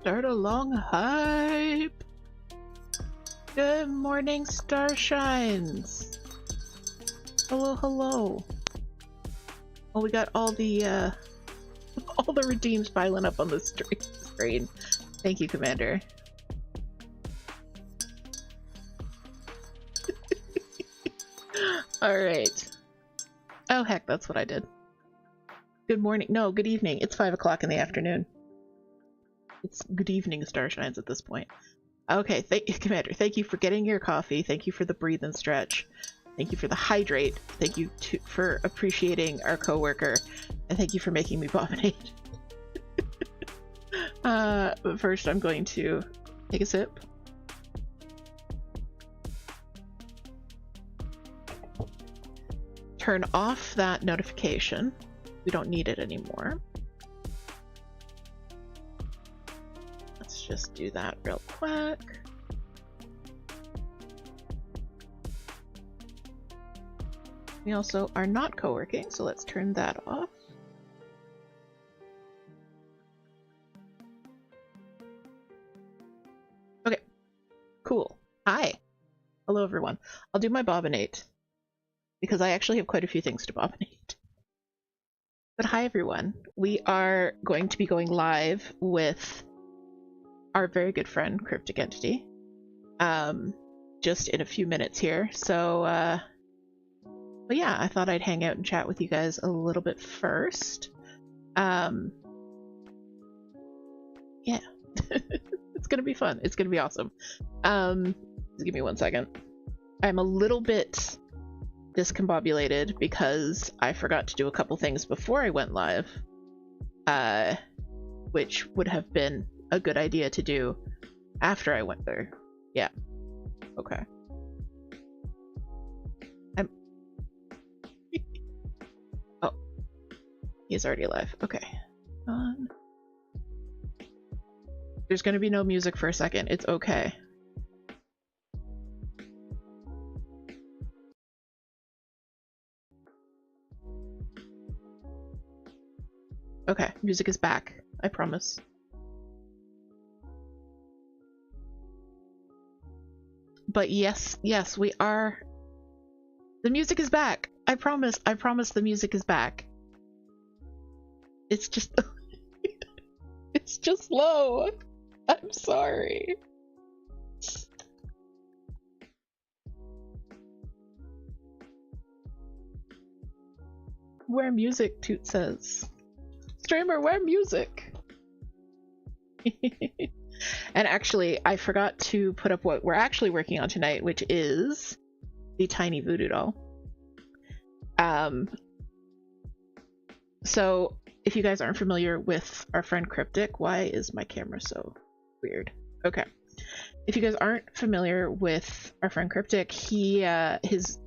Start a long hype. Good morning, Starshines. Hello, hello. Oh, we got all the redeems piling up on the screen. Thank you, Commander. All right. Oh heck, that's what I did. Good morning. No, good evening. It's 5 o'clock in the afternoon. It's good evening, Starshines, at this point. Okay, Commander, thank you for getting your coffee. Thank you for the breathe and stretch. Thank you for the hydrate. Thank you for appreciating our coworker. And thank you for making me bominate. But first I'm going to take a sip. Turn off that notification. We don't need it anymore. Let's just do that real quick. We also are not co-working, so let's turn that off. Okay, cool. Hi. Hello, everyone. I'll do my bobbinate, because I actually have quite a few things to bobbinate. But hi, everyone. We are going to be going live with our very good friend, Cryptic Entity, just in a few minutes here. So, but yeah, I thought I'd hang out and chat with you guys a little bit first. Yeah. It's gonna be fun. It's gonna be awesome. Give me 1 second. I'm a little bit discombobulated because I forgot to do a couple things before I went live, which would have been a good idea to do after I went there. Yeah. Okay. Oh, he's already alive. Okay. There's gonna be no music for a second. It's okay. Okay, music is back. I promise. But yes, we are. The music is back. I promise the music is back. It's just it's just low. I'm sorry. Where music, Toot says. Streamer, where music? And actually, I forgot to put up what we're actually working on tonight, which is the tiny voodoo doll. So if you guys aren't familiar with our friend Cryptic, why is my camera so weird? Okay. If you guys aren't familiar with our friend Cryptic, his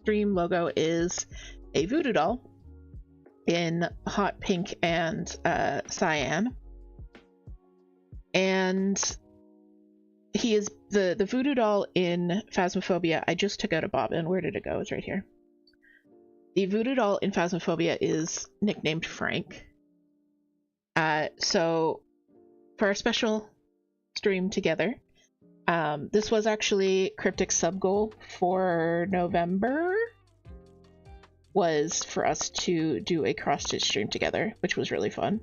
stream logo is a voodoo doll in hot pink and cyan. And he is the voodoo doll in Phasmophobia. I just took out a bobbin. Where did it go? It's right here. The voodoo doll in Phasmophobia is nicknamed Frank. So for our special stream together, this was actually Cryptic's sub goal for November, was for us to do a cross-stitch stream together, which was really fun.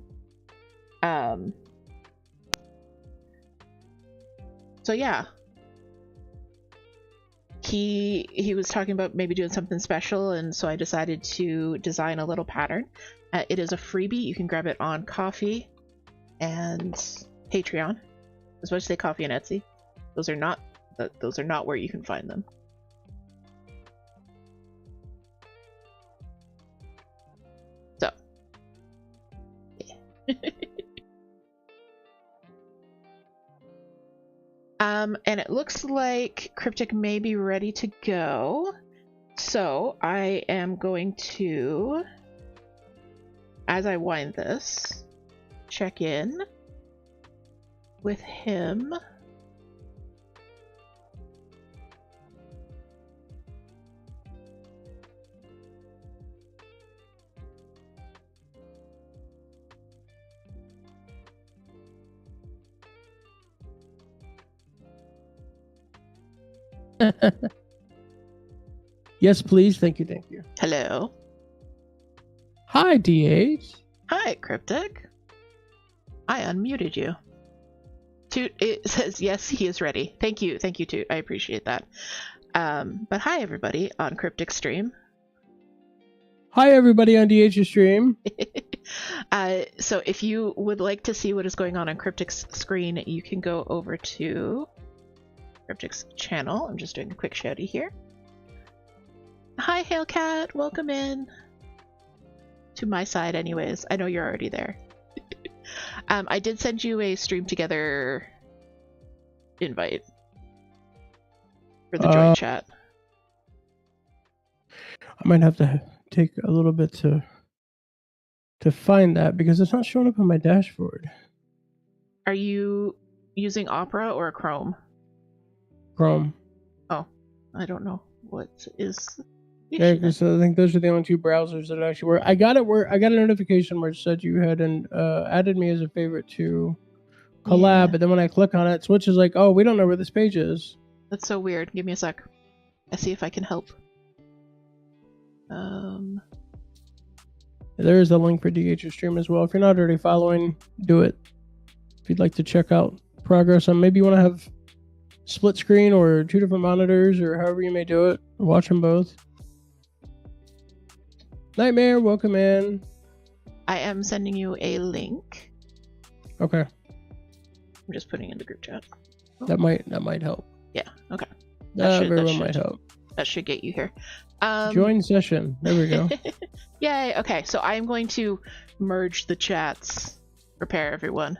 So yeah, he was talking about maybe doing something special, and so I decided to design a little pattern. It is a freebie. You can grab it on Ko-fi and Patreon. I was about to say Ko-fi and Etsy. Those are not where you can find them. So yeah. And it looks like Cryptic may be ready to go. So I am going to, as I wind this, check in with him. Yes, please. Thank you. Thank you. Hello. Hi, DH. Hi, Cryptic. I unmuted you. Toot, it says yes, he is ready. Thank you, Toot. I appreciate that. But hi, everybody on Cryptic stream. Hi, everybody on DH's stream. So if you would like to see what is going on Cryptic's screen, you can go over to Cryptic's channel. I'm just doing a quick shouty here. Hi, Hailcat. Welcome in. To my side anyways. I know you're already there. I did send you a stream together invite for the joint chat. I might have to take a little bit to find that because it's not showing up on my dashboard. Are you using Opera or Chrome? Chrome. Oh, I don't know what is. Yeah, because I think those are the only two browsers that actually work. I got a notification where it said you had added me as a favorite to collab, yeah. but then when I click on it, it switches like, oh, we don't know where this page is. That's so weird. Give me a sec. I see if I can help. There is a link for DH's stream as well. If you're not already following, do it. If you'd like to check out progress on, maybe you want to have split screen or two different monitors or however you may do it. Watch them both. Nightmare, welcome in. I am sending you a link. Okay. I'm just putting in the group chat. Oh. That might help. Yeah. Okay. That very well might help. That should get you here. Join session. There we go. Yay. Okay. So I'm going to merge the chats. Prepare everyone.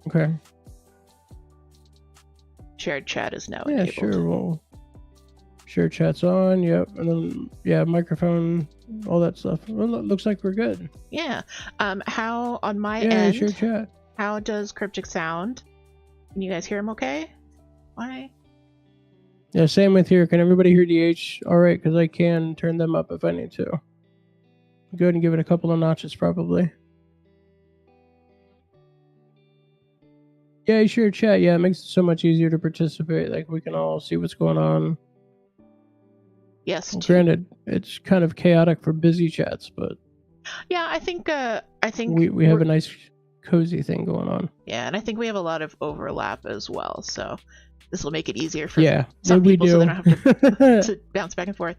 Okay. Shared chat is now enabled. Sure. Well, share chat's on. Yep. And then microphone, all that stuff. Well, it looks like we're good. Yeah. How on my end? Share chat. How does Cryptic sound? Can you guys hear him okay? Why? Yeah, same with here. Can everybody hear DH? All right, because I can turn them up if I need to. Go ahead and give it a couple of notches, probably. Yeah, share chat. Yeah, it makes it so much easier to participate. Like, we can all see what's going on. Yes. Granted, it's kind of chaotic for busy chats, but yeah, I think we have a nice cozy thing going on. Yeah, and I think we have a lot of overlap as well, so this will make it easier for some people so they don't have to bounce back and forth.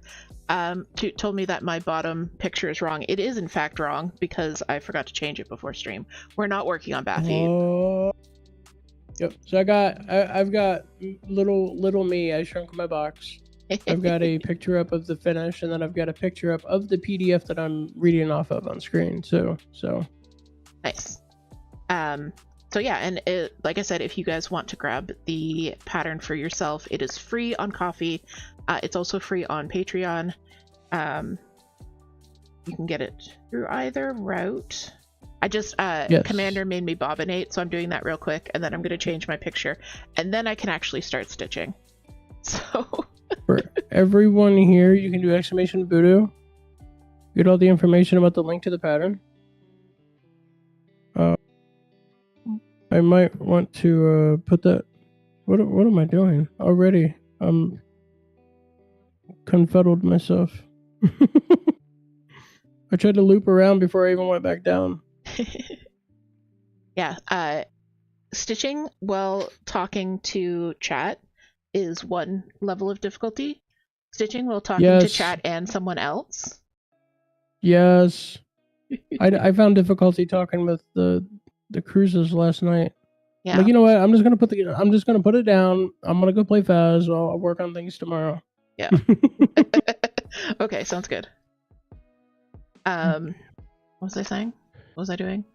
Toot told me that my bottom picture is wrong. It is in fact wrong because I forgot to change it before stream. We're not working on Bathy. Yep. So I've got little me. I shrunk my box. I've got a picture up of the finish, and then I've got a picture up of the PDF that I'm reading off of on screen. So nice. So yeah, and like I said, if you guys want to grab the pattern for yourself, it is free on Ko-fi. It's also free on Patreon. You can get it through either route. I just Commander made me bobbinate, so I'm doing that real quick, and then I'm going to change my picture, and then I can actually start stitching. So for everyone here, you can do exclamation voodoo. Get all the information about the link to the pattern. I might want to put that. What am I doing already? I'm confuddled myself. I tried to loop around before I even went back down. Yeah, stitching while talking to chat is one level of difficulty. Stitching while talking to chat and someone else. Yes. I found difficulty talking with the cruises last night. Yeah. Like, you know what? I'm just gonna put it down. I'm gonna go play Faz. I'll work on things tomorrow. Yeah. Okay, sounds good. What was I saying? What was I doing?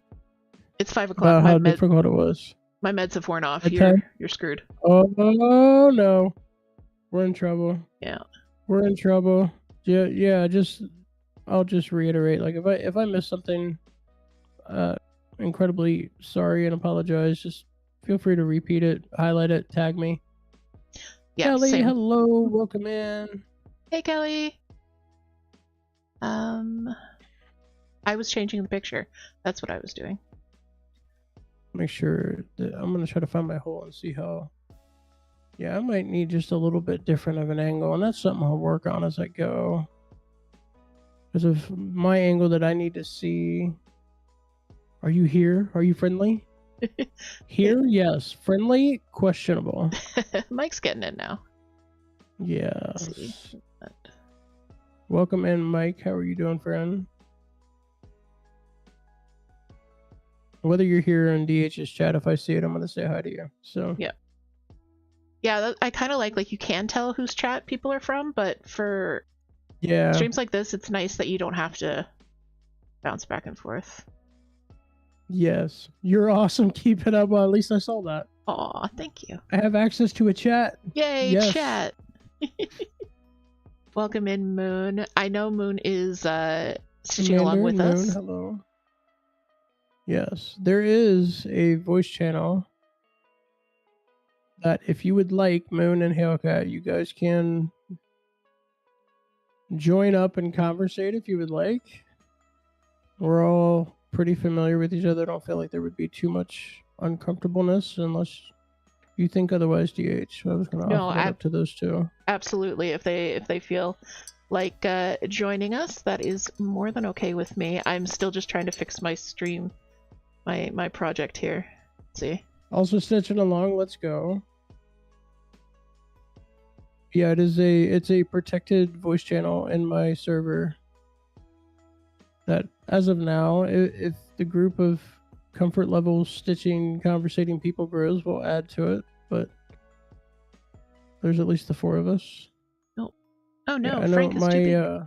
It's 5 o'clock. About how difficult it was. My meds have worn off. Okay. You're screwed. Oh no, we're in trouble. Yeah. We're in trouble. Yeah. I'll just reiterate. Like if I miss something, incredibly sorry and apologize. Just feel free to repeat it, highlight it, tag me. Yeah. Kelly, same. hello, welcome in. Hey, Kelly. I was changing the picture. That's what I was doing. Make sure that I'm gonna try to find my hole and see how Yeah, I might need just a little bit different of an angle, and that's something I'll work on as I go. Because of my angle that I need to see. Are you here? Are you friendly? Here, yes. Friendly, questionable. Mike's getting in now. Yes. Welcome in, Mike. How are you doing, friend? Whether you're here in DH's chat, if I see it, I'm going to say hi to you. So yeah. I kind of like you can tell whose chat people are from, but for streams like this, it's nice that you don't have to bounce back and forth. Yes, you're awesome. Keep it up. Well, at least I saw that. Aw, thank you. I have access to a chat. Yay, yes. Chat. Welcome in, Moon. I know Moon is stitching along with us. Hello. Yes, there is a voice channel that if you would like, Moon and Hellcat, you guys can join up and conversate if you would like. We're all pretty familiar with each other. I don't feel like there would be too much uncomfortableness unless you think otherwise, DH. So I was going to offer that up to those two. Absolutely. If they feel like joining us, that is more than okay with me. I'm still just trying to fix my stream, my project here. Let's see. Also stitching along. Let's go. Yeah, it's a protected voice channel in my server. That as of now, if the group of comfort level stitching conversating people grows, we'll add to it. But there's at least the 4 of us. Oh no, yeah, I Frank know is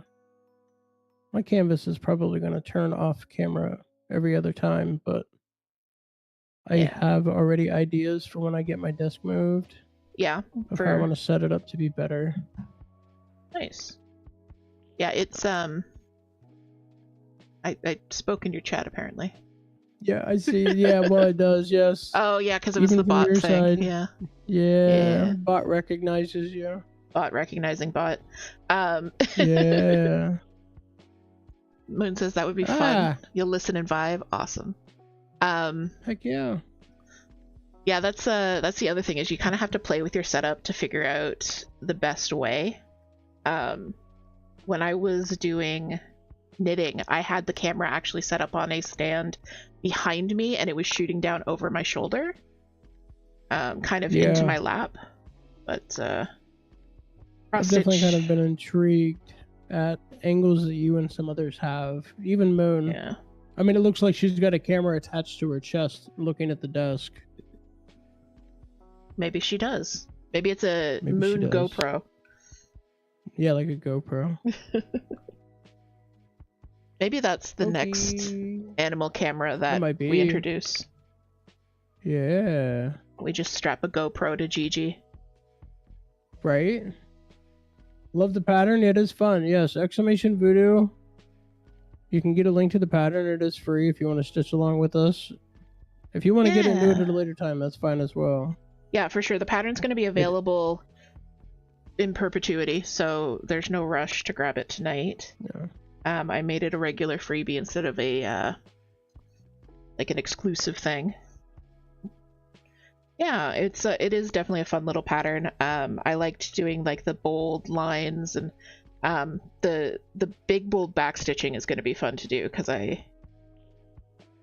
my canvas is probably going to turn off camera every other time, but I have already ideas for when I get my desk moved. Yeah, I want to set it up to be better. Nice. Yeah, it's I spoke in your chat apparently. Yeah, I see. Yeah, well, it does. Yes. Oh yeah, because it was the bot thing. Side. Yeah. Yeah. Bot recognizes you. Bot recognizing bot. Yeah. Moon says that would be fun. You'll listen and vibe. Awesome. Heck yeah. Yeah, that's the other thing is you kind of have to play with your setup to figure out the best way. When I was doing knitting, I had the camera actually set up on a stand behind me, and it was shooting down over my shoulder, kind of into my lap. But I've definitely kind of been intrigued at angles that you and some others have. Even Moon. Yeah. I mean, it looks like she's got a camera attached to her chest, looking at the desk. Maybe she does. Maybe it's a Moon GoPro. Yeah, like a GoPro. Maybe that's the next animal camera that we introduce. Yeah. We just strap a GoPro to Gigi. Right? Love the pattern. It is fun. Yes. Exclamation Voodoo. You can get a link to the pattern. It is free if you want to stitch along with us. If you want to get into it at a later time, that's fine as well. Yeah, for sure. The pattern's going to be available in perpetuity, so there's no rush to grab it tonight. Yeah. I made it a regular freebie instead of a like an exclusive thing. Yeah, it is definitely a fun little pattern. I liked doing like the bold lines, and the big bold back stitching is going to be fun to do because I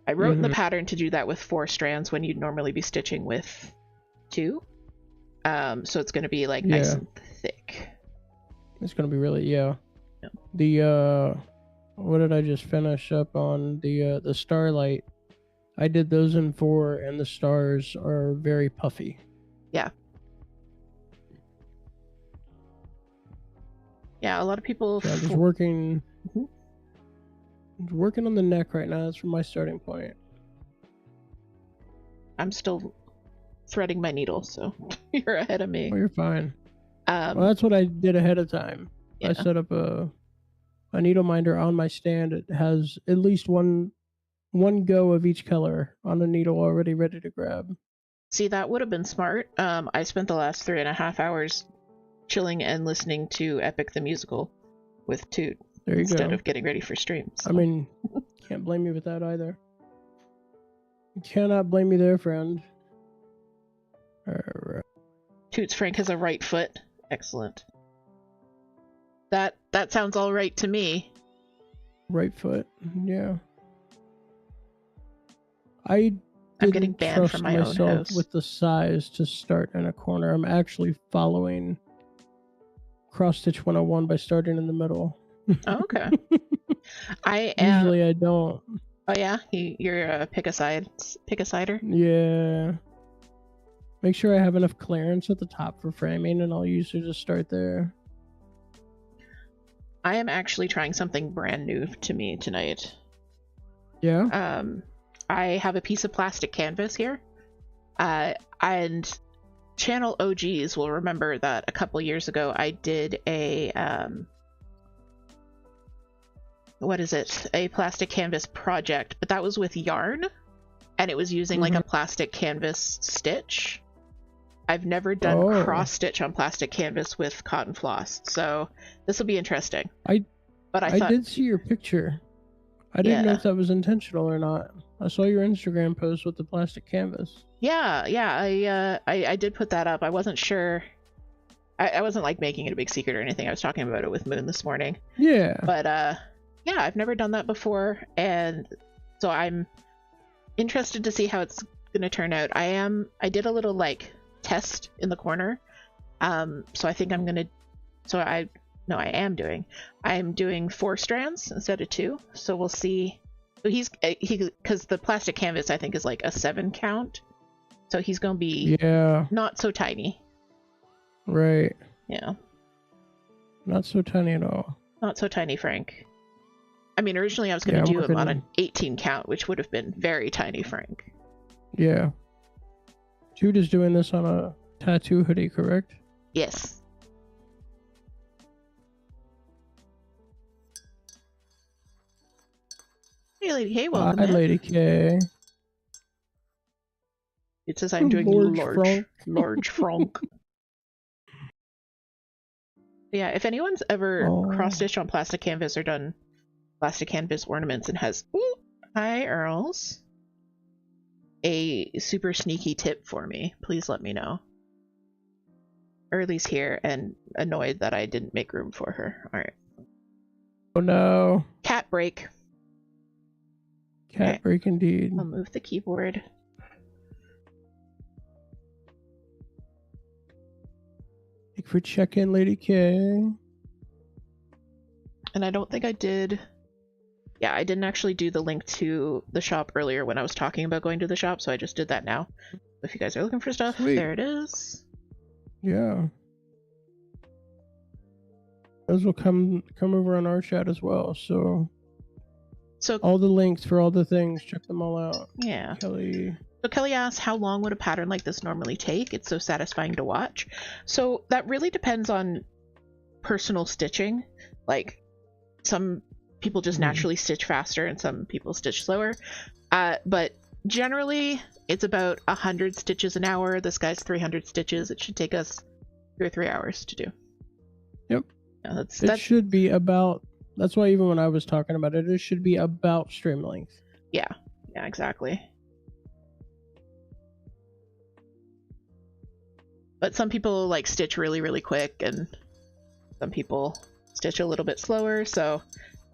wrote in the pattern to do that with 4 strands when you'd normally be stitching with 2. So it's going to be like nice and thick. It's going to be really The what did I just finish up on? The starlight. I did those in 4, and the stars are very puffy. Yeah. Yeah, a lot of people. So I'm just working. Working on the neck right now. That's from my starting point. I'm still threading my needle, so you're ahead of me. Oh, you're fine. Well, that's what I did ahead of time. Yeah. I set up a needle minder on my stand. It has at least one go of each color on the needle already ready to grab. See, that would have been smart. I spent the last 3.5 hours chilling and listening to Epic the Musical with Toot instead of getting ready for streams. So. I mean, can't blame you with that either. You cannot blame me there, friend. All right. Toots Frank has a right foot. Excellent. That sounds all right to me. Right foot. Yeah. I'm getting banned from my own house with the size to start in a corner. I'm actually following Cross Stitch 101 by starting in the middle. Oh, okay. Usually I don't. Oh yeah, you're a pick-a-sider? Yeah. Make sure I have enough clearance at the top for framing, and I'll usually just start there. I am actually trying something brand new to me tonight. Yeah? I have a piece of plastic canvas here, and channel OGs will remember that a couple years ago I did a a plastic canvas project, but that was with yarn, and it was using like a plastic canvas stitch. I've never done cross stitch on plastic canvas with cotton floss, so this will be interesting. I did see your picture. I didn't know if that was intentional or not. I saw your Instagram post with the plastic canvas. Yeah, I did put that up. I wasn't sure. I wasn't like making it a big secret or anything. I was talking about it with Moon this morning. Yeah. But yeah, I've never done that before, and so I'm interested to see how it's gonna turn out. I did a little like test in the corner. So I think I'm gonna. I'm doing 4 strands instead of 2. So we'll see. So because the plastic canvas I think is like a 7 count. So he's gonna be not so tiny. Right. Yeah. Not so tiny at all. Not so tiny, Frank. I mean, originally I was gonna do him on an 18 count, which would have been very tiny, Frank. Yeah. Toot is doing this on a tattoo hoodie, correct? Yes. Hey, Lady K, welcome in. Hi, Lady K. It says I'm doing large Frank. Yeah, if anyone's ever cross-stitched on plastic canvas or done plastic canvas ornaments and has, hi, Earls, a super sneaky tip for me, please let me know. Early's here and annoyed that I didn't make room for her. All right. Oh no. Cat break. Cat break indeed. I'll move the keyboard. Thank you for check-in, Lady K. And I don't think I did. Yeah, I didn't actually do the link to the shop earlier when I was talking about going to the shop, so I just did that now. If you guys are looking for stuff, there it is. Yeah. Those will come over on our chat as well, so all the links for all the things, check them all out. Yeah. Kelly. So Kelly asks, how long would a pattern like this normally take? It's so satisfying to watch. So that really depends on personal stitching. Like, some people just naturally stitch faster and some people stitch slower. But generally, it's about 100 stitches an hour. This guy's 300 stitches. It should take us 2 or 3 hours to do. Yep. Yeah, it should be about... That's why even when I was talking about it, it should be about stream length. Yeah. Yeah, exactly. But some people like stitch really, really quick, and some people stitch a little bit slower, so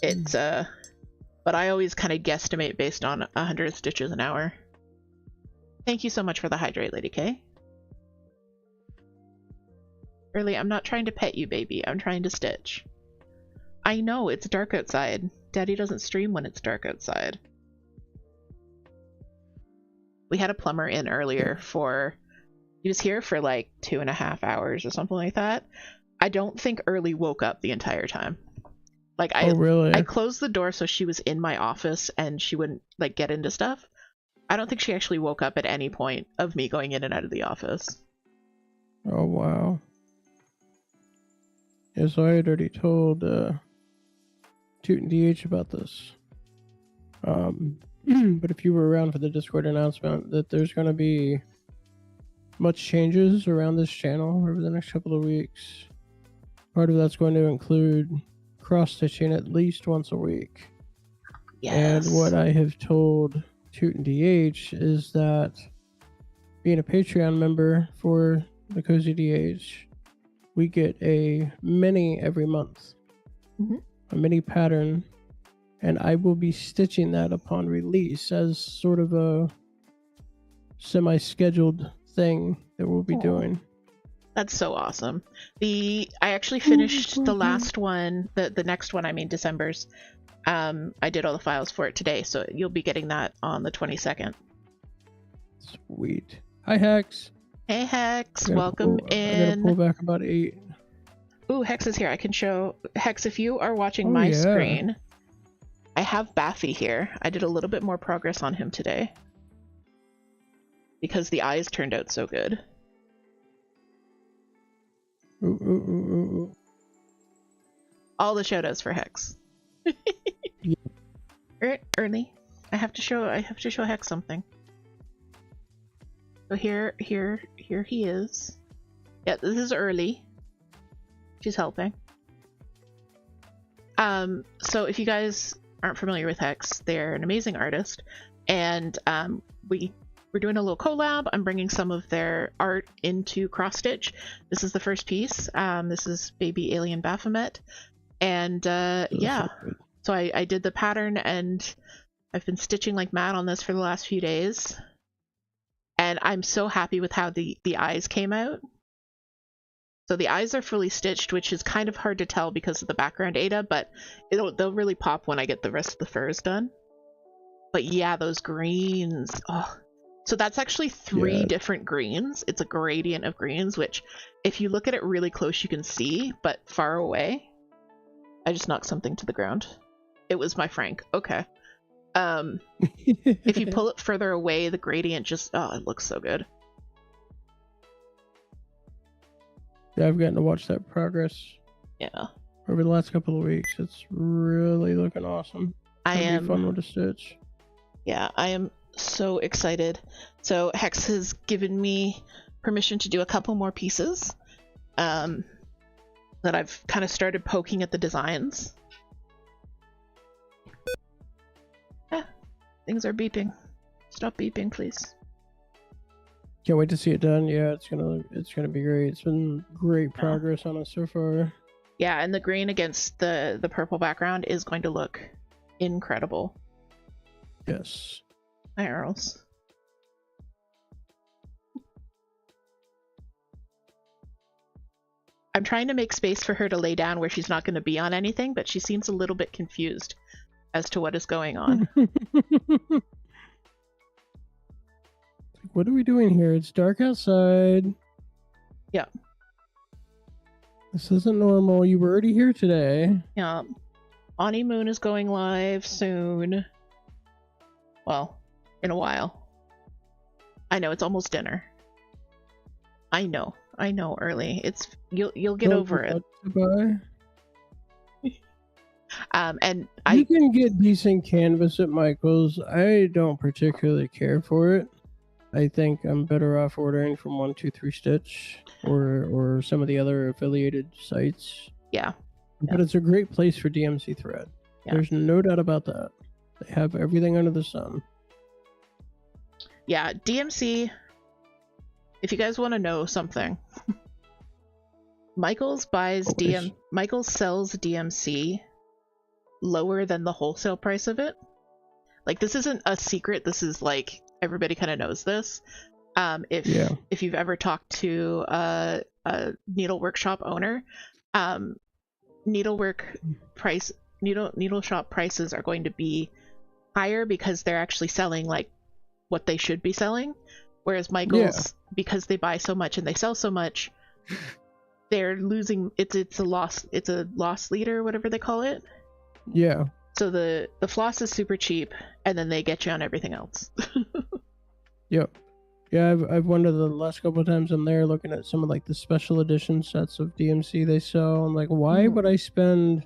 it's but I always kind of guesstimate based on 100 stitches an hour. Thank you so much for the hydrate, Lady K. Early, I'm not trying to pet you, baby. I'm trying to stitch. I know, it's dark outside. Daddy doesn't stream when it's dark outside. We had a plumber in earlier for... He was here for like 2.5 hours or something like that. I don't think Early woke up the entire time. Like, really? I closed the door so she was in my office and she wouldn't like get into stuff. I don't think she actually woke up at any point of me going in and out of the office. Oh, wow. Yeah, so I had already told Toot and DH about this. But if you were around for the Discord announcement, that there's going to be much changes around this channel over the next couple of weeks. Part of that's going to include cross-stitching at least once a week. Yes. And what I have told Toot and DH is that being a Patreon member for the Cozy DH, we get a mini every month, a mini pattern, and I will be stitching that upon release as sort of a semi-scheduled thing that we'll be doing. That's so awesome. I actually finished the last one, the next one, I mean December's. I did all the files for it today, so you'll be getting that on the 22nd. Sweet. Hi, Hex. Hey, Hex. Welcome in. I gotta pull back about 8. Ooh, Hex is here. I can show. Hex, if you are watching my screen, I have Baffy here. I did a little bit more progress on him today because the eyes turned out so good. Ooh. All the shoutouts for Hex. Yeah. Early. I have to show Hex something. So here he is. Yeah, this is Early. She's helping. So if you guys aren't familiar with Hex, they're an amazing artist, and we're doing a little collab. I'm bringing some of their art into cross stitch. This is the first piece. This is Baby Alien Baphomet, and yeah. So I did the pattern, and I've been stitching like mad on this for the last few days, and I'm so happy with how the eyes came out. So the eyes are fully stitched, which is kind of hard to tell because of the background Ada, but they'll really pop when I get the rest of the furs done. But yeah, those greens. Oh, so that's actually 3 different greens. It's a gradient of greens, which if you look at it really close, you can see, but far away. I just knocked something to the ground. It was my Frank. Okay. If you pull it further away, the gradient just, oh, it looks so good. Yeah, I've gotten to watch that progress. Yeah. Over the last couple of weeks, it's really looking awesome. It'll be fun with a stitch. Yeah, I am so excited. So Hex has given me permission to do a couple more pieces. That I've kind of started poking at the designs. Yeah, things are beeping. Stop beeping, please. Can't wait to see it done. Yeah, it's gonna be great. It's been great progress on it so far. Yeah, and the green against the purple background is going to look incredible. Yes. Hi, Earls. I'm trying to make space for her to lay down where she's not going to be on anything, but she seems a little bit confused as to what is going on. What are we doing here? It's dark outside. Yeah. This isn't normal. You were already here today. Yeah. Ani Moon is going live soon. Well, in a while. I know, it's almost dinner. I know, Early. It's you'll get over it. And you can get decent canvas at Michael's. I don't particularly care for it. I think I'm better off ordering from 123 Stitch or some of the other affiliated sites. Yeah. But it's a great place for DMC thread. Yeah. There's no doubt about that. They have everything under the sun. Yeah, DMC, if you guys want to know something, Michael's sells DMC lower than the wholesale price of it. Like, this isn't a secret. This is like, everybody kind of knows this. If you've ever talked to a needle workshop owner, needle shop prices are going to be higher because they're actually selling like what they should be selling, whereas Michael's, because they buy so much and they sell so much, they're losing. It's a loss leader, whatever they call it. Yeah. So the floss is super cheap, and then they get you on everything else. Yep. Yeah, I've wondered the last couple of times I'm there looking at some of like the special edition sets of DMC they sell. I'm like, why would I spend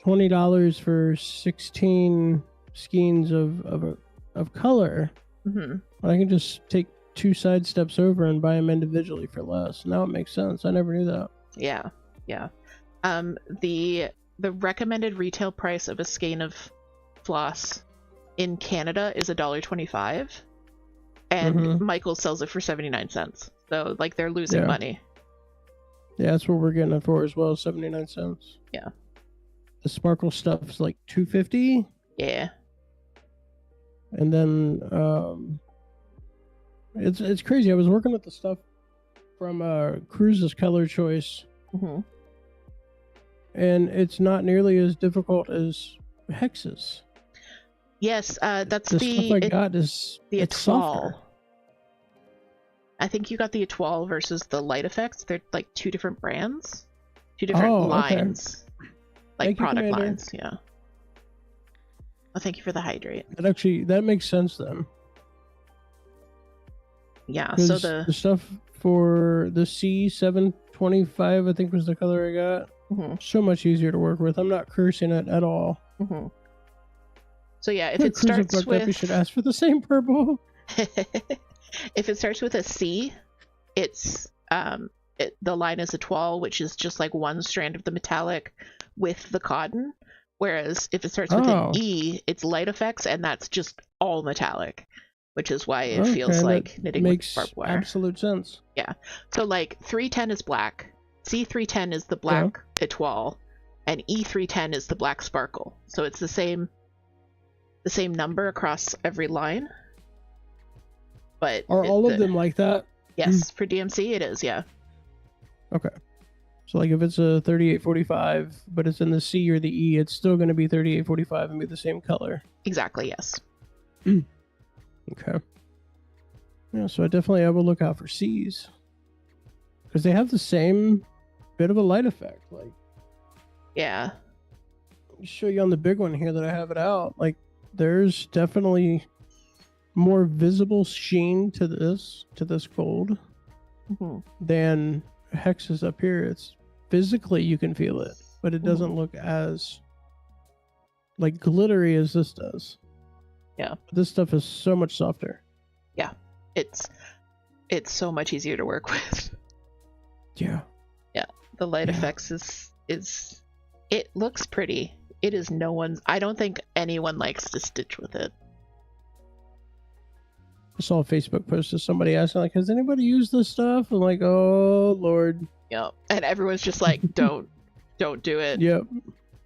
$20 for 16 skeins of color? When I can just take 2 side steps over and buy them individually for less. Now it makes sense. I never knew that. Yeah. The recommended retail price of a skein of floss in Canada is $1.25. and Michael sells it for 79 cents. So like they're losing money. Yeah, that's what we're getting it for as well, 79 cents. Yeah. The sparkle stuff is like $2.50. Yeah. And then it's crazy. I was working with the stuff from Cruise's Color Choice. And it's not nearly as difficult as Hex's. Yes, that's the stuff I got is the it's Etoile. softer. I think you got the Etoile versus the Light Effects. They're like two different brands, two different lines, like product lines. Yeah. Well, thank you for the hydrate. That makes sense then. Yeah. So the stuff for the C725, I think was the color I got. So much easier to work with. I'm not cursing it at all. So yeah, if it starts with, you should ask for the same purple. If it starts with a C, it's the line is Etoile, which is just like one strand of the metallic with the cotton. Whereas if it starts with an E, it's Light Effects, and that's just all metallic, which is why it feels like knitting with barbed wire. Absolute sense. Yeah. So like 310 is black, C310 is the black Etoile, and E310 is the black sparkle. So it's the same number across every line. But are all of them like that? Yes, for DMC it is, yeah. Okay. So like if it's a 3845, but it's in the C or the E, it's still going to be 3845 and be the same color. Exactly, yes. Okay. Yeah, so I definitely have a look out for C's. Because they have the same bit of a light effect. Like, yeah. I'll show you on the big one here that I have it out. Like, there's definitely more visible sheen to this gold than Hex's up here. It's physically you can feel it, but it doesn't look as like glittery as this does. Yeah. This stuff is so much softer. Yeah. It's so much easier to work with. Yeah. Yeah. The light effects is it looks pretty. It is I don't think anyone likes to stitch with it. I saw a Facebook post of somebody asking, like, has anybody used this stuff? I'm like, oh, Lord. Yeah. And everyone's just like, don't do it.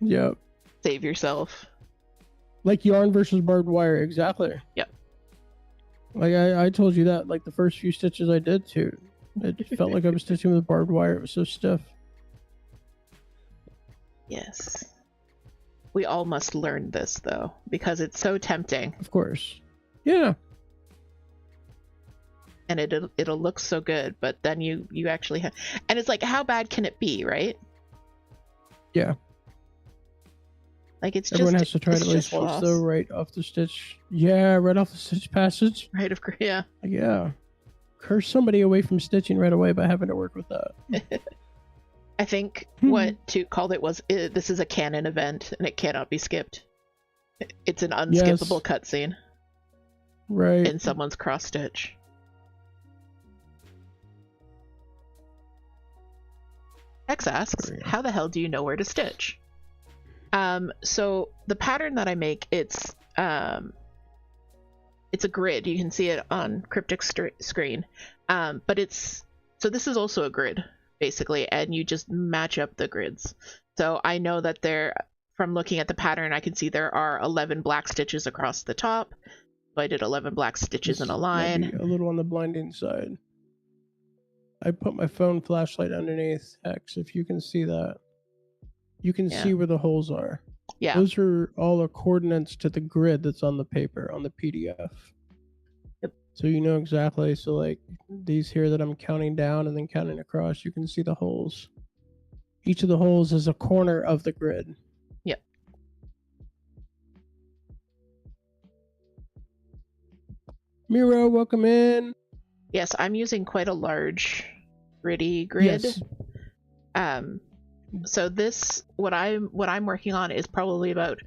Yep. Save yourself. Like yarn versus barbed wire. Exactly. Yep. Like I told you that, like the first few stitches I did too. It felt like I was stitching with barbed wire. It was so stiff. Yes. We all must learn this though, because it's so tempting. Of course. Yeah. And it'll look so good, but then you actually have, and it's like, how bad can it be, right? Yeah. Like everyone has to try it at least once though, right off the stitch. Yeah, right off the stitch passage. Right, yeah. Yeah. Curse somebody away from stitching right away by having to work with that. I think what Toot called it was, this is a canon event and it cannot be skipped. It's an unskippable cutscene. Right. In someone's cross stitch. X asks, how the hell do you know where to stitch? So the pattern that I make, it's a grid. You can see it on Cryptic's screen. But so this is also a grid, basically, and you just match up the grids. So I know that from looking at the pattern, I can see there are 11 black stitches across the top. So I did 11 black stitches in a line. A little on the blinding side. I put my phone flashlight underneath X, if you can see that. You can see where the holes are. Yeah. Those are all the coordinates to the grid that's on the paper, on the PDF. Yep. So you know exactly. So like these here that I'm counting down and then counting across, you can see the holes. Each of the holes is a corner of the grid. Yep. Miro, welcome in. Yes, I'm using quite a large gritty grid. Yes. So this, what I'm working on is probably about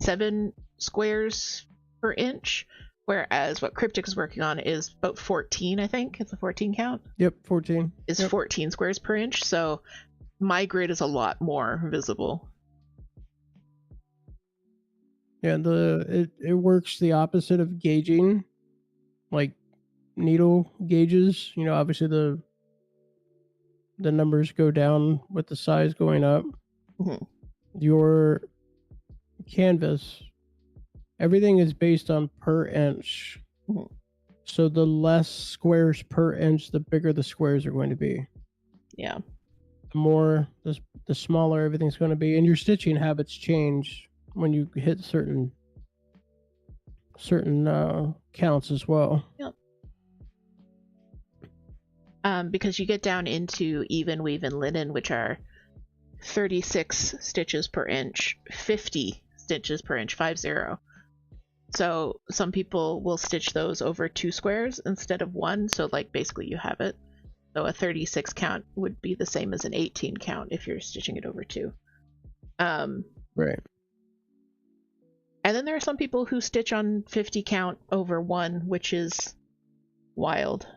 7 squares per inch, whereas what Cryptic is working on is about 14, I think. It's a 14 count? Yep, 14. Is 14 squares per inch, so my grid is a lot more visible. Yeah, it works the opposite of gauging. Like, needle gauges. You know, obviously the numbers go down with the size going up. Mm-hmm. Your canvas, everything is based on per inch. Mm-hmm. So the less squares per inch, the bigger the squares are going to be. Yeah. The more, the smaller everything's going to be. And your stitching habits change when you hit certain counts as well. Yep. Because you get down into even, weave, and linen, which are 36 stitches per inch, 50 stitches per inch, 50. So some people will stitch those over 2 squares instead of 1. So like basically you have it. So a 36 count would be the same as an 18 count if you're stitching it over 2. Right. And then there are some people who stitch on 50 count over 1, which is wild.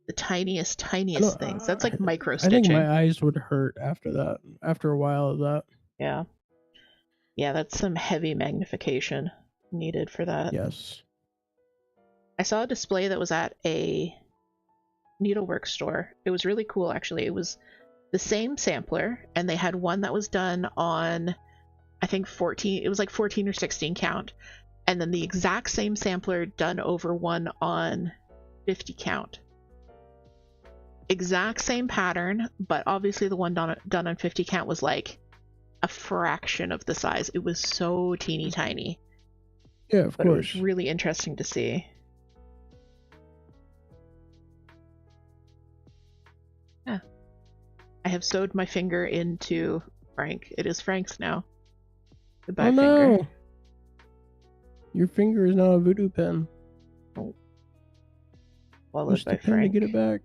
The tiniest things. That's like micro stitching. I think my eyes would hurt after that. After a while of that. Yeah. Yeah, that's some heavy magnification needed for that. Yes. I saw a display that was at a needlework store. It was really cool, actually. It was the same sampler, and they had one that was done on, I think 14. It was like 14 or 16 count, and then the exact same sampler done over one on 50 count. Exact same pattern, but obviously the one done on 50 count was like a fraction of the size. It was so teeny tiny. Yeah, of course. It was really interesting to see. Yeah. I have sewed my finger into Frank. It is Frank's now. Goodbye, no. finger. Your finger is now a voodoo pen. Oh. Followed by Frank. Frank. To get it back.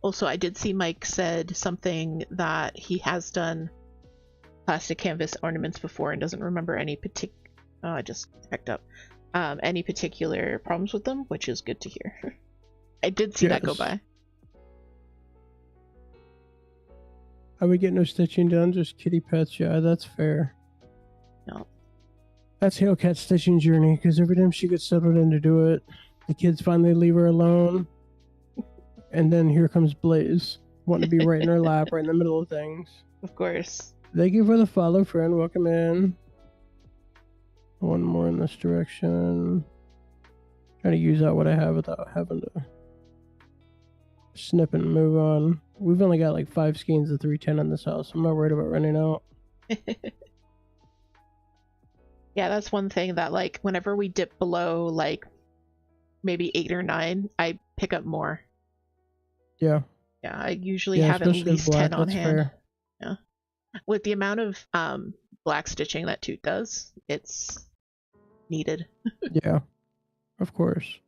Also, I did see Mike said something that he has done plastic canvas ornaments before and doesn't remember any I just picked up any particular problems with them, which is good to hear. I did see that go by. I would get no stitching done, just kitty pets. Yeah, that's fair. No. That's Hellcat's stitching journey, because every time she gets settled in to do it, the kids finally leave her alone. And then here comes Blaze, wanting to be right in her lap, right in the middle of things. Of course. Thank you for the follow, friend. Welcome in. One more in this direction. Trying to use out what I have without having to snip and move on. We've only got like 5 skeins of 310 in this house. I'm not worried about running out. Yeah, that's one thing that, like, whenever we dip below like maybe 8 or 9, I pick up more. Yeah. Yeah, I usually have at least black, 10 on hand. Fair. Yeah. With the amount of black stitching that Toot does, it's needed. Yeah, of course.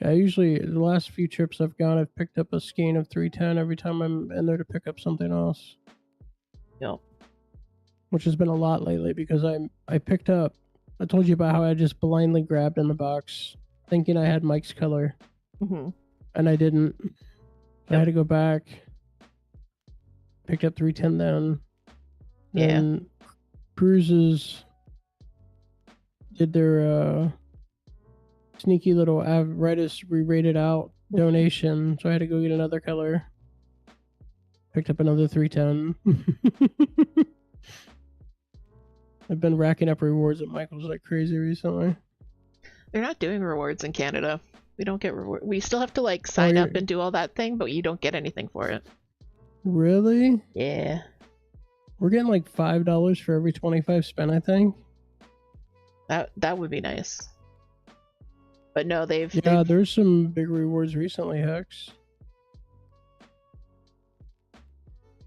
Yeah, usually the last few trips I've gone, I've picked up a skein of 310 every time I'm in there to pick up something else. Yep. Which has been a lot lately because I picked up, I told you about how I just blindly grabbed in the box thinking I had Mike's color. Mm-hmm. And I didn't. I had to go back. Picked up 310 then. Yeah. And Cruises did their sneaky little Ritus re-rated out donation, so I had to go get another color. Picked up another 310. I've been racking up rewards at Michael's like crazy recently. They're not doing rewards in Canada. We don't get reward. We still have to like sign up and do all that thing, but you don't get anything for it. Really? Yeah. We're getting like $5 for every 25 spent, I think. That would be nice. But no, they've there's some big rewards recently, Hex.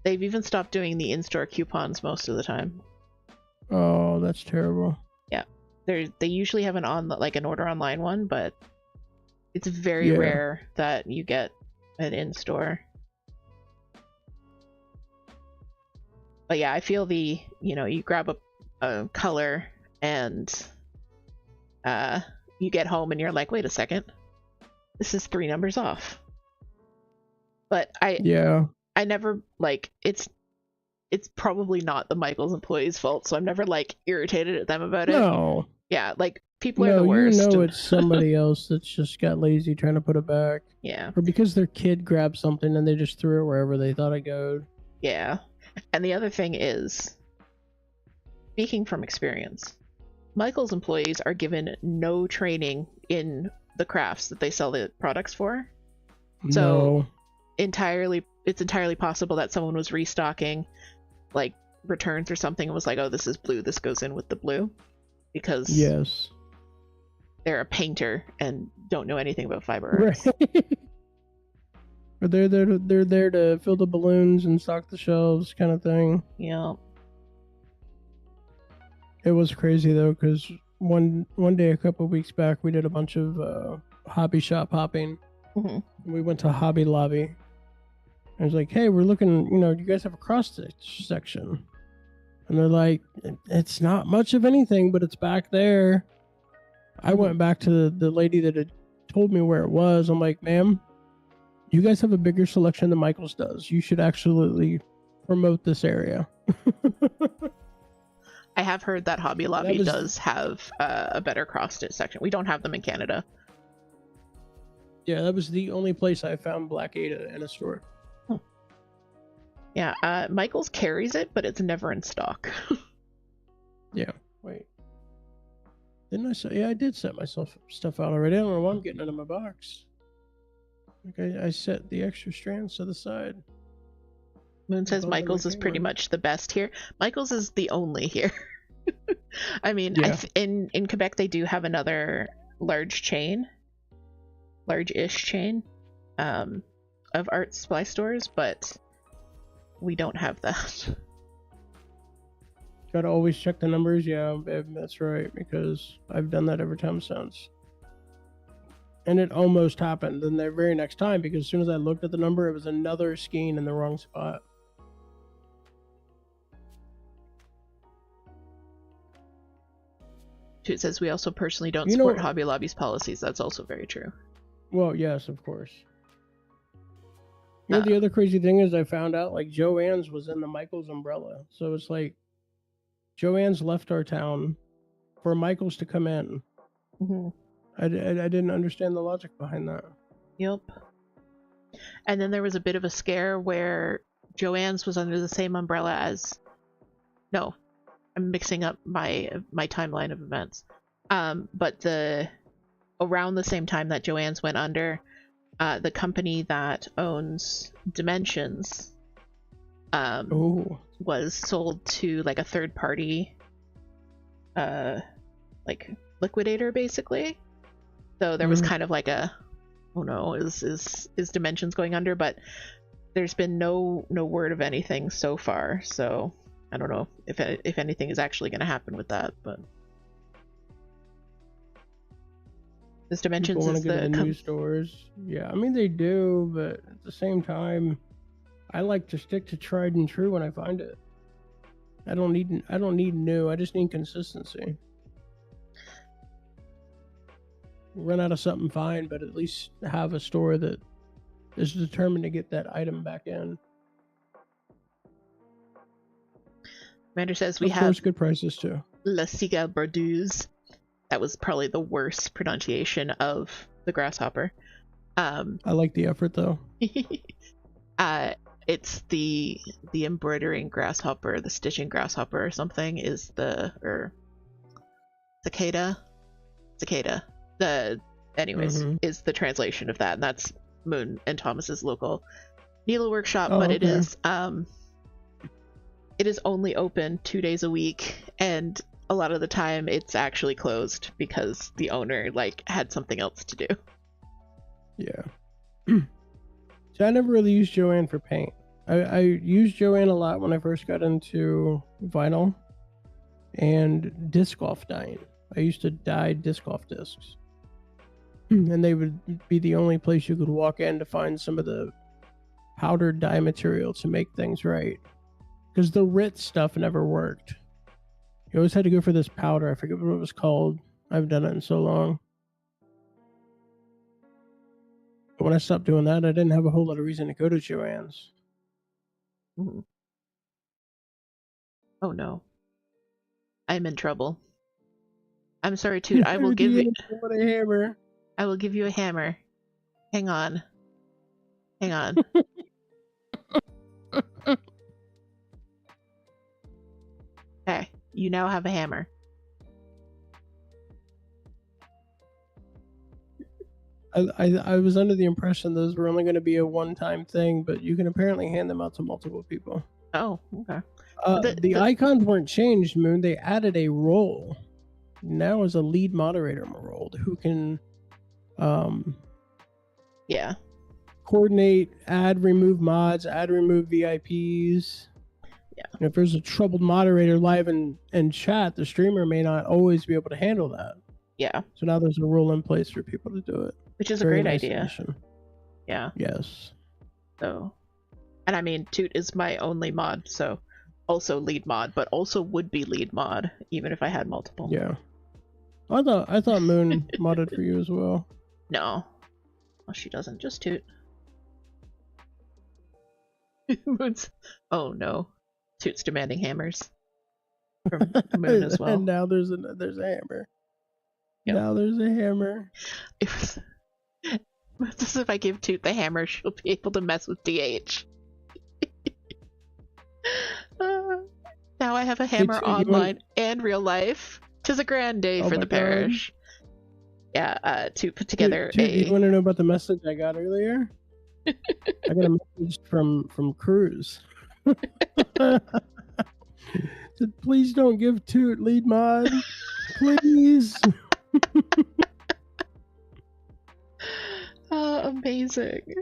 They've even stopped doing the in-store coupons most of the time. Oh, that's terrible. Yeah. They usually have an order online one, but it's very rare that you get an in-store. But yeah, I feel you grab a color and you get home and you're like, wait a second, this is 3 numbers off. But I never, like, it's it's probably not the Michaels employees' fault, so I'm never like irritated at them about it. No. Yeah, like people are No, the worst. you know it's somebody else that's just got lazy trying to put it back. Yeah. Or because their kid grabbed something and they just threw it wherever they thought it go. Yeah. And the other thing is, speaking from experience, Michaels employees are given no training in the crafts that they sell the products for. So it's entirely possible that someone was restocking like returns or something and was like, oh, this is blue, this goes in with the blue, because yes, they're a painter and don't know anything about fiber arts. Right. Or they're there to fill the balloons and stock the shelves, kind of thing. Yeah. It was crazy though, because one day a couple of weeks back, we did a bunch of hobby shop hopping. Mm-hmm. We went to Hobby Lobby. I was like, "Hey, we're looking. You know, do you guys have a cross stitch section?" And they're like, "It's not much of anything, but it's back there." I went back to the lady that had told me where it was. I'm like, "Ma'am, you guys have a bigger selection than Michaels does. You should absolutely promote this area." I have heard that Hobby Lobby does have a better cross-stitch section. We don't have them in Canada. Yeah, that was the only place I found Black Ada in a store. Yeah, Michaels carries it, but it's never in stock. Yeah, wait. Didn't I say? Yeah, I did set myself stuff out already. I don't know why I'm getting it in my box. Okay, I set the extra strands to the side. Moon says Michaels is pretty much the best here. Michaels is the only here. I mean, yeah. In Quebec they do have another large-ish chain, of art supply stores, but we don't have that. Gotta always check the numbers. Yeah, that's right, because I've done that every time since. And it almost happened then the very next time, because as soon as I looked at the number, it was another skein in the wrong spot. Toot says we also personally don't support Hobby Lobby's policies. That's also very true. Well, yes, of course. You know, the other crazy thing is I found out like Joann's was in the Michaels umbrella. So it's like Joann's left our town for Michaels to come in. Mm-hmm. I didn't understand the logic behind that. Yep. And then there was a bit of a scare where Joann's was under the same umbrella as... No, I'm mixing up my timeline of events. But around the same time that Joann's went under, the company that owns Dimensions was sold to like a third party like liquidator, basically. So there was kind of like a, oh no, is Dimensions going under? But there's been no word of anything so far, so I don't know if anything is actually going to happen with that. But this Dimensions People is want to get the new stores. Yeah, I mean they do, but at the same time, I like to stick to tried and true when I find it. I don't need new. I just need consistency. Run out of something, fine, but at least have a store that is determined to get that item back in. Commander says we have, of course, good prices too. La Cigale Bordeuse. That was probably the worst pronunciation of the grasshopper. I like the effort though. It's the embroidering grasshopper, the stitching grasshopper or something is cicada. Is the translation of that, and that's Moon and Thomas's local needle workshop. But it is only open 2 days a week, and a lot of the time it's actually closed because the owner like had something else to do. Yeah. So I never really used Joann for paint. I used Joann a lot when I first got into vinyl and disc golf dyeing. I used to dye disc golf discs. And they would be the only place you could walk in to find some of the powdered dye material to make things right. Because the Rit stuff never worked. You always had to go for this powder. I forget what it was called. I've done it in so long. But when I stopped doing that, I didn't have a whole lot of reason to go to Joann's. Mm-hmm. Oh no. I'm in trouble. I'm sorry, Toot. I will give you a hammer. I will give you a hammer. Hang on. Hang on. Okay. You now have a hammer. I was under the impression those were only going to be a one-time thing, but you can apparently hand them out to multiple people. Oh, okay. The icons weren't changed, Moon. They added a role. Now is a lead moderator role who can yeah, coordinate, add, remove mods, add, remove VIPs. Yeah. And if there's a troubled moderator live in chat, the streamer may not always be able to handle that. Yeah. So now there's a rule in place for people to do it. Which is a great idea. Addition. Yeah. Yes. So, and I mean, Toot is my only mod, so also lead mod, but also would be lead mod, even if I had multiple. Yeah. I thought Moon modded for you as well. No. Well, she doesn't. Just Toot. Moon's... Oh no. Toot's demanding hammers from Moon as well. And now there's a hammer. Yep. Now there's a hammer. It's as if I give Toot the hammer, she'll be able to mess with DH. Now I have a hammer online and real life. 'Tis a grand day for the parish. Yeah, Toot put together Toot, you want to know about the message I got earlier? I got a message from Cruz. Said, please don't give Toot lead mod. Please. Amazing.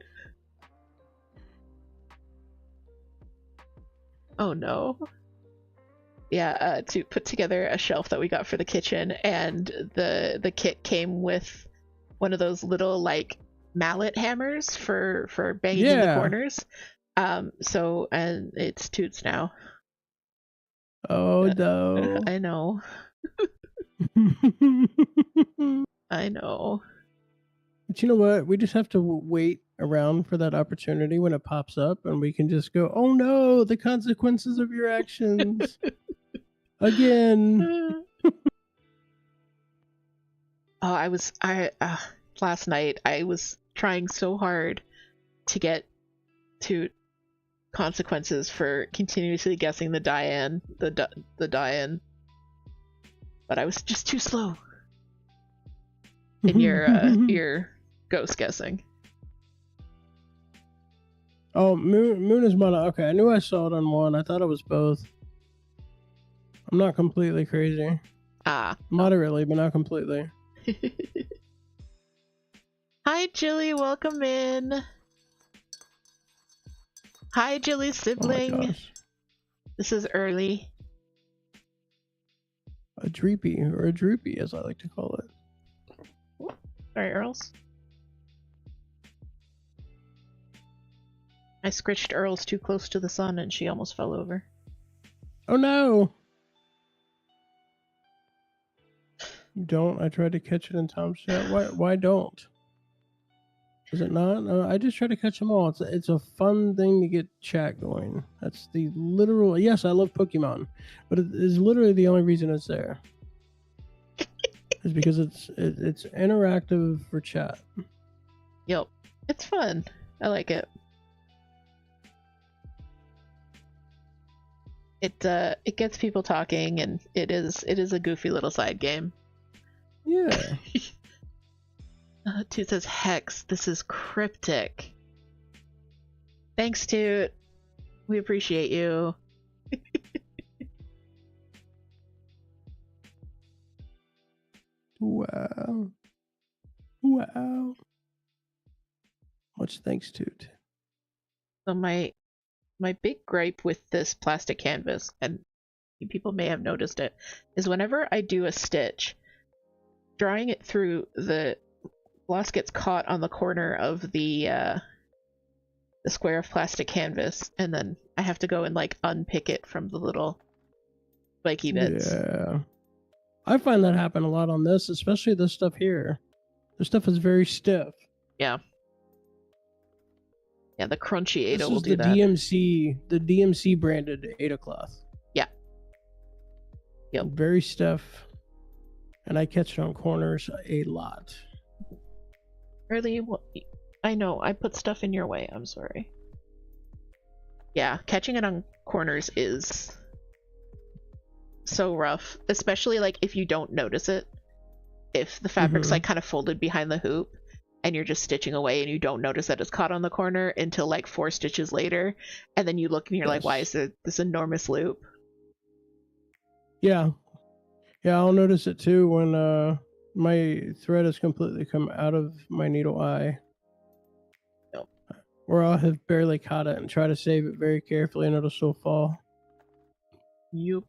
Oh no. Yeah, to put together a shelf that we got for the kitchen, and the kit came with one of those little like mallet hammers for banging in the corners. So, and it's Toot's now. Oh no. I know. I know. But you know what? We just have to wait around for that opportunity when it pops up, and we can just go, oh no, the consequences of your actions. Again. Last night I was trying so hard to get to consequences for continuously guessing the die-in, the die-in, but I was just too slow in your ghost guessing. Oh, Moon is mono. Okay, I knew I saw it on one. I thought it was both. I'm not completely crazy. Moderately, but not completely. Hi, Jilly. Welcome in. Hi, Jilly Sibling. Oh this is early. A dreepy, or a droopy, as I like to call it. Sorry, Earls. I scritched Earls too close to the sun and she almost fell over. Oh no! Don't. I tried to catch it in Tom's chat. Why don't? Is it not? No, I just try to catch them all. It's a fun thing to get chat going. That's the literal... Yes, I love Pokemon, but it is literally the only reason it's there. Is because it's interactive for chat. Yep. It's fun. I like it. It gets people talking, and it is a goofy little side game. Yeah. Toot says, Hex, this is Cryptic. Thanks, Toot. We appreciate you. Wow. Wow. Much thanks, Toot. So my big gripe with this plastic canvas, and people may have noticed it, is whenever I do a stitch, drawing it through, the gloss gets caught on the corner of the square of plastic canvas, and then I have to go and like unpick it from the little spiky bits. Yeah. I find that happen a lot on this, especially this stuff here. This stuff is very stiff. Yeah. Yeah, the crunchy Ada will do that. The DMC branded Ada cloth. Yeah. Yep. Very stiff. And I catch it on corners a lot. Really? I know, I put stuff in your way. I'm sorry. Yeah, catching it on corners is so rough, especially like if you don't notice it. If the fabric's like kind of folded behind the hoop and you're just stitching away and you don't notice that it's caught on the corner until like 4 stitches later, and then you look and you're like, why is there this enormous loop? Yeah. Yeah, I'll notice it too when my thread has completely come out of my needle eye. Nope. Or I'll have barely caught it and try to save it very carefully and it'll still fall. Yup.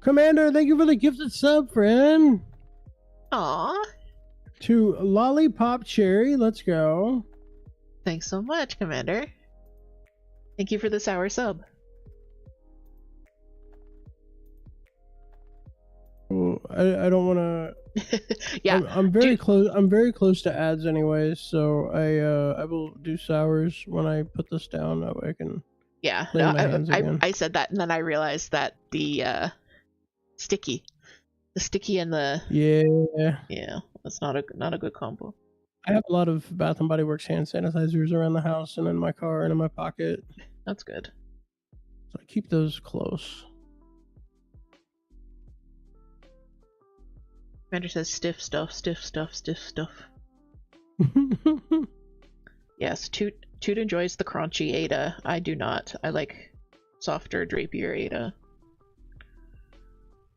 Commander, thank you for the gifted sub, friend. Aww. To Lollipop Cherry, let's go. Thanks so much, Commander. Thank you for this hour sub. Well, I don't want to. Yeah, I'm very close. I'm very close to ads, anyways. So I will do sours when I put this down. That way I can. Yeah, play no, my hands again. I said that, and then I realized that the sticky and the yeah, that's not a good combo. I have a lot of Bath and Body Works hand sanitizers around the house and in my car and in my pocket. That's good. So I keep those close. Commander says stiff stuff. Yes, Toot enjoys the crunchy Ada. I do not. I like softer, drapier Ada.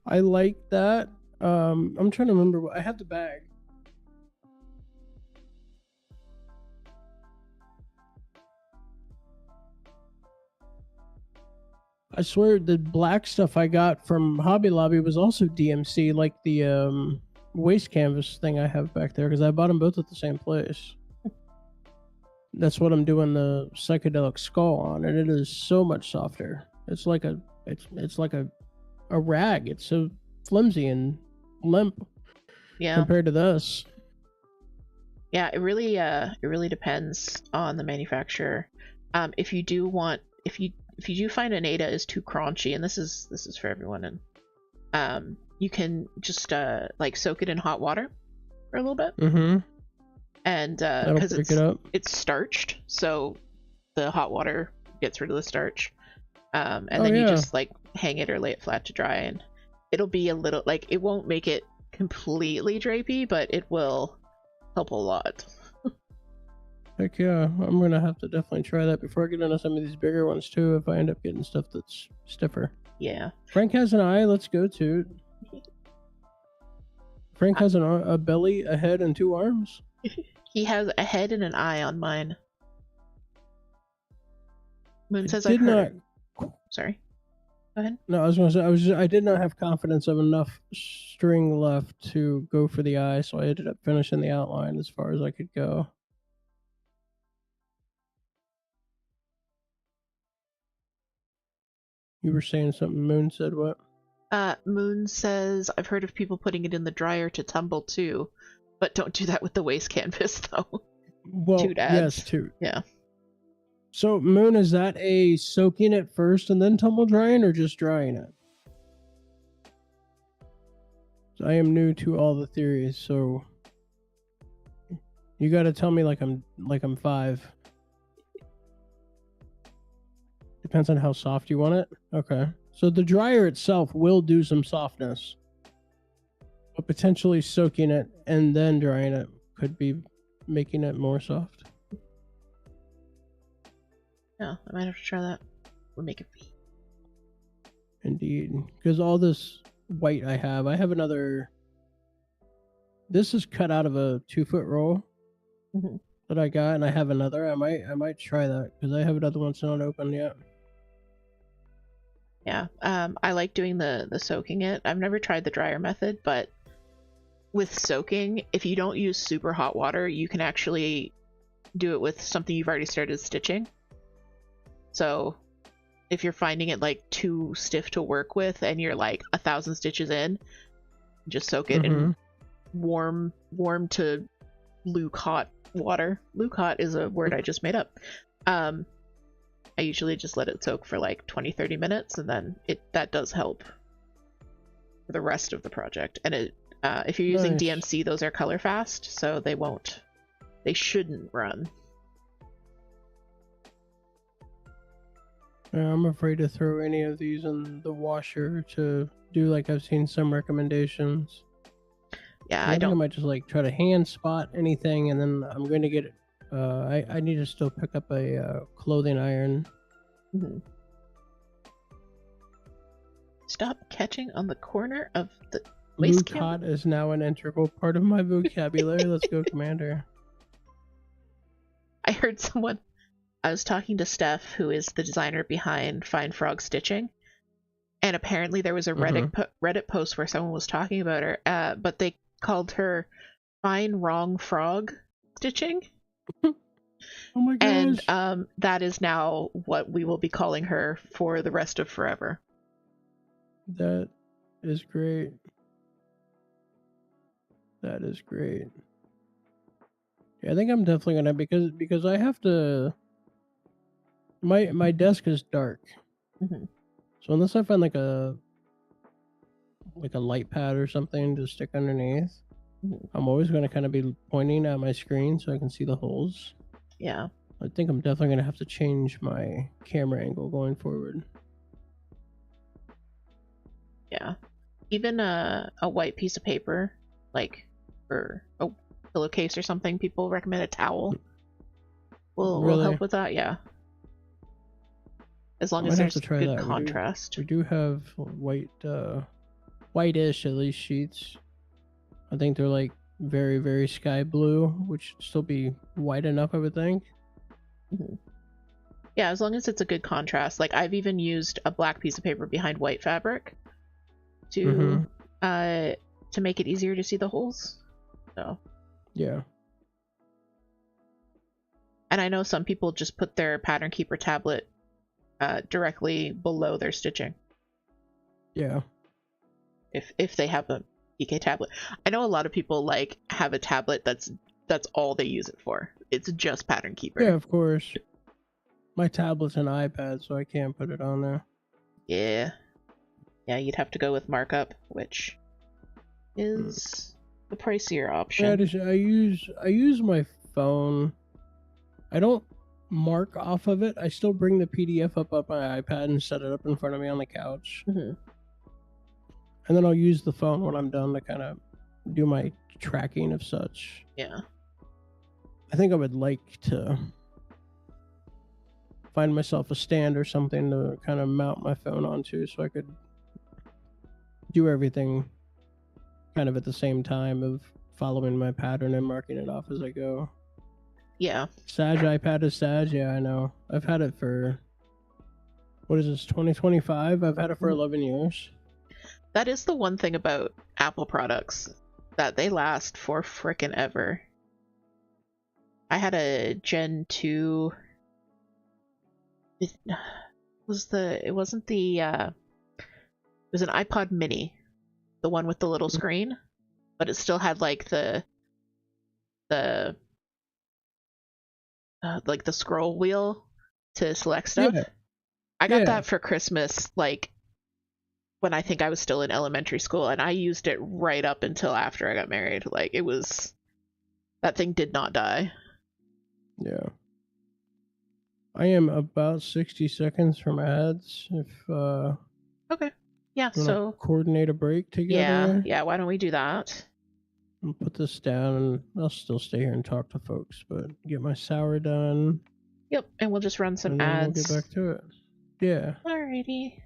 I like that. I'm trying to remember what I have the bag. I swear the black stuff I got from Hobby Lobby was also DMC, like the waste canvas thing I have back there, because I bought them both at the same place. That's what I'm doing the psychedelic skull on, and it is so much softer. It's like a rag. It's so flimsy and limp. Yeah. Compared to this. Yeah, it really depends on the manufacturer. If you do find an Ada is too crunchy, and this is for everyone, and you can just like soak it in hot water for a little bit. Mm-hmm. And because it's starched, so the hot water gets rid of the starch. And then you just like hang it or lay it flat to dry, and it'll be a little like, it won't make it completely drapey, but it will help a lot. Heck yeah, I'm gonna have to definitely try that before I get into some of these bigger ones too, if I end up getting stuff that's stiffer. Yeah. Frank has an eye, let's go to. Frank has a belly, a head, and 2 arms. He has a head and an eye on mine. Moon says Sorry. Go ahead. No, I was gonna say I did not have confidence of enough string left to go for the eye, so I ended up finishing the outline as far as I could go. You were saying something. Moon said what? Moon says, I've heard of people putting it in the dryer to tumble too, but don't do that with the waste canvas though. Well, Toot adds. yes, Toot. Yeah. So, Moon, is that a soaking it first and then tumble drying, or just drying it? So I am new to all the theories, so you got to tell me like I'm 5. Depends on how soft you want it. Okay. So the dryer itself will do some softness, but potentially soaking it and then drying it could be making it more soft. Yeah, I might have to try that. We'll make it be. Indeed. Because all this white I have another. This is cut out of a 2-foot roll that I got, and I have another. I might try that because I have another one not open yet. Yeah, I like doing the soaking it. I've never tried the dryer method, but with soaking, if you don't use super hot water, you can actually do it with something you've already started stitching. So if you're finding it like too stiff to work with and you're like 1,000 stitches in, just soak it in warm to luke hot water. Luke hot is a word I just made up. I usually just let it soak for like 20-30 minutes, and then that does help for the rest of the project. And it if you're using Nice. DMC, those are color fast, so they shouldn't run. Yeah, I'm afraid to throw any of these in the washer to do like I've seen some recommendations. Yeah, I think I might just like try to hand spot anything, and then I'm going to get. I need to still pick up a clothing iron. Mm-hmm. Stop catching on the corner of the waist Blue-cot is now an integral part of my vocabulary. Let's go, Commander. I heard someone. I was talking to Steph, who is the designer behind Fine Frog Stitching, and apparently there was a Reddit post where someone was talking about her, but they called her Fine Wrong Frog Stitching. Oh my gosh. And that is now what we will be calling her for the rest of forever. That is great. That is great. Yeah, I think I'm definitely gonna because I have to. My desk is dark, so unless I find like a light pad or something to stick underneath, I'm always gonna kind of be pointing at my screen so I can see the holes. Yeah. I think I'm definitely gonna have to change my camera angle going forward. Yeah. Even a white piece of paper, like for a pillowcase or something, people recommend a towel. Will help with that, yeah. As long as there's good contrast. We do have whitish at least sheets. I think they're like very, very sky blue, which should still be white enough, I would think. Yeah, as long as it's a good contrast. Like I've even used a black piece of paper behind white fabric to make it easier to see the holes. So yeah. And I know some people just put their pattern keeper tablet directly below their stitching. Yeah. If they have a PK tablet. I know a lot of people like have a tablet that's all they use it for. It's just pattern keeper. Yeah, of course. My tablet's an iPad, so I can't put it on there. Yeah. Yeah, you'd have to go with markup, which is the pricier option. Yeah, I use my phone. I don't mark off of it. I still bring the PDF up my iPad and set it up in front of me on the couch. And then I'll use the phone when I'm done to kind of do my tracking of such. Yeah. I think I would like to find myself a stand or something to kind of mount my phone onto so I could do everything kind of at the same time of following my pattern and marking it off as I go. Yeah. Sag iPad is Sag, yeah, I know. I've had it for, what is this, 2025? I've had it for 11 years. That is the one thing about Apple products, that they last for frickin' ever. I had a Gen 2. It was an iPod mini, the one with the little screen, but it still had like the scroll wheel to select stuff. Yeah. I got that for Christmas, like when I think I was still in elementary school, and I used it right up until after I got married. Like that thing did not die. Yeah. I am about 60 seconds from ads. If okay. Yeah, so coordinate a break together. Yeah, why don't we do that? I'll put this down and I'll still stay here and talk to folks, but get my sour done. Yep, and we'll just run some ads. We'll get back to it. Yeah. Alrighty.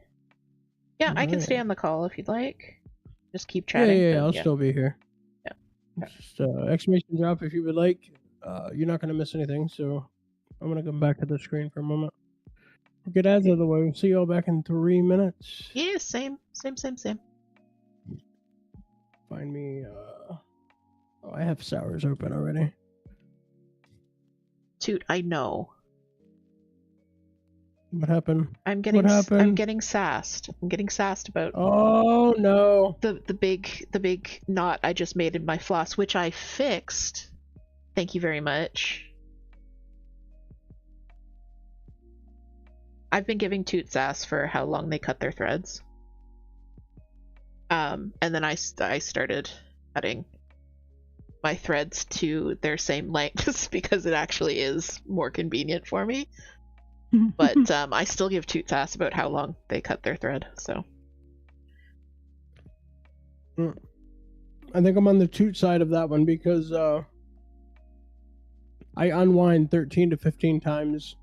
Yeah, I can stay on the call if you'd like. Just keep chatting. Yeah, I'll still be here. Yeah. Okay. Just exclamation drop if you would like. You're not going to miss anything, so I'm going to come back to the screen for a moment. We'll get ads out of the way. We'll see you all back in 3 minutes. Yeah, same. Find me, I have sours open already. Toot, I know. What happened? I'm getting sassed. I'm getting sassed about. Oh no! The big knot I just made in my floss, which I fixed. Thank you very much. I've been giving Toot sass for how long they cut their threads. And then I started cutting my threads to their same lengths because it actually is more convenient for me. But I still give Toot sass about how long they cut their thread, so. I think I'm on the Toot side of that one because I unwind 13 to 15 times.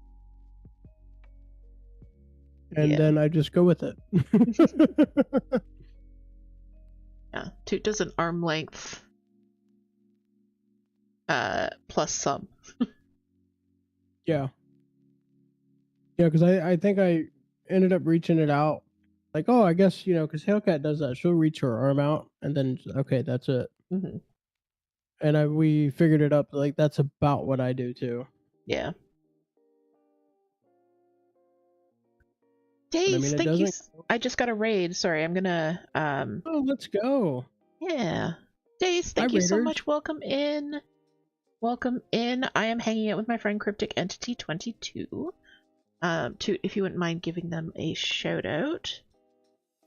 And then I just go with it. Yeah, Toot does an arm length plus some. Yeah. Yeah, because I think I ended up reaching it out. Like, oh, I guess, because Hellcat does that. She'll reach her arm out, and then, okay, that's it. Mm-hmm. And we figured it up. Like, that's about what I do, too. Yeah. Days, thank you. I just got a raid. Sorry, I'm gonna... Oh, let's go. Yeah. Days, thank you so much. Welcome in. Welcome in. I am hanging out with my friend Cryptic Entity 22. Toot, if you wouldn't mind giving them a shout out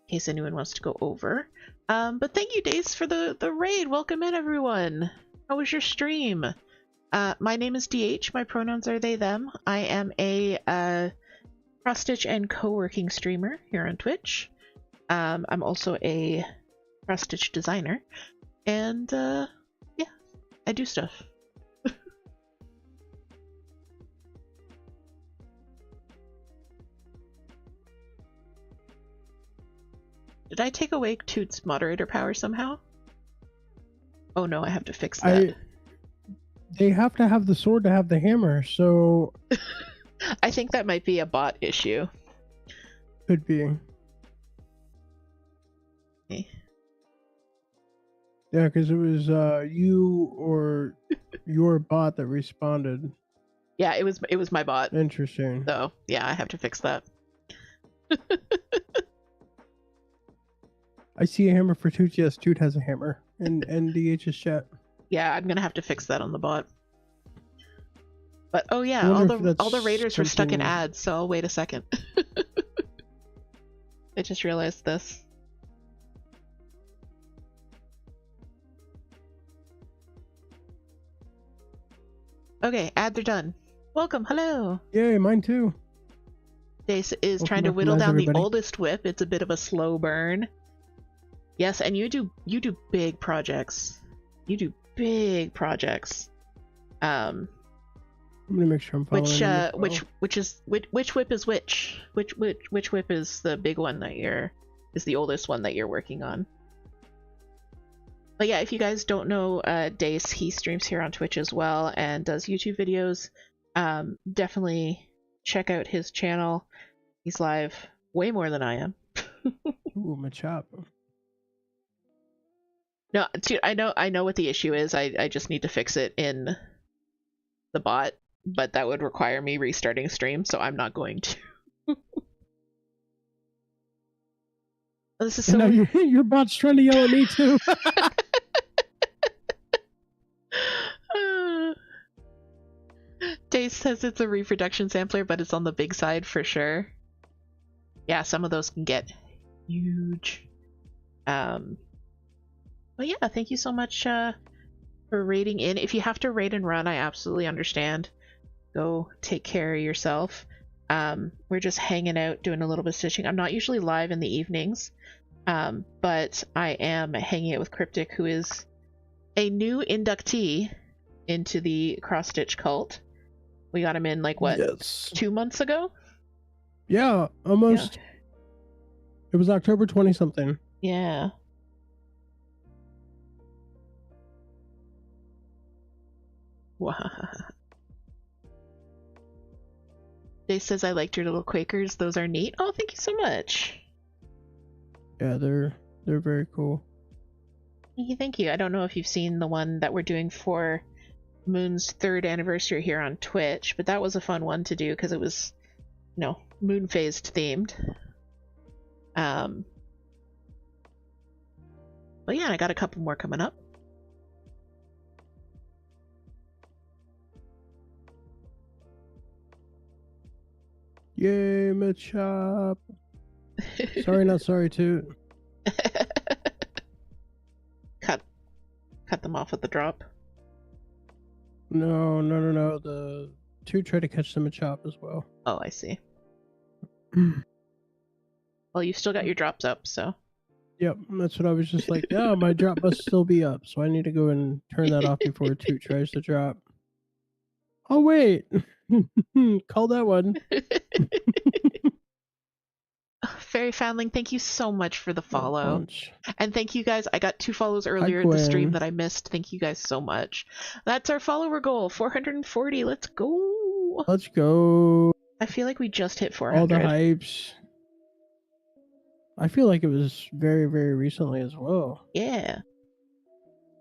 in case anyone wants to go over. But thank you, Dace, for the raid. Welcome in, everyone. How was your stream? My name is DH. My pronouns are they, them. I am a cross-stitch and co-working streamer here on Twitch. I'm also a cross-stitch designer. And yeah, I do stuff. Did I take away Toot's moderator power somehow? Oh no, I have to fix that. They have to have the sword to have the hammer, so... I think that might be a bot issue. Could be. Okay. Yeah, because it was you or your bot that responded. Yeah, it was my bot. Interesting. So yeah, I have to fix that. I see a hammer for Toot. Yes, Toot has a hammer in DH's chat. Yeah, I'm gonna have to fix that on the bot. But oh yeah, all the raiders were stuck in ads, so I'll wait a second. I just realized this. Okay, ads are done. Welcome, hello. Yay, mine too. Dace is trying to whittle down the oldest whip. It's a bit of a slow burn. Yes, and you do big projects. You do big projects. I'm gonna make sure I'm following. Which whip is which? Which whip is the big one that is the oldest one that you're working on? But yeah, if you guys don't know Dace, he streams here on Twitch as well and does YouTube videos. Definitely check out his channel. He's live way more than I am. Ooh, my chop. No, dude, I know what the issue is. I just need to fix it in the bot, but that would require me restarting stream, so I'm not going to. This is so. No, your bot's trying to yell at me too. Dace says it's a reproduction sampler, but it's on the big side for sure. Yeah, some of those can get huge. But yeah, thank you so much for raiding in. If you have to raid and run, I absolutely understand. Go take care of yourself. We're just hanging out, doing a little bit of stitching. I'm not usually live in the evenings, but I am hanging out with Cryptic, who is a new inductee into the cross-stitch cult. We got him in, like, what, 2 months ago? Yeah, almost. Yeah. It was October 20-something. Yeah. Wow. Jay says, I liked your little Quakers. Those are neat. Oh, thank you so much. Yeah, they're very cool. Thank you. I don't know if you've seen the one that we're doing for Moon's 3rd anniversary here on Twitch, but that was a fun one to do because it was, moon phased themed. But yeah, I got a couple more coming up. Yay! Machop. Sorry, not sorry, Toot. Cut them off at the drop. No. The Toot tried to catch the Machop as well. Oh, I see. Well, you still got your drops up, so. Yep, that's what I was just like. Yeah, my drop must still be up, so I need to go and turn that off before Toot tries to drop. Oh wait, call that one. Fairy Foundling, thank you so much for the follow. And thank you guys. I got 2 follows earlier in the stream that I missed. Thank you guys so much. That's our follower goal, 440. Let's go. Let's go. I feel like we just hit 400. All the hypes. I feel like it was very, very recently as well. Yeah.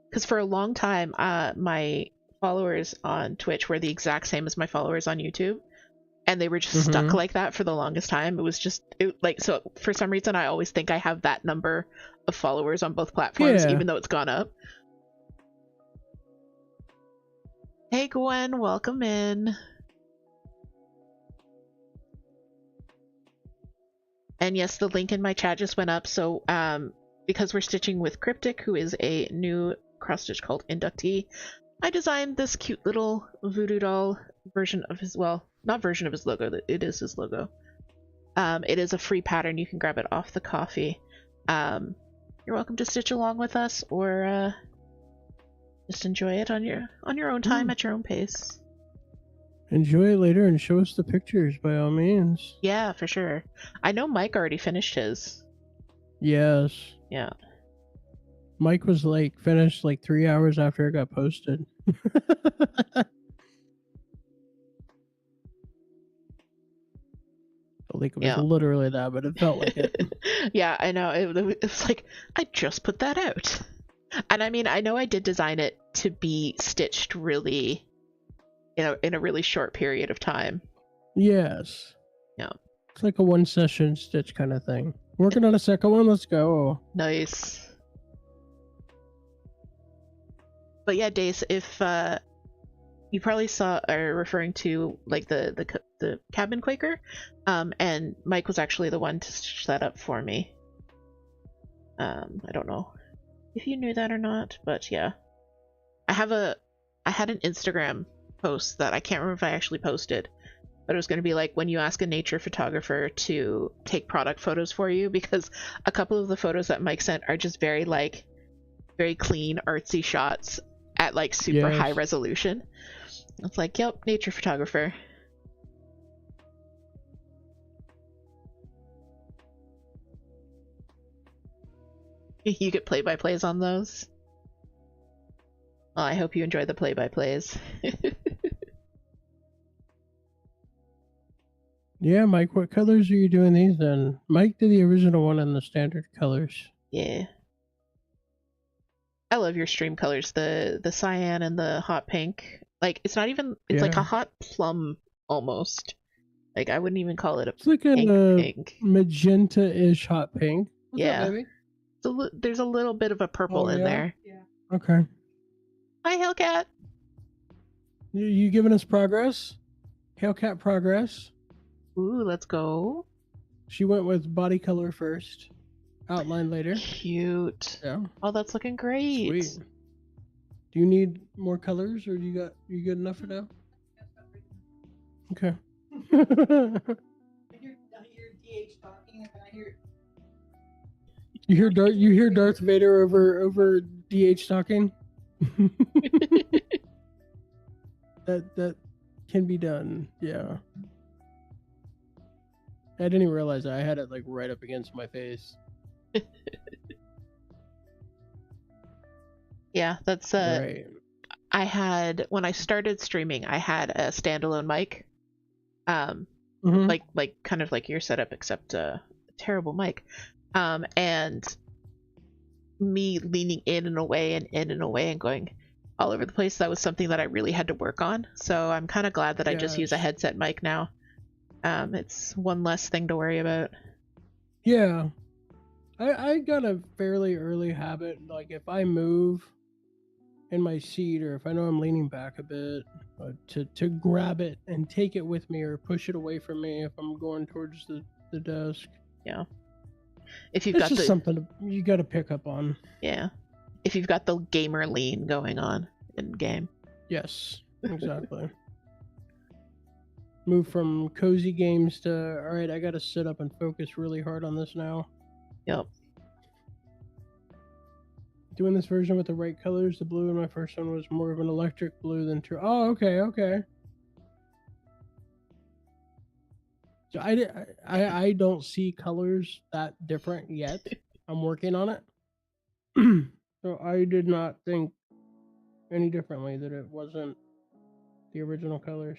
Because for a long time, my followers on Twitch were the exact same as my followers on YouTube. And they were just stuck like that for the longest time. It was just, so for some reason, I always think I have that number of followers on both platforms, even though it's gone up. Hey, Gwen, welcome in. And yes, the link in my chat just went up. So because we're stitching with Cryptic, who is a new cross stitch called Inductee, I designed this cute little voodoo doll version of his, well, not version of his logo, it is his logo. It is a free pattern. You can grab it off the coffee. You're welcome to stitch along with us, or just enjoy it on your own time at your own pace. Enjoy it later and show us the pictures by all means. Yeah, for sure. I know Mike already finished his. Yes. Yeah. Mike was like finished like 3 hours after it got posted. I think it was literally that, but it felt like it. Yeah, I know. It was like, I just put that out. And I mean, I know I did design it to be stitched really, in a really short period of time. Yes. Yeah. It's like a 1 session stitch kind of thing. Working on a second one, let's go. Nice. But yeah, Dace, if you probably saw or referring to like the cabin Quaker, and Mike was actually the one to stitch that up for me. I don't know if you knew that or not, but yeah, I had an Instagram post that I can't remember if I actually posted, but it was going to be like when you ask a nature photographer to take product photos for you, because a couple of the photos that Mike sent are just very clean artsy shots at like super high resolution. It's like, yep, nature photographer. You get play-by-plays on those? Well, I hope you enjoy the play-by-plays. Yeah, Mike, what colors are you doing these in? Mike did the original one in the standard colors. Yeah. I love your stream colors, the cyan and the hot pink. Like, it's not even, it's like a hot plum almost. Like, I wouldn't even call it a it's like pink. Magenta-ish hot pink. What's up, baby? So there's a little bit of a purple in there. Yeah. Okay. Hi, Hellcat. You giving us progress? Hellcat progress. Ooh, let's go. She went with body color first. Outline later. Cute. Yeah. Oh, that's looking great. Sweet. Do you need more colors, or you good enough for now? Okay. I hear DH talking, and I hear. You hear Darth Vader over DH talking? that can be done. Yeah. I didn't realize that I had it like right up against my face. Yeah, that's right. I had, when I started streaming, I had a standalone mic. Like kind of like your setup, except a terrible mic. And me leaning in and away and going all over the place, that was something that I really had to work on. So I'm kind of glad that I just use a headset mic now. It's one less thing to worry about. Yeah. I got a fairly early habit, like if I move in my seat or if I know I'm leaning back a bit, to grab it and take it with me or push it away from me if I'm going towards the desk. Yeah. If you've It's got just the something you got to pick up on. Yeah. If you've got the gamer lean going on in game. Yes, exactly. Move from cozy games to, all right, I got to sit up and focus really hard on this now. Yep. Doing this version with the right colors. The blue in my first one was more of an electric blue than true. Oh, okay. So I don't see colors that different yet. I'm working on it. So I did not think any differently that it wasn't the original colors.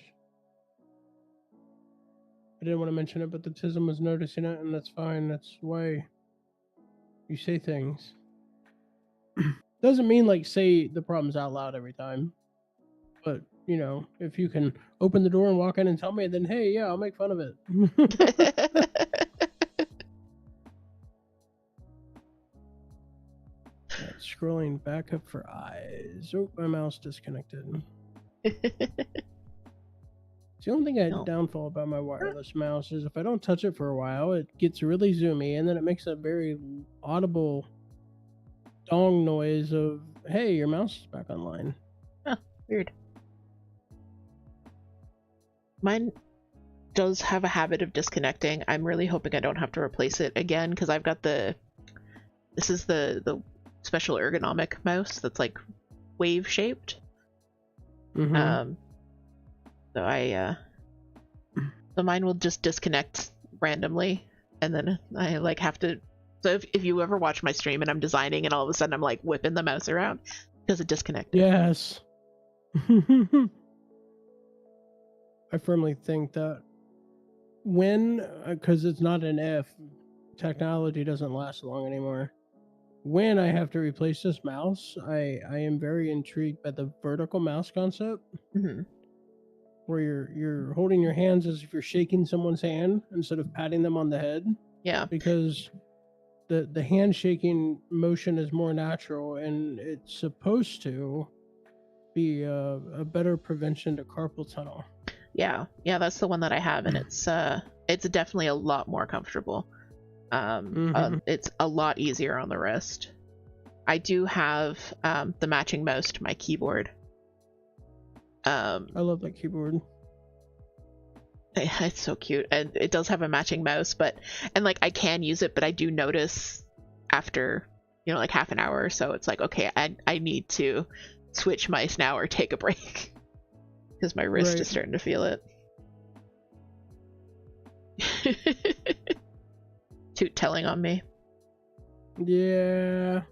I didn't want to mention it, but the Tism was noticing it, and that's fine. That's why you say things. Doesn't mean like say the problems out loud every time. But, you know, if you can open the door and walk in and tell me, then hey, yeah, I'll make fun of it. Right, scrolling back up for eyes. Oh, my mouse disconnected. The only thing I downfall about my wireless mouse is if I don't touch it for a while, it gets really zoomy, and then it makes a very audible dong noise of, hey, your mouse is back online. Huh, weird. Mine does have a habit of disconnecting. I'm really hoping I don't have to replace it again, because I've got this is the special ergonomic mouse that's like wave shaped. Mm-hmm. So mine will just disconnect randomly, and then I like have to. So if you ever watch my stream and I'm designing and all of a sudden I'm like whipping the mouse around because it disconnected. Yes. I firmly think that because it's not an if, technology doesn't last long anymore. When I have to replace this mouse, I am very intrigued by the vertical mouse concept. Mm-hmm. Where you're holding your hands as if you're shaking someone's hand instead of patting them on the head. Yeah. Because the hand shaking motion is more natural, and it's supposed to be a better prevention to carpal tunnel. Yeah, that's the one that I have, and it's definitely a lot more comfortable. It's a lot easier on the wrist. I do have the matching mouse to my keyboard. I love that keyboard. It's so cute, and it does have a matching mouse, and like I can use it, but I do notice after like half an hour or so, it's like, okay, I need to switch mice now or take a break because my wrist is starting to feel it. Toot telling on me. Yeah.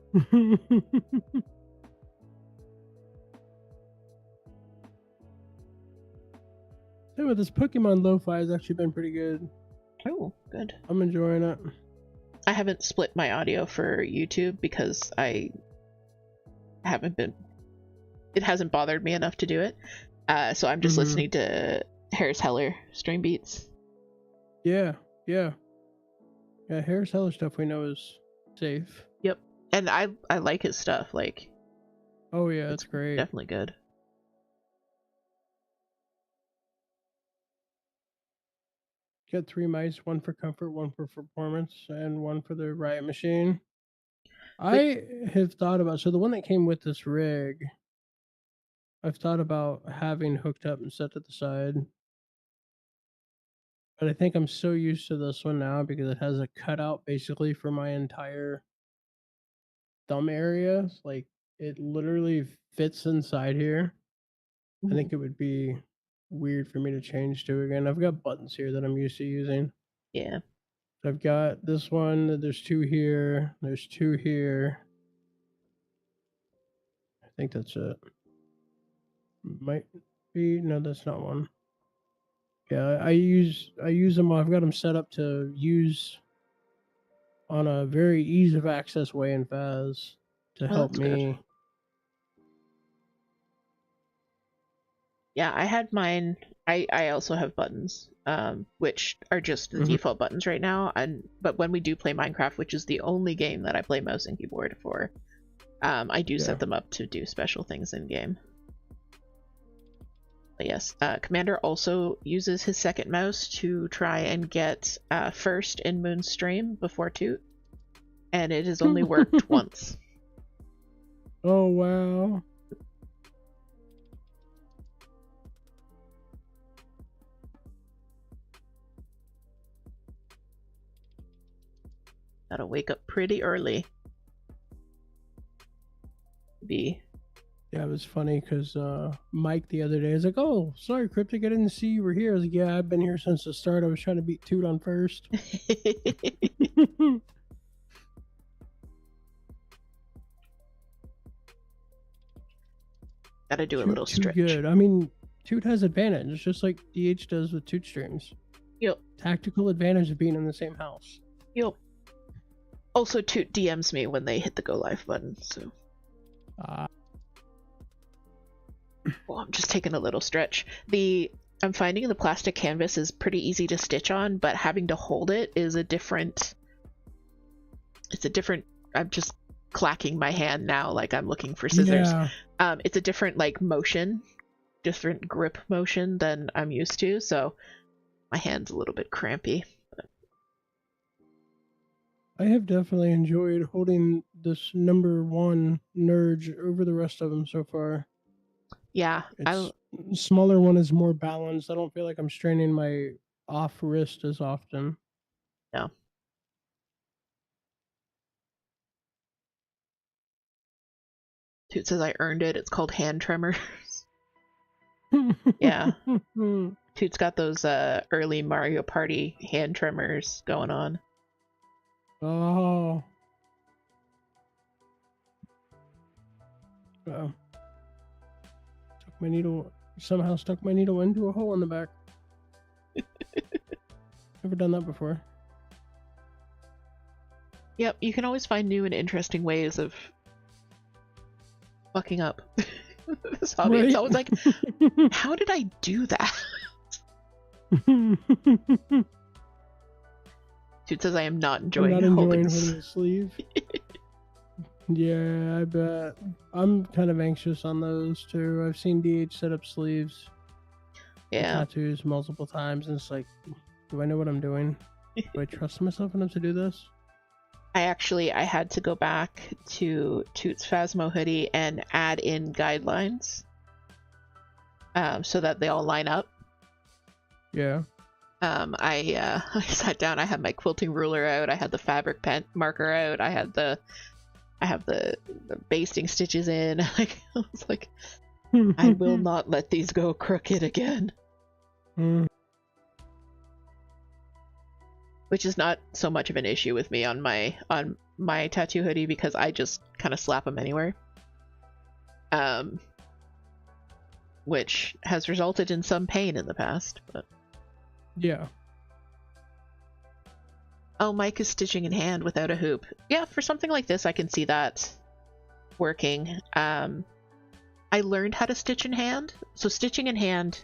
Yeah, but this Pokemon Lo-Fi has actually been pretty good. Oh, good. I'm enjoying it. I haven't split my audio for YouTube because it hasn't bothered me enough to do it. So I'm just listening to Harris Heller stream beats. Yeah. Harris Heller stuff we know is safe. Yep. And I like his stuff. Like, oh yeah, it's great. Definitely good. Get 3 mice, 1 for comfort, 1 for performance, and 1 for the riot machine. I have thought about, so the one that came with this rig, I've thought about having hooked up and set to the side. But I think I'm so used to this one now because it has a cutout basically for my entire thumb area. Like, it literally fits inside here. I think it would be weird for me to change to again. I've got buttons here that I'm used to using. Yeah. I've got this one. There's 2 here. There's 2 here. I think that's it. Might be. No, that's not one. Yeah, I use them. I've got them set up to use on a very ease of access way in Faz to help me. Good. Yeah, I had mine. I also have buttons, which are just the default buttons right now. But when we do play Minecraft, which is the only game that I play mouse and keyboard for, I do set them up to do special things in game. But yes, Commander also uses his second mouse to try and get first in Moon's stream before Toot, and it has only worked once. Oh, wow. Gotta wake up pretty early. Yeah, it was funny because Mike the other day was like, "Oh, sorry, Cryptic, I didn't see you were here." I was like, "Yeah, I've been here since the start. I was trying to beat Toot on first." Gotta do a little Too stretch. good. I mean, Toot has advantage, just like DH does with Toot streams. Yep. Tactical advantage of being in the same house. Yep. Also, Toot DMs me when they hit the go live button, so. Well, I'm just taking a little stretch. I'm finding the plastic canvas is pretty easy to stitch on, but having to hold it is a different. It's a different. I'm just clacking my hand now, like I'm looking for scissors. Yeah. It's a different like motion, different grip motion than I'm used to, so my hand's a little bit crampy. I have definitely enjoyed holding this #1 Nurge over the rest of them so far. Yeah, smaller one is more balanced. I don't feel like I'm straining my off wrist as often. No. Toot says I earned it. It's called hand tremors. Yeah. Toot's got those early Mario Party hand tremors going on. Oh. Uh-oh. Somehow stuck my needle into a hole in the back. Never done that before. Yep, you can always find new and interesting ways of fucking up this hobby. Right? It's always like, how did I do that? Toot says I am not enjoying holding the sleeve. Yeah, I bet. I'm kind of anxious on those too. I've seen DH set up sleeves. Yeah. Tattoos multiple times, and it's like, do I know what I'm doing? Do I trust myself enough to do this? I had to go back to Toot's Phasmo hoodie and add in guidelines so that they all line up. Yeah. I sat down, I had my quilting ruler out, I had the fabric pen marker out, I have the basting stitches in. Like, I was like, I will not let these go crooked again. Which is not so much of an issue with me on my tattoo hoodie because I just kind of slap them anywhere. Which has resulted in some pain in the past, but yeah. Oh, Mike is stitching in hand without a hoop. Yeah, for something like this, I can see that working. I learned how to stitch in hand. So stitching in hand,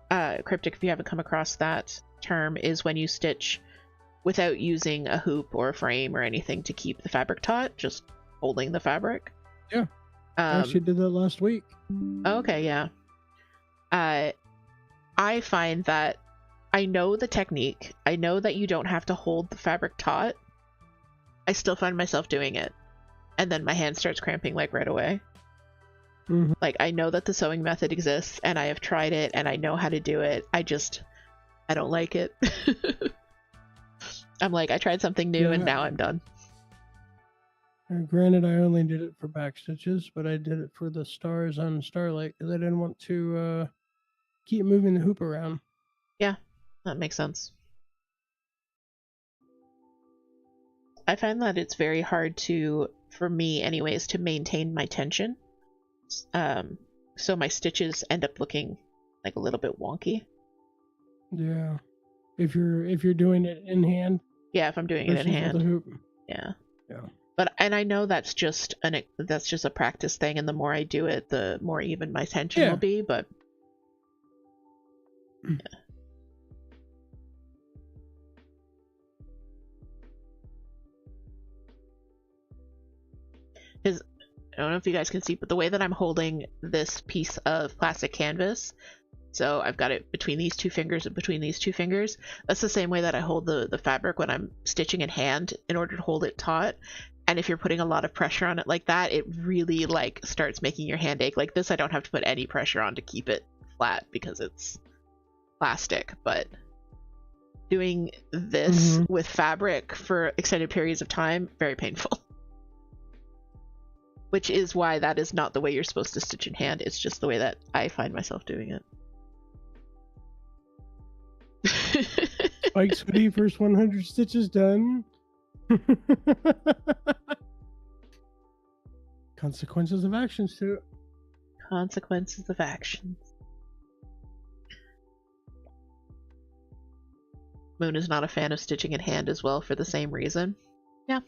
Cryptic, if you haven't come across that term, is when you stitch without using a hoop or a frame or anything to keep the fabric taut, just holding the fabric. Yeah. I actually did that last week. Okay, yeah. I find that I know the technique. I know that you don't have to hold the fabric taut. I still find myself doing it. And then my hand starts cramping like right away. Mm-hmm. Like, I know that the sewing method exists and I have tried it and I know how to do it. I don't like it. I'm like, I tried something new and now I'm done. Granted, I only did it for back stitches, but I did it for the stars on Starlight because I didn't want to keep moving the hoop around. Yeah, that makes sense. I find that it's very hard for me anyways, to maintain my tension. So my stitches end up looking like a little bit wonky. Yeah. If you're doing it in hand. Yeah, if I'm doing it in hand. The hoop. Yeah. Yeah. But I know that's just a practice thing, and the more I do it, the more even my tension will be. But yeah. Because I don't know if you guys can see, but the way that I'm holding this piece of plastic canvas, So I've got it between these two fingers and between these two fingers. That's the same way that I hold the fabric when I'm stitching in hand in order to hold it taut. And if you're putting a lot of pressure on it like that, it really like starts making your hand ache. Like this, I don't have to put any pressure on to keep it flat because it's plastic. But doing this with fabric for extended periods of time, very painful. Which is why that is not the way you're supposed to stitch in hand. It's just the way that I find myself doing it. Spike's hoodie, first 100 stitches done. Consequences of actions too. Consequences of actions. Moon is not a fan of stitching in hand as well for the same reason. Yeah.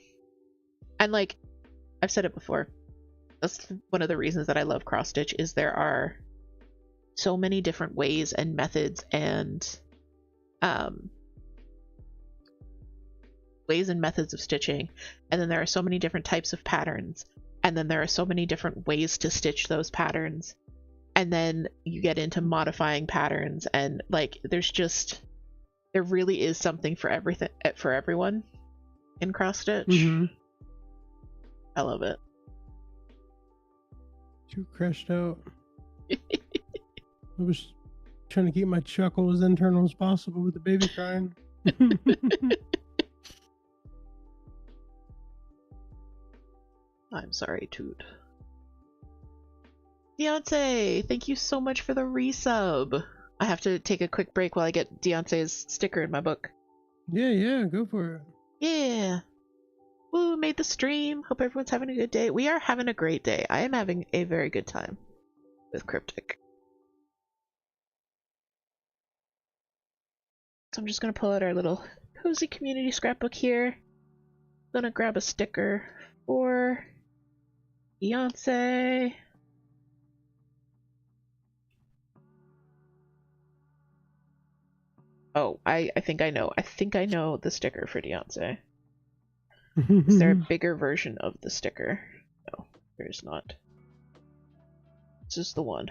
And like, I've said it before. That's one of the reasons that I love cross stitch is there are so many different ways and methods and of stitching, and then there are so many different types of patterns, and then there are so many different ways to stitch those patterns, and then you get into modifying patterns, and like there really is something for everything, for everyone in cross stitch. I love it. Too crashed out. I was trying to keep my chuckle as internal as possible with the baby crying. I'm sorry, Toot. Deontay, thank you so much for the resub. I have to take a quick break while I get Deontay's sticker in my book. Yeah, go for it. Yeah. Woo, made the stream. Hope everyone's having a good day. We are having a great day. I am having a very good time with Cryptic. So I'm just going to pull out our little cozy community scrapbook here. Gonna grab a sticker for Beyonce. Oh, I think I know. I think I know the sticker for Beyonce. Is there a bigger version of the sticker? No, there's not. This is the one.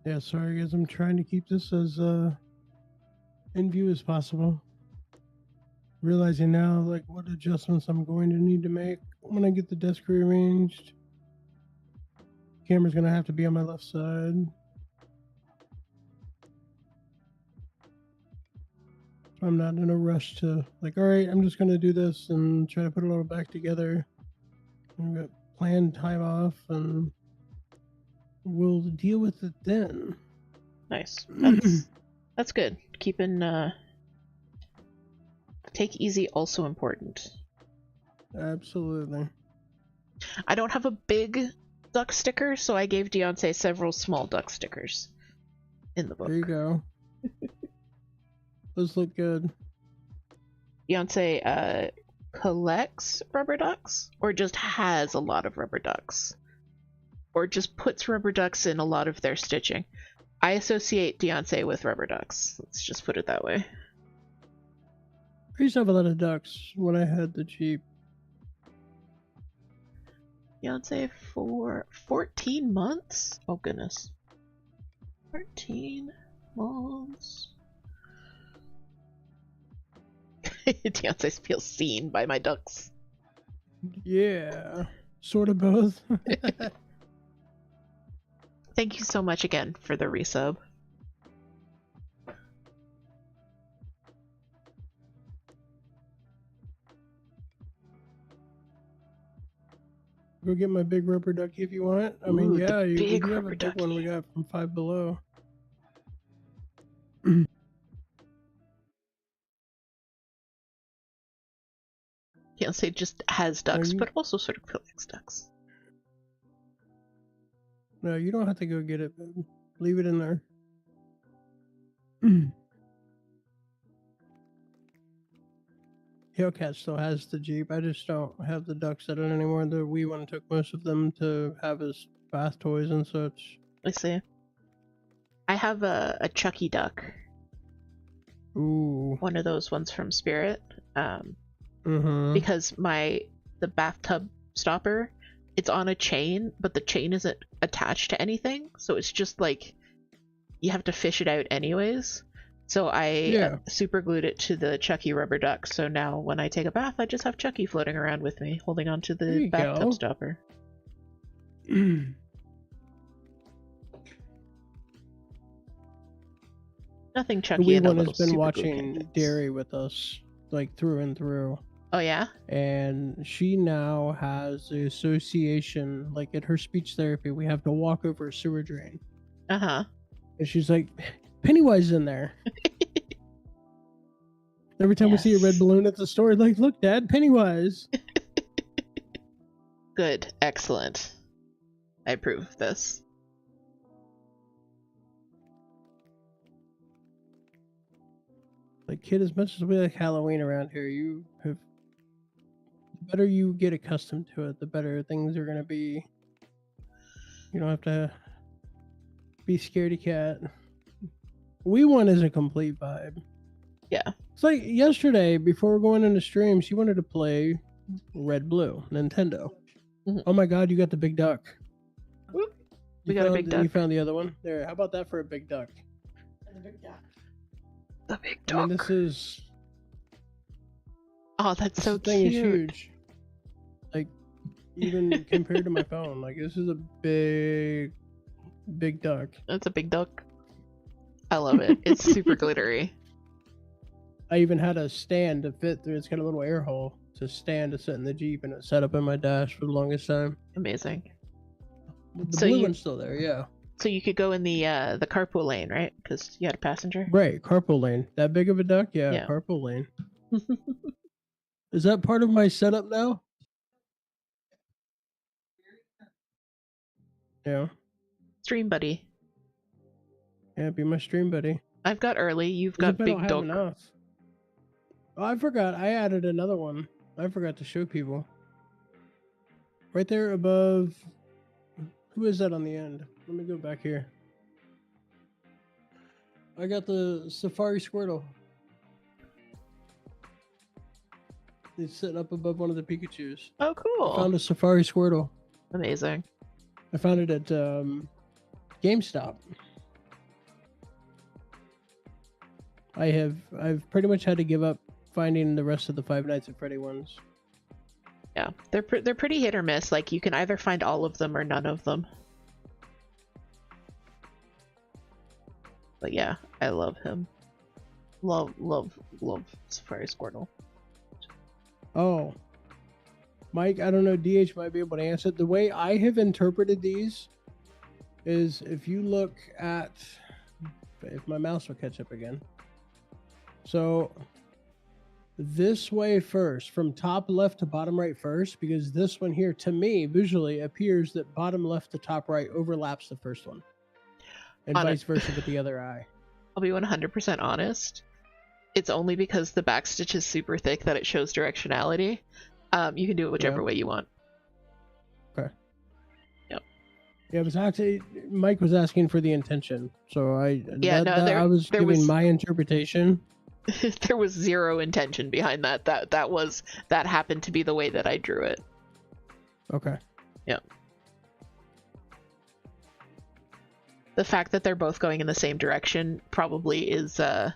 Yeah, sorry guys, I'm trying to keep this as in view as possible. Realizing now like what adjustments I'm going to need to make when I get the desk rearranged. Camera's gonna have to be on my left side. I'm not in a rush to like, all right, I'm just gonna do this and try to put it all back together. I've got planned time off and we'll deal with it then. Nice. That's good. Keeping take easy also important. Absolutely. I don't have a big duck sticker, so I gave Beyonce several small duck stickers in the book. There you go. Those look good. Beyonce collects rubber ducks, or just has a lot of rubber ducks, or just puts rubber ducks in a lot of their stitching. I associate Beyonce with rubber ducks. Let's just put it that way. I used to have a lot of ducks when I had the Jeep. Beyonce for 14 months? Oh goodness. 14 months. Beyonce feels seen by my ducks. Yeah, sort of both. Thank you so much again for the resub. Go get my big rubber ducky if you want. I mean, yeah, you have a big one we got from Five Below. Beyonce just has ducks, but also sort of collects ducks. No, you don't have to go get it, babe. Leave it in there. Hellcat still has the Jeep. I just don't have the ducks in it anymore. The wee one took most of them to have as bath toys and such. I see. I have a Chucky duck. Ooh. One of those ones from Spirit. Because the bathtub stopper, it's on a chain, but the chain isn't attached to anything, so it's just like you have to fish it out anyways. So I super glued it to the Chucky rubber duck. So now when I take a bath, I just have Chucky floating around with me, holding onto the bathtub stopper. Nothing Chucky. The wee one has been watching Dairy with us, like through and through. Oh yeah? And she now has the association, like at her speech therapy, we have to walk over a sewer drain. Uh-huh. And she's like, Pennywise in there. Every time we see a red balloon at the store, like, look, Dad, Pennywise. Good. Excellent. I approve of this. Like, kid, as much as we like Halloween around here, the better you get accustomed to it, the better things are going to be. You don't have to be scaredy cat. We want is a complete vibe. Yeah. It's like yesterday, before going into stream, she wanted to play Red Blue, Nintendo. Mm-hmm. Oh my god, you got the big duck. Whoop. We got a big duck. You found the other one? There, how about that for a big duck? The big duck. The big duck. I mean, this is... Oh, that's so cute. This thing is huge. Like, even compared to my phone. Like, this is a big duck. That's a big duck. I love it. It's super glittery. I even had a stand to fit through. It's got a little air hole to stand to sit in the Jeep, and it's set up in my dash for the longest time. Amazing. The blue one's still there, yeah. So you could go in the carpool lane, right? Because you had a passenger. Right, carpool lane. That big of a duck? Yeah. Carpool lane. Is that part of my setup now? Yeah. Stream buddy. Yeah, be my stream buddy. I've got early. You've got big duck. Enough. Oh, I forgot. I added another one. I forgot to show people. Right there above. Who is that on the end? Let me go back here. I got the Safari Squirtle. He's sitting up above one of the Pikachus. Oh, cool. I found a Safari Squirtle. Amazing. I found it at GameStop. I've pretty much had to give up finding the rest of the Five Nights at Freddy ones. Yeah, they're pretty hit or miss. Like, you can either find all of them or none of them. But yeah, I love him. Love Safari Squirtle. Oh. Mike, I don't know, DH might be able to answer it. The way I have interpreted these is if you look at... If my mouse will catch up again. So... this way first, from top left to bottom right first, because this one here, to me, visually appears that bottom left to top right overlaps the first one. And vice versa with the other eye. I'll be 100% honest. It's only because the back stitch is super thick that it shows directionality. You can do it whichever way you want. Okay. Yep. Yeah, it was actually... Mike was asking for the intention. So I was giving was... my interpretation. There was zero intention behind that. That happened to be the way that I drew it. Okay. Yep. The fact that they're both going in the same direction probably is a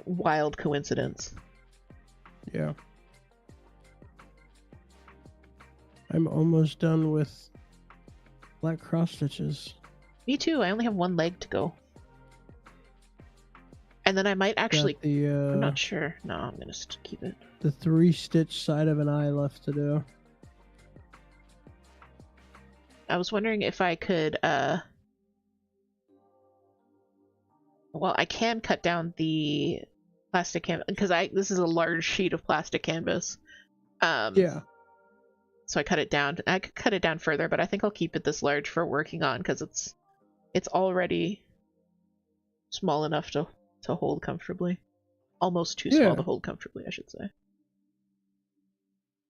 wild coincidence. Yeah. I'm almost done with black cross stitches. Me too. I only have one leg to go. And then I might actually... I'm not sure. No, I'm going to keep it. The 3-stitch side of an eye left to do. I was wondering if I could... Well, I can cut down the plastic canvas, because this is a large sheet of plastic canvas. Yeah. So I cut it down. I could cut it down further, but I think I'll keep it this large for working on, because it's already small enough to hold comfortably. Almost too small to hold comfortably, I should say.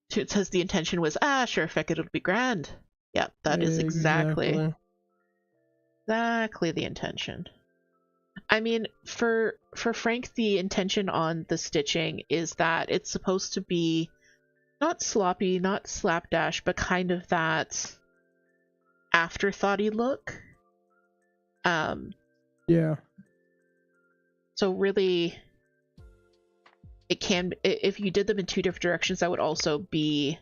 Toot says the intention was, sure, feck it'll be grand. Yeah, that is exactly the intention. I mean, for Frank, the intention on the stitching is that it's supposed to be not sloppy, not slapdash, but kind of that afterthoughty look. Yeah. So really, it can, if you did them in two different directions, that would also be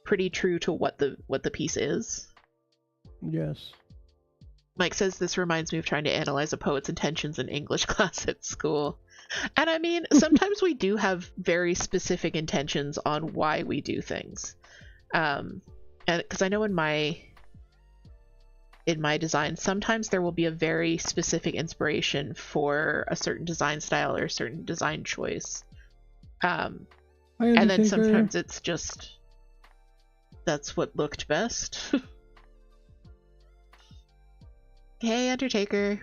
pretty true to what the piece is. Yes. Mike says this reminds me of trying to analyze a poet's intentions in English class at school. And I mean, sometimes we do have very specific intentions on why we do things. And because I know in my design, sometimes there will be a very specific inspiration for a certain design style or a certain design choice. And then sometimes it's just, that's what looked best. Hey, Undertaker.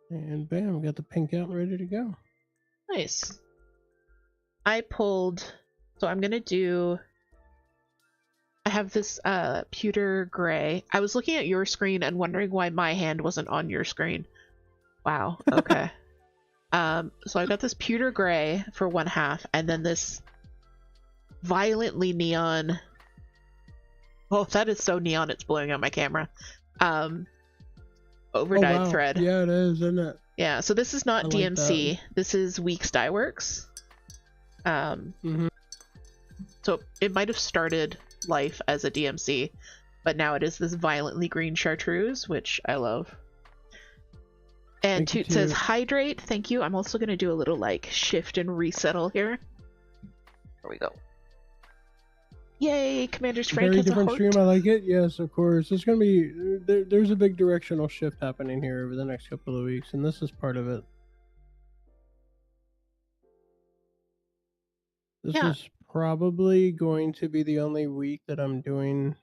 And bam, got the pink out and ready to go. Nice. I pulled, so I'm gonna do, I have this pewter gray. I was looking at your screen and wondering why my hand wasn't on your screen. Wow, okay. So I've got this pewter gray for 1/2, and then this violently neon, oh, that is so neon it's blowing out my camera, overdyed thread. Yeah, it is, isn't it? Yeah, so this is not DMC, like this is Weeks Dye Works. So it might have started life as a DMC, but now it is this violently green chartreuse, which I love. And Toot says hydrate, thank you. I'm also going to do a little like shift and resettle here. There we go. Yay, Commander's Frank has a different heart. stream, I like it. Yes, of course. It's going to be, there's a big directional shift happening here over the next couple of weeks, and this is part of it. This is probably going to be the only week that I'm doing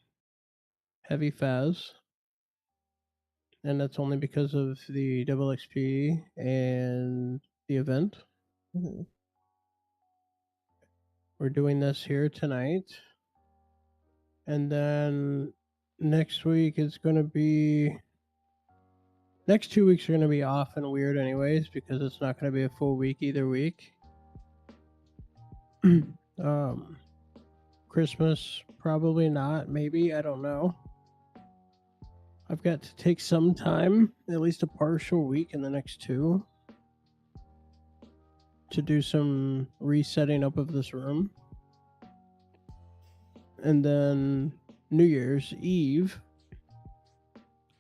heavy Faz. And that's only because of the double XP and the event. We're doing this here tonight. And then next week it's going to be... Next 2 weeks are going to be off and weird anyways, because it's not going to be a full week either week. Christmas, probably not. Maybe, I don't know. I've got to take some time, at least a partial week in the next 2, to do some resetting up of this room. And then New Year's Eve,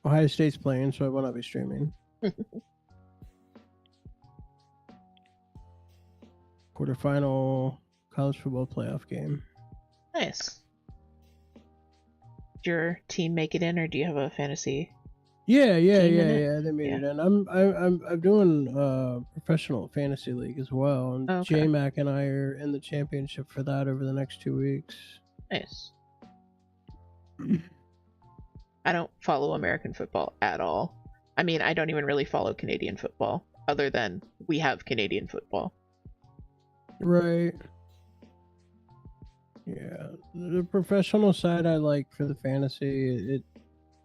Ohio State's playing, so I will not be streaming. Quarterfinal college football playoff game. Nice. Did your team make it in, or do you have a fantasy? Yeah. They made it in. I'm doing professional fantasy league as well, and J-Mac and I are in the championship for that over the next 2 weeks. Nice. I don't follow American football at all. I mean, I don't even really follow Canadian football, other than we have Canadian football. Right. Yeah, the professional side I like for the fantasy.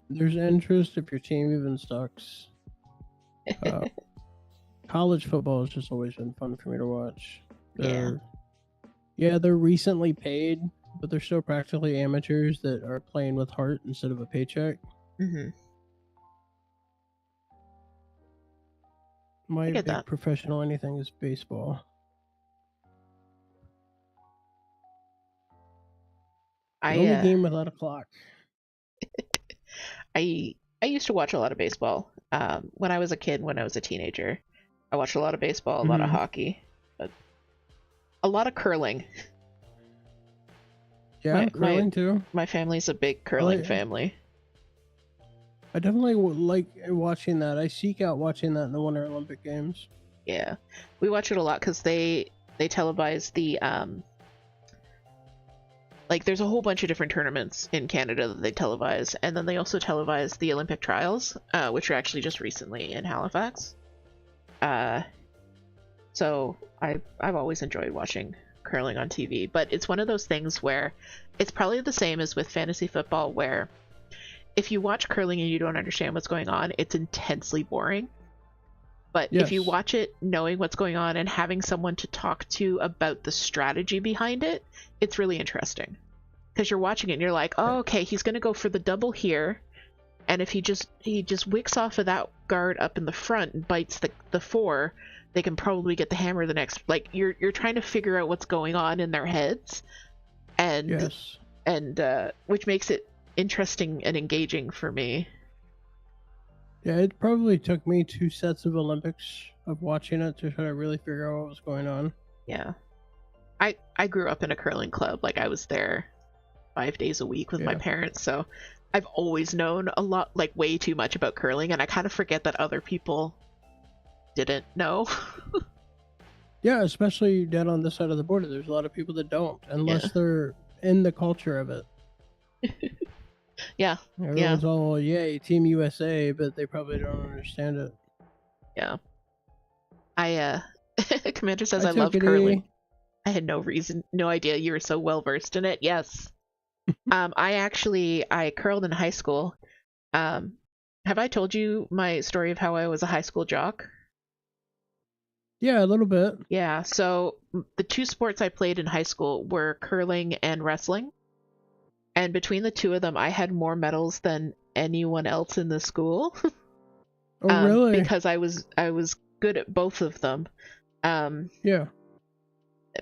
There's interest if your team even sucks. College football has just always been fun for me to watch. They're recently paid, but they're still practically amateurs that are playing with heart instead of a paycheck. My big professional anything is baseball. The only game without a clock. I used to watch a lot of baseball when I was a kid. When I was a teenager, I watched a lot of baseball, a lot of hockey, but a lot of curling. Yeah, curling too. My family's a big curling family. I definitely like watching that. I seek out watching that in the Winter Olympic Games. Yeah, we watch it a lot because they televise the like there's a whole bunch of different tournaments in Canada that they televise, and then they also televise the Olympic trials, which are actually just recently in Halifax. So I've always enjoyed watching curling on TV, but it's one of those things where it's probably the same as with fantasy football, where if you watch curling and you don't understand what's going on, it's intensely boring. But if you Yes. watch it knowing what's going on and having someone to talk to about the strategy behind it, it's really interesting. Because you're watching it and you're like, oh, okay, he's going to go for the double here. And if he just wicks off of that guard up in the front and bites the 4, they can probably get the hammer the next. Like, you're trying to figure out what's going on in their heads. And, Yes. which makes it interesting and engaging for me. Yeah, it probably took me 2 sets of Olympics of watching it to try to really figure out what was going on. Yeah. I grew up in a curling club. Like, I was there 5 days a week with my parents, so I've always known a lot, like way too much about curling, and I kind of forget that other people didn't know. Yeah, especially down on this side of the border. There's a lot of people that don't, unless they're in the culture of it. Yeah. Everyone's all, yay, Team USA, but they probably don't understand it. Yeah. Commander says I love curling. I had no idea you were so well versed in it. Yes. I curled in high school. Have I told you my story of how I was a high school jock? Yeah, a little bit. Yeah, so the 2 sports I played in high school were curling and wrestling. And between the 2 of them, I had more medals than anyone else in the school. Oh, really? Because I was good at both of them. Yeah.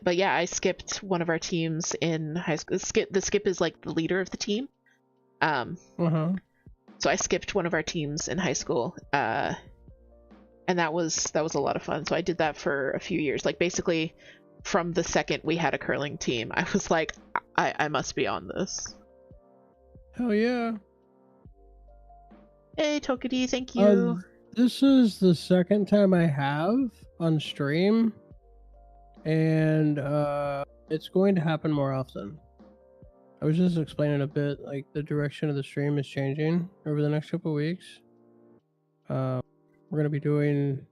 But yeah, I skipped one of our teams in high school. The skip is like the leader of the team. So I skipped one of our teams in high school. And that was a lot of fun. So I did that for a few years. Like, basically from the second we had a curling team, I was like, I must be on this. Hell yeah. Hey, Tokadi, thank you. This is the second time I have on stream, and it's going to happen more often. I was just explaining a bit, like, the direction of the stream is changing over the next couple of weeks. We're going to be doing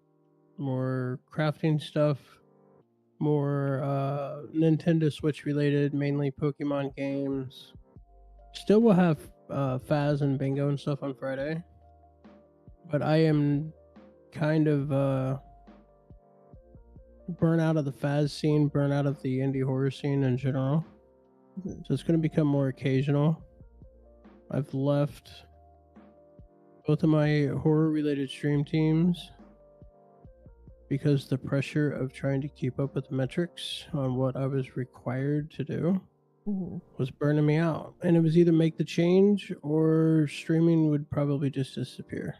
more crafting stuff, more Nintendo Switch related, mainly Pokemon games. Still will have Faz and Bingo and stuff on Friday. But I am kind of burn out of the Faz scene, burn out of the indie horror scene in general. So it's going to become more occasional. I've left both of my horror related stream teams because the pressure of trying to keep up with the metrics on what I was required to do was burning me out. And it was either make the change or streaming would probably just disappear.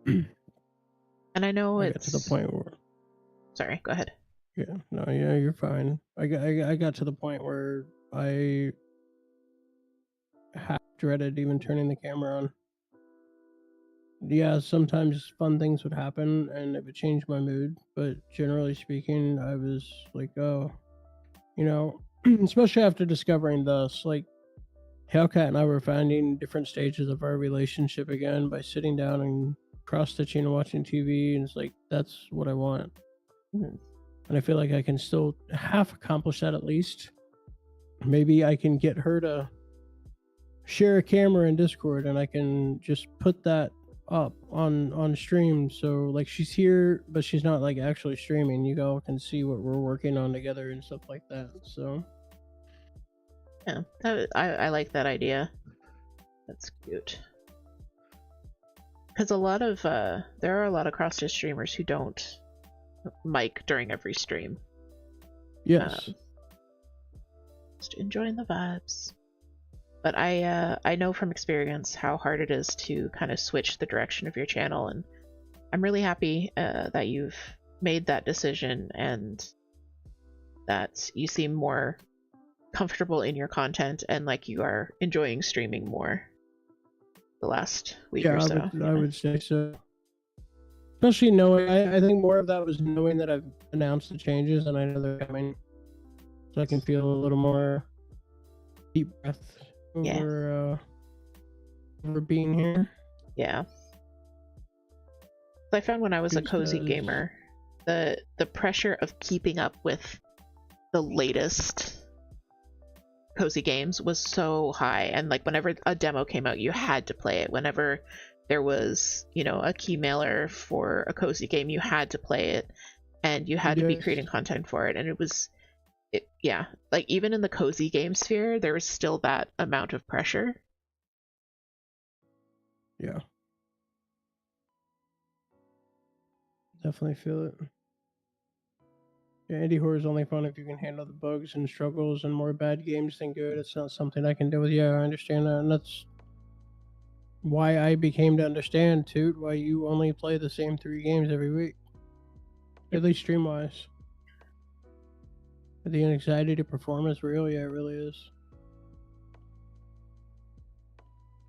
And I know I got to the point where... Sorry, go ahead. Yeah, you're fine. I got to the point where I half dreaded even turning the camera on. Yeah, sometimes fun things would happen and it would change my mood, but generally speaking, I was like, oh, you know, especially after discovering this, like, Hellcat and I were finding different stages of our relationship again by sitting down and cross-stitching and watching TV, and it's like, that's what I want. And I feel like I can still half accomplish that at least. Maybe I can get her to share a camera in Discord and I can just put that up on stream, so like she's here but she's not like actually streaming. You all can see what we're working on together and stuff like that. So yeah, I like that idea. That's cute. Because there are a lot of cross-stitch streamers who don't mic during every stream. Yes. Just enjoying the vibes. But I know from experience how hard it is to kind of switch the direction of your channel, and I'm really happy that you've made that decision and that you seem more comfortable in your content and like you are enjoying streaming more the last week or so. I would say so. Especially knowing, I think more of that was knowing that I've announced the changes and I know they're coming, so I can feel a little more deep breath over being here. Yeah. I found when I was a cozy gamer, the pressure of keeping up with the latest cozy games was so high, and like whenever a demo came out, you had to play it. Whenever there was, you know, a key mailer for a cozy game, you had to play it and you had to be creating content for it. And it was, yeah, like even in the cozy game sphere, there was still that amount of pressure. Yeah. Definitely feel it. Yeah, indie horror is only fun if you can handle the bugs and struggles, and more bad games than good. It's not something I can deal with. Yeah, I understand that, and that's why I became to understand, Toot, why you only play the same 3 games every week. At least stream-wise. The anxiety to perform is real. Yeah, it really is.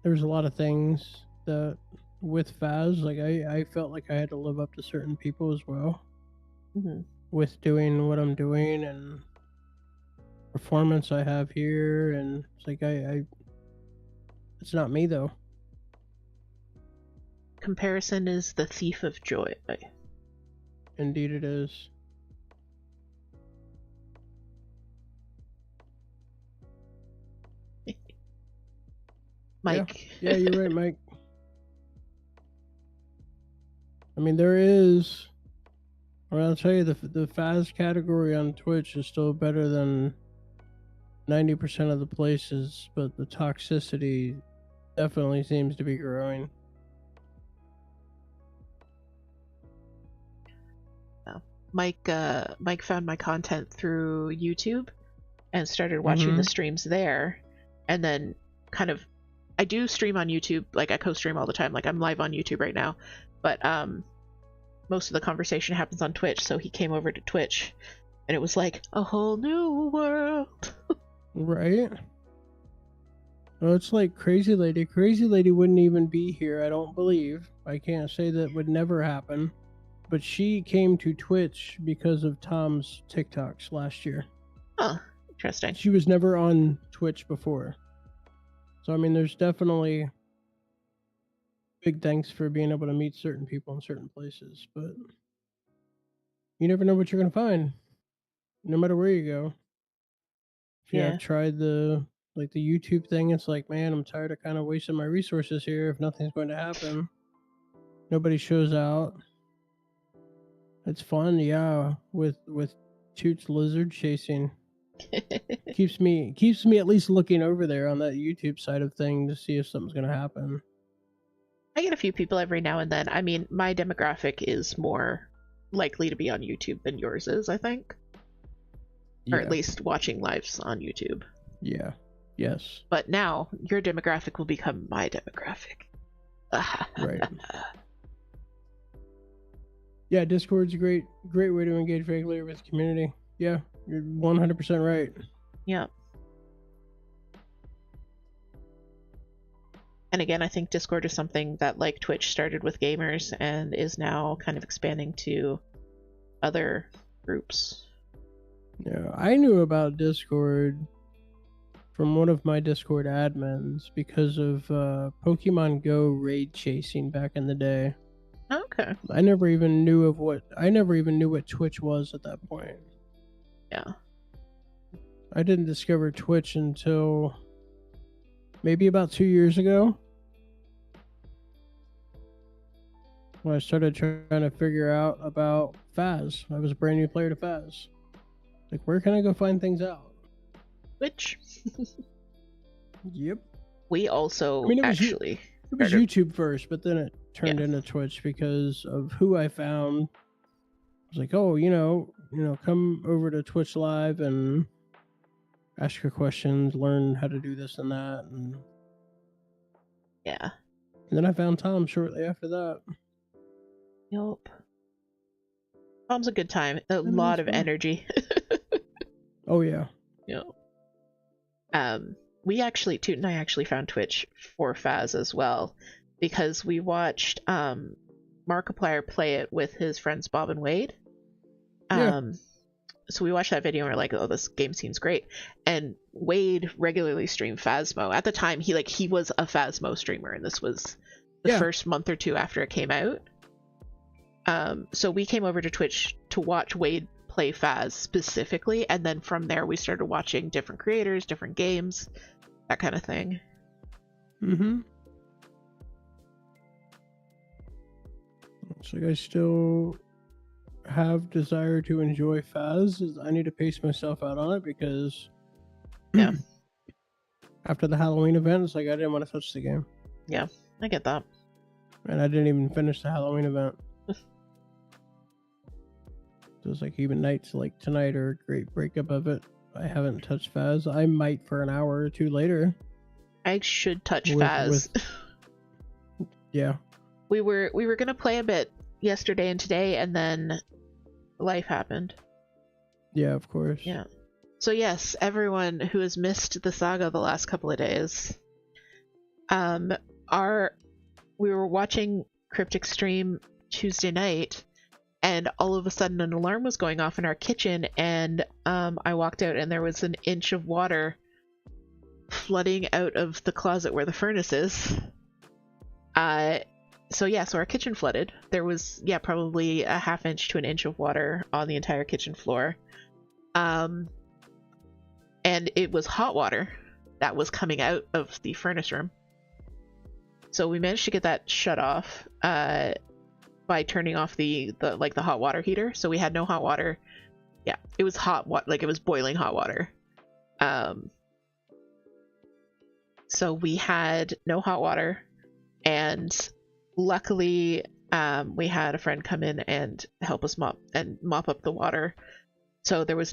There's a lot of things that, with Faz, like, I felt like I had to live up to certain people as well. Mm-hmm. With doing what I'm doing and performance I have here, and it's like it's not me though. Comparison is the thief of joy. Indeed it is. Mike. Yeah, you're right, Mike. I mean, there is, well, I'll tell you, the Faz category on Twitch is still better than 90% of the places, but the toxicity definitely seems to be growing. Mike found my content through YouTube and started watching the streams there, and then kind of, I do stream on YouTube, like I co-stream all the time, like I'm live on YouTube right now, but most of the conversation happens on Twitch, so he came over to Twitch and it was like a whole new world. Right? Well, it's like Crazy Lady. Crazy Lady wouldn't even be here, I don't believe. I can't say that would never happen. But she came to Twitch because of Tom's TikToks last year. Oh, interesting. She was never on Twitch before. So, I mean, there's definitely big thanks for being able to meet certain people in certain places. But you never know what you're going to find, no matter where you go. If you have tried the YouTube thing, it's like, man, I'm tired of kind of wasting my resources here if nothing's going to happen. Nobody shows out. It's fun, yeah, with Toot's lizard chasing. keeps me at least looking over there on that YouTube side of thing to see if something's gonna happen. I get a few people every now and then. I mean, my demographic is more likely to be on YouTube than yours is, I think. Yeah. Or at least watching lives on YouTube. Yeah. Yes. But now your demographic will become my demographic. Right. Yeah, Discord's a great way to engage regularly with the community. Yeah, you're 100% right. Yeah. And again, I think Discord is something that, like Twitch, started with gamers and is now kind of expanding to other groups. Yeah, I knew about Discord from one of my Discord admins because of Pokemon Go raid chasing back in the day. Okay. I never even knew what Twitch was at that point. Yeah. I didn't discover Twitch until maybe about 2 years ago, when I started trying to figure out about Faz. I was a brand new player to Faz. Like, where can I go find things out? Twitch. Yep. We also it was YouTube first, but then it turned into Twitch because of who I found. I was like, oh, you know, come over to Twitch Live and ask your questions, learn how to do this and that, and yeah. And then I found Tom shortly after that. Yup. Tom's a good time. A lot of energy. Oh yeah. Yeah. We actually, Toot and I actually found Twitch for Faz as well, because we watched Markiplier play it with his friends Bob and Wade. So we watched that video and we're like, oh, this game seems great. And Wade regularly streamed Phasmo. At the time, he was a Phasmo streamer, and this was the first month or two after it came out. So we came over to Twitch to watch Wade play Faz specifically, and then from there we started watching different creators, different games, that kind of thing. Mm-hmm. So I still have desire to enjoy Faz. I need to pace myself out on it because Yeah. after the Halloween event, it's like I didn't want to touch the game. Yeah, I get that. And I didn't even finish the Halloween event. So it's like even nights like tonight are a great breakup of it. I haven't touched Faz. I might for an hour or two later. I should touch Faz. Yeah. We were gonna play a bit yesterday and today, and then life happened. Yeah, of course. Yeah. So yes, everyone who has missed the saga the last couple of days, we were watching Cryptic stream Tuesday night, and all of a sudden an alarm was going off in our kitchen, and I walked out and there was an inch of water flooding out of the closet where the furnace is. So our kitchen flooded. There was probably a half inch to an inch of water on the entire kitchen floor. And it was hot water that was coming out of the furnace room. So we managed to get that shut off by turning off the hot water heater. So we had no hot water. Yeah, it was hot it was boiling hot water. So we had no hot water, and luckily we had a friend come in and help us mop up the water. So there was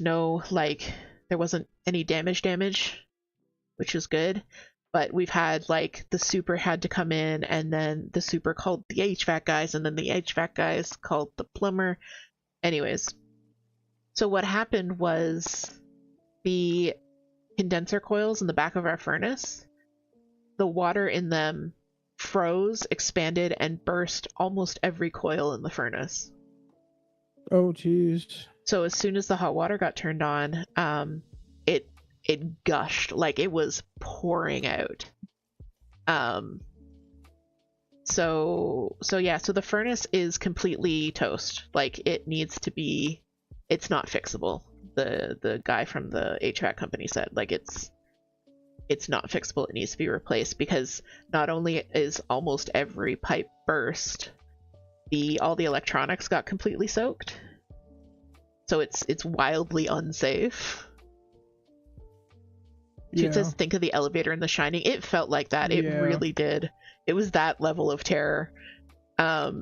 there wasn't any damage, which was good. But we've had the super had to come in, and then the super called the HVAC guys, and then the HVAC guys called the plumber. Anyways, so what happened was the condenser coils in the back of our furnace, the water in them froze, expanded, and burst almost every coil in the furnace. Oh, jeez. So as soon as the hot water got turned on, it gushed, it was pouring out. So the furnace is completely toast. It needs to be, it's not fixable. The guy from the HVAC company said it's not fixable. It needs to be replaced, because not only is almost every pipe burst, all the electronics got completely soaked. So it's wildly unsafe. Toot says, think of the elevator in The Shining. It felt like that. It really did. It was that level of terror. But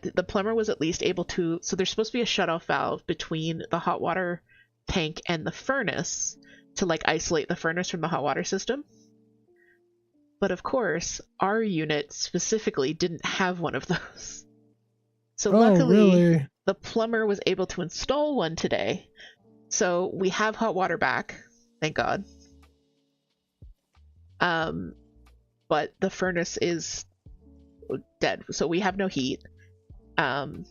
the plumber was at least able to, so there's supposed to be a shutoff valve between the hot water tank and the furnace to isolate the furnace from the hot water system. But of course, our unit specifically didn't have one of those. So luckily, the plumber was able to install one today. So we have hot water back, thank God. But the furnace is dead, so we have no heat. And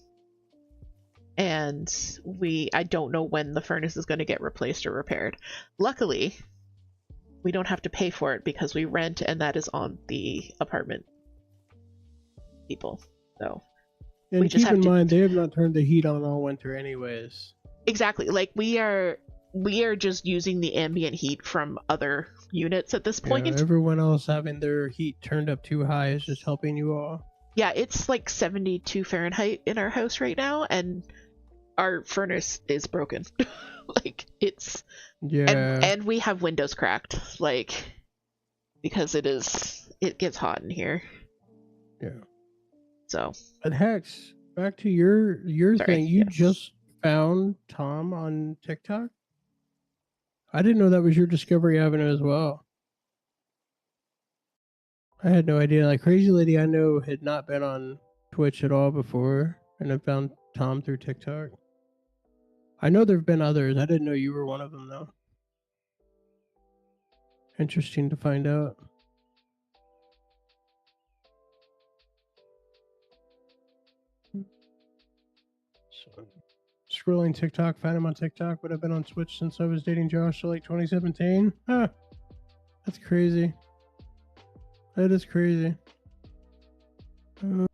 I don't know when the furnace is going to get replaced or repaired. Luckily, we don't have to pay for it because we rent, and that is on the apartment people. So and keep in mind, they have not turned the heat on all winter anyways. Exactly. We are just using the ambient heat from other units at this point. Yeah, everyone else having their heat turned up too high is just helping you all. Yeah, it's 72 Fahrenheit in our house right now, and our furnace is broken. It's and we have windows cracked, because it gets hot in here. Yeah. So. But Hex, back to your thing. You just found Tom on TikTok? I didn't know that was your Discovery Avenue as well. I had no idea. Crazy Lady I know had not been on Twitch at all before, and I found Tom through TikTok. I know there have been others. I didn't know you were one of them, though. Interesting to find out. So, scrolling TikTok, found him on TikTok, but I've been on Twitch since I was dating Josh, so 2017. Huh. That's crazy. That is crazy. Well,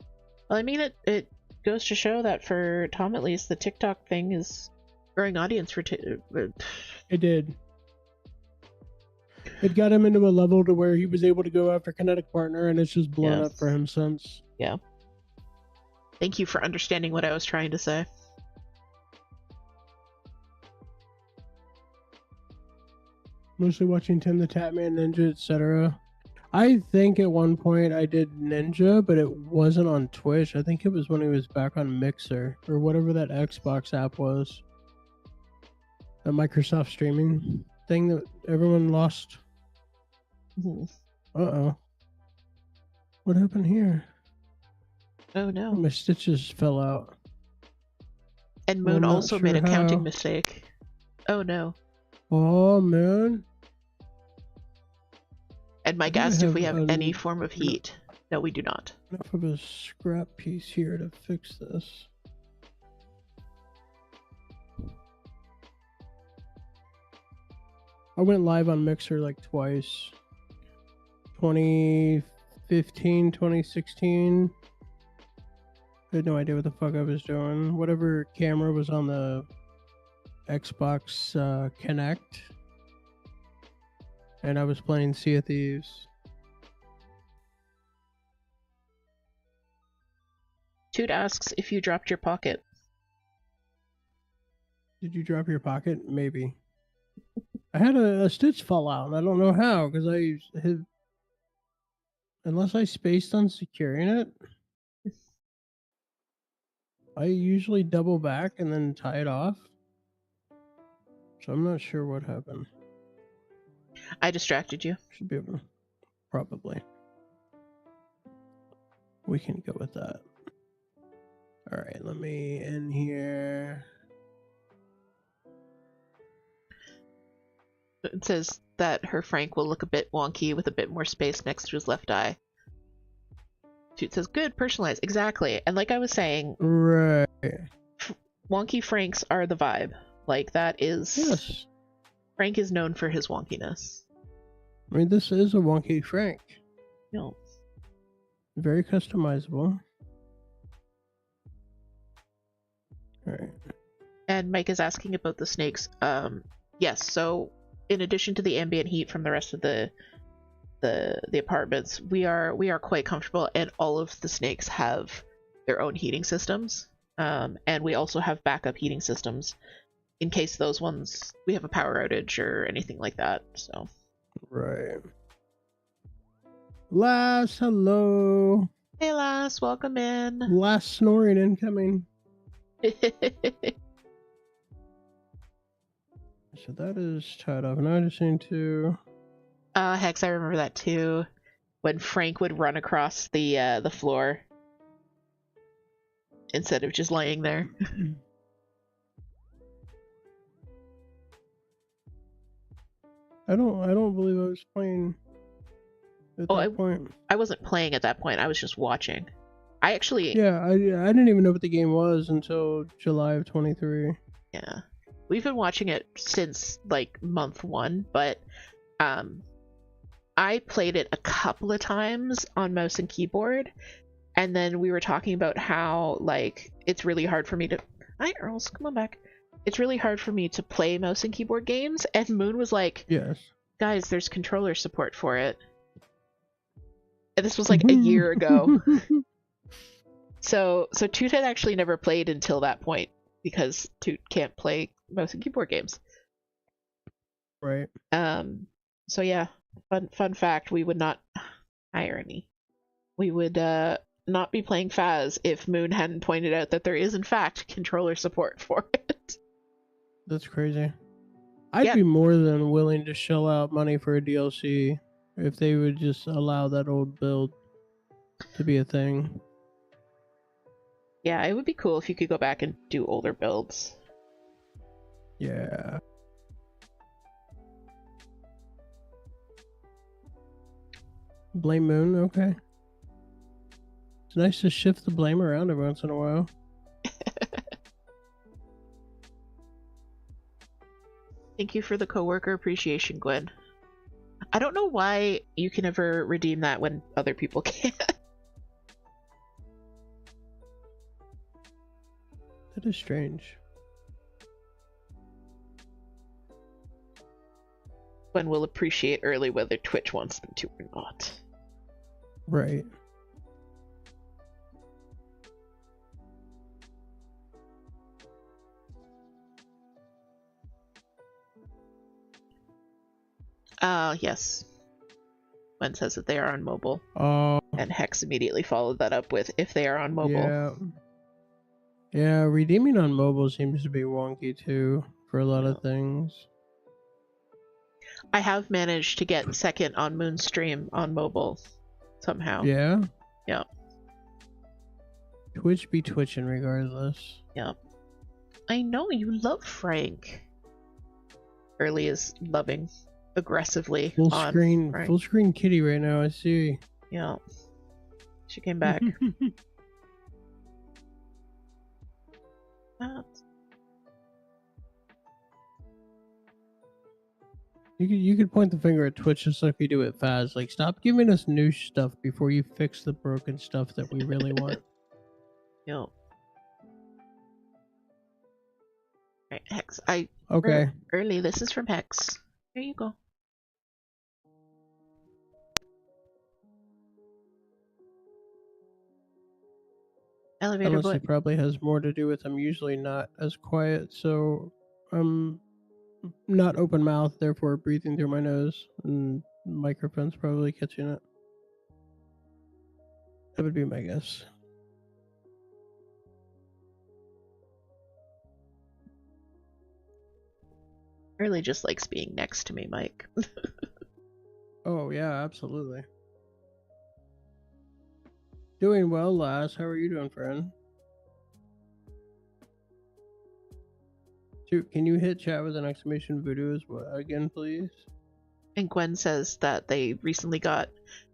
I mean, it goes to show that for Tom, at least, the TikTok thing is growing audience for It did. It got him into a level to where he was able to go after Kinetic Partner, and it's just blown up for him since. Yeah. Thank you for understanding what I was trying to say. Mostly watching Tim the Tatman Ninja, etc. I think at one point I did Ninja, but it wasn't on Twitch. I think it was when he was back on Mixer or whatever that Xbox app was. The Microsoft streaming thing that everyone lost. Uh-oh. What happened here? Oh no. My stitches fell out. And Moon also made a counting mistake. Oh no. Oh man. And Mike asked if we have any form of heat. No, we do not. Enough of a scrap piece here to fix this. I went live on Mixer like twice. 2015, 2016. I had no idea what the fuck I was doing. Whatever camera was on the Xbox Kinect. And I was playing Sea of Thieves. Toot asks if you dropped your pocket. Did you drop your pocket? Maybe. I had a stitch fall out, and I don't know how, because I had... Unless I spaced on securing it, I usually double back and then tie it off. So I'm not sure what happened. I distracted you. Should be able to... Probably. We can go with that. Alright, let me in here. It says that her Frank will look a bit wonky with a bit more space next to his left eye. Toot says, good, personalized. Exactly. And like I was saying, right. Wonky Franks are the vibe. Like, that is... Yes. Frank is known for his wonkiness. I mean, this is a wonky Frank. No. Very customizable. Alright. And Mike is asking about the snakes. Yes, so in addition to the ambient heat from the rest of the apartments, we are quite comfortable, and all of the snakes have their own heating systems. And we also have backup heating systems in case those ones we have a power outage or anything like that. So right. Lass, hello. Hey Lass, welcome in. Lass snoring incoming. So that is tied up. Now I just need to... Hex, I remember that too. When Frank would run across the floor instead of just laying there. I don't believe I was playing at that point. I wasn't playing at that point. I was just watching. I actually... Yeah, I didn't even know what the game was until July of 23. Yeah. We've been watching it since, like, month 1, but I played it a couple of times on mouse and keyboard, and then we were talking about how, like, it's really hard for me to... Hi, Earls, come on back. It's really hard for me to play mouse and keyboard games, and Moon was like, yes, guys, there's controller support for it. And this was, like, a year ago. So Toot had actually never played until that point, because Toot can't play mouse and keyboard games. Right. So yeah, fun fact, we would not... Irony. We would not be playing Faz if Moon hadn't pointed out that there is, in fact, controller support for it. That's crazy. I'd be more than willing to shell out money for a DLC if they would just allow that old build to be a thing. Yeah, it would be cool if you could go back and do older builds. Yeah. Blame Moon, okay. It's nice to shift the blame around every once in a while. Thank you for the coworker appreciation, Gwen. I don't know why you can never redeem that when other people can't. That is strange. Gwen will appreciate early whether Twitch wants them to or not. Right. Yes. Gwen says that they are on mobile. Oh. And Hex immediately followed that up with, if they are on mobile. Yeah. Yeah, redeeming on mobile seems to be wonky too for a lot of things. I have managed to get second on Moonstream on mobile somehow. Yeah? Yeah. Twitch be twitching regardless. Yeah. I know, you love Frank. Early is loving aggressively Full on screen, Frank. full screen kitty right now, I see. Yeah. She came back. You could point the finger at Twitch just like we do at Faz. Like, stop giving us new stuff before you fix the broken stuff that we really want. Yep. Alright, Hex. Okay. Early, this is from Hex. Here you go. Elevator Honestly, boy. probably has more to do with I'm usually not as quiet, so I'm not open mouth, therefore breathing through my nose, and the microphone's probably catching it. That would be my guess. Early just likes being next to me, Mike. Oh yeah, absolutely. Doing well, Lass. How are you doing, friend? Toot, can you hit chat with an exclamation voodoo as well again, please? And Gwen says that they recently got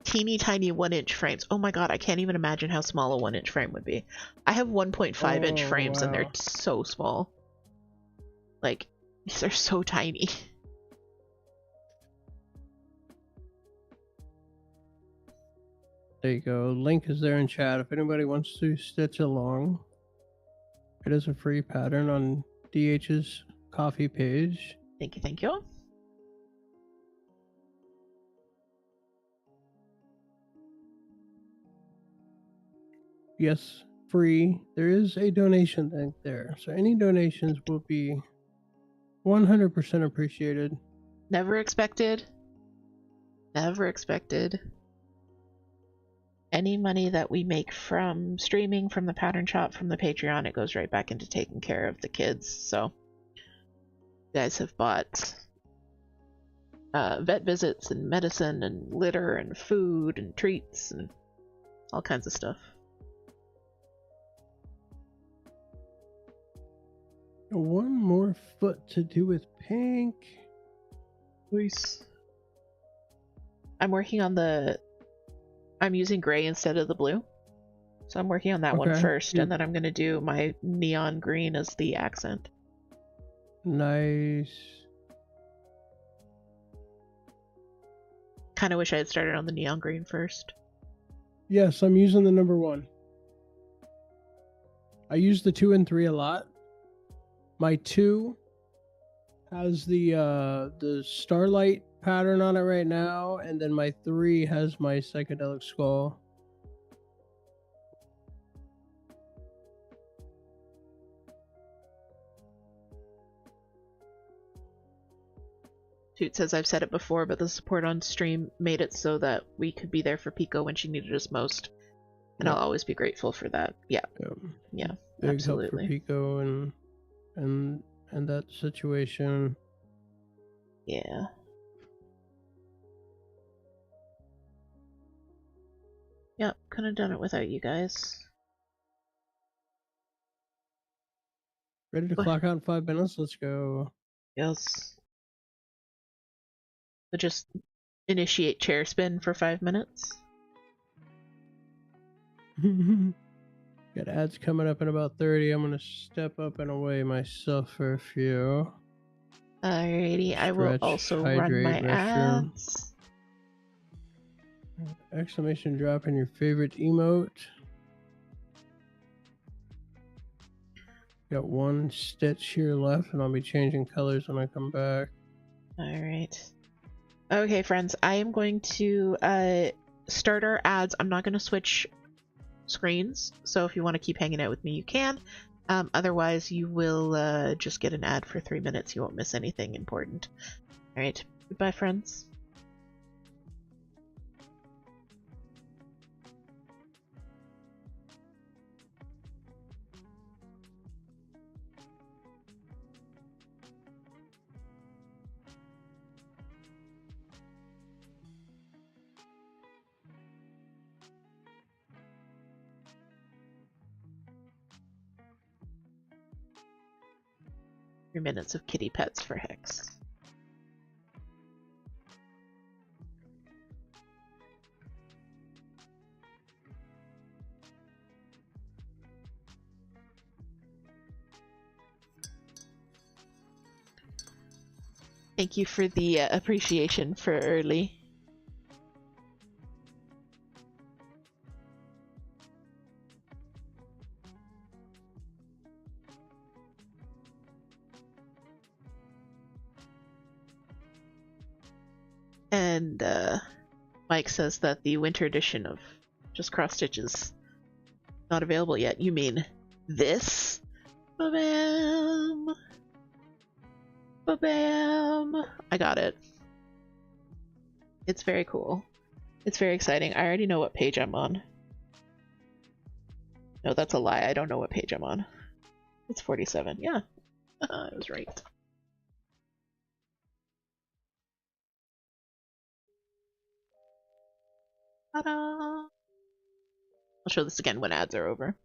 teeny tiny 1-inch frames. Oh my god, I can't even imagine how small a 1-inch frame would be. I have 1.5-inch frames and they're so small. Like, these are so tiny. There you go. Link is there in chat if anybody wants to stitch along. It is a free pattern on DH's coffee page. Thank you, thank you. Yes, free. There is a donation link there. So any donations will be 100% appreciated. Never expected. Never expected. Any money that we make from streaming, from the pattern shop, from the Patreon, it goes right back into taking care of the kids. So, you guys have bought vet visits and medicine and litter and food and treats and all kinds of stuff. One more foot to do with pink. Please. I'm working on I'm using gray instead of the blue. So I'm working on that one first, and then I'm going to do my neon green as the accent. Nice. Kind of wish I had started on the neon green first. Yes, I'm using the number 1. I use the 2 and 3 a lot. My 2 has the starlight pattern on it right now, and then my 3 has my psychedelic skull. Toot says I've said it before, but the support on stream made it so that we could be there for Pico when she needed us most. And I'll always be grateful for that. Yeah. Yeah. Big absolutely. help for Pico and that situation. Yeah. Yep, couldn't have done it without you guys. Ready to clock out in 5 minutes? Let's go. Yes. So just initiate chair spin for 5 minutes. Got ads coming up in about 30. I'm gonna step up and away myself for a few. Alrighty, I will also run my ads. Exclamation drop in your favorite emote. Got 1 stitch here left, and I'll be changing colors when I come back. Alright. Okay, friends, I am going to start our ads. I'm not going to switch screens, so if you want to keep hanging out with me, you can. Otherwise, you will just get an ad for 3 minutes. You won't miss anything important. Alright, goodbye, friends. Minutes of kitty pets for Hex. Thank you for the appreciation for early. And Mike says that the winter edition of Just Cross Stitch is not available yet. You mean this? Ba-bam! Ba-bam! I got it. It's very cool. It's very exciting. I already know what page I'm on. No, that's a lie. I don't know what page I'm on. It's 47. Yeah. I was right. Ta-da! I'll show this again when ads are over.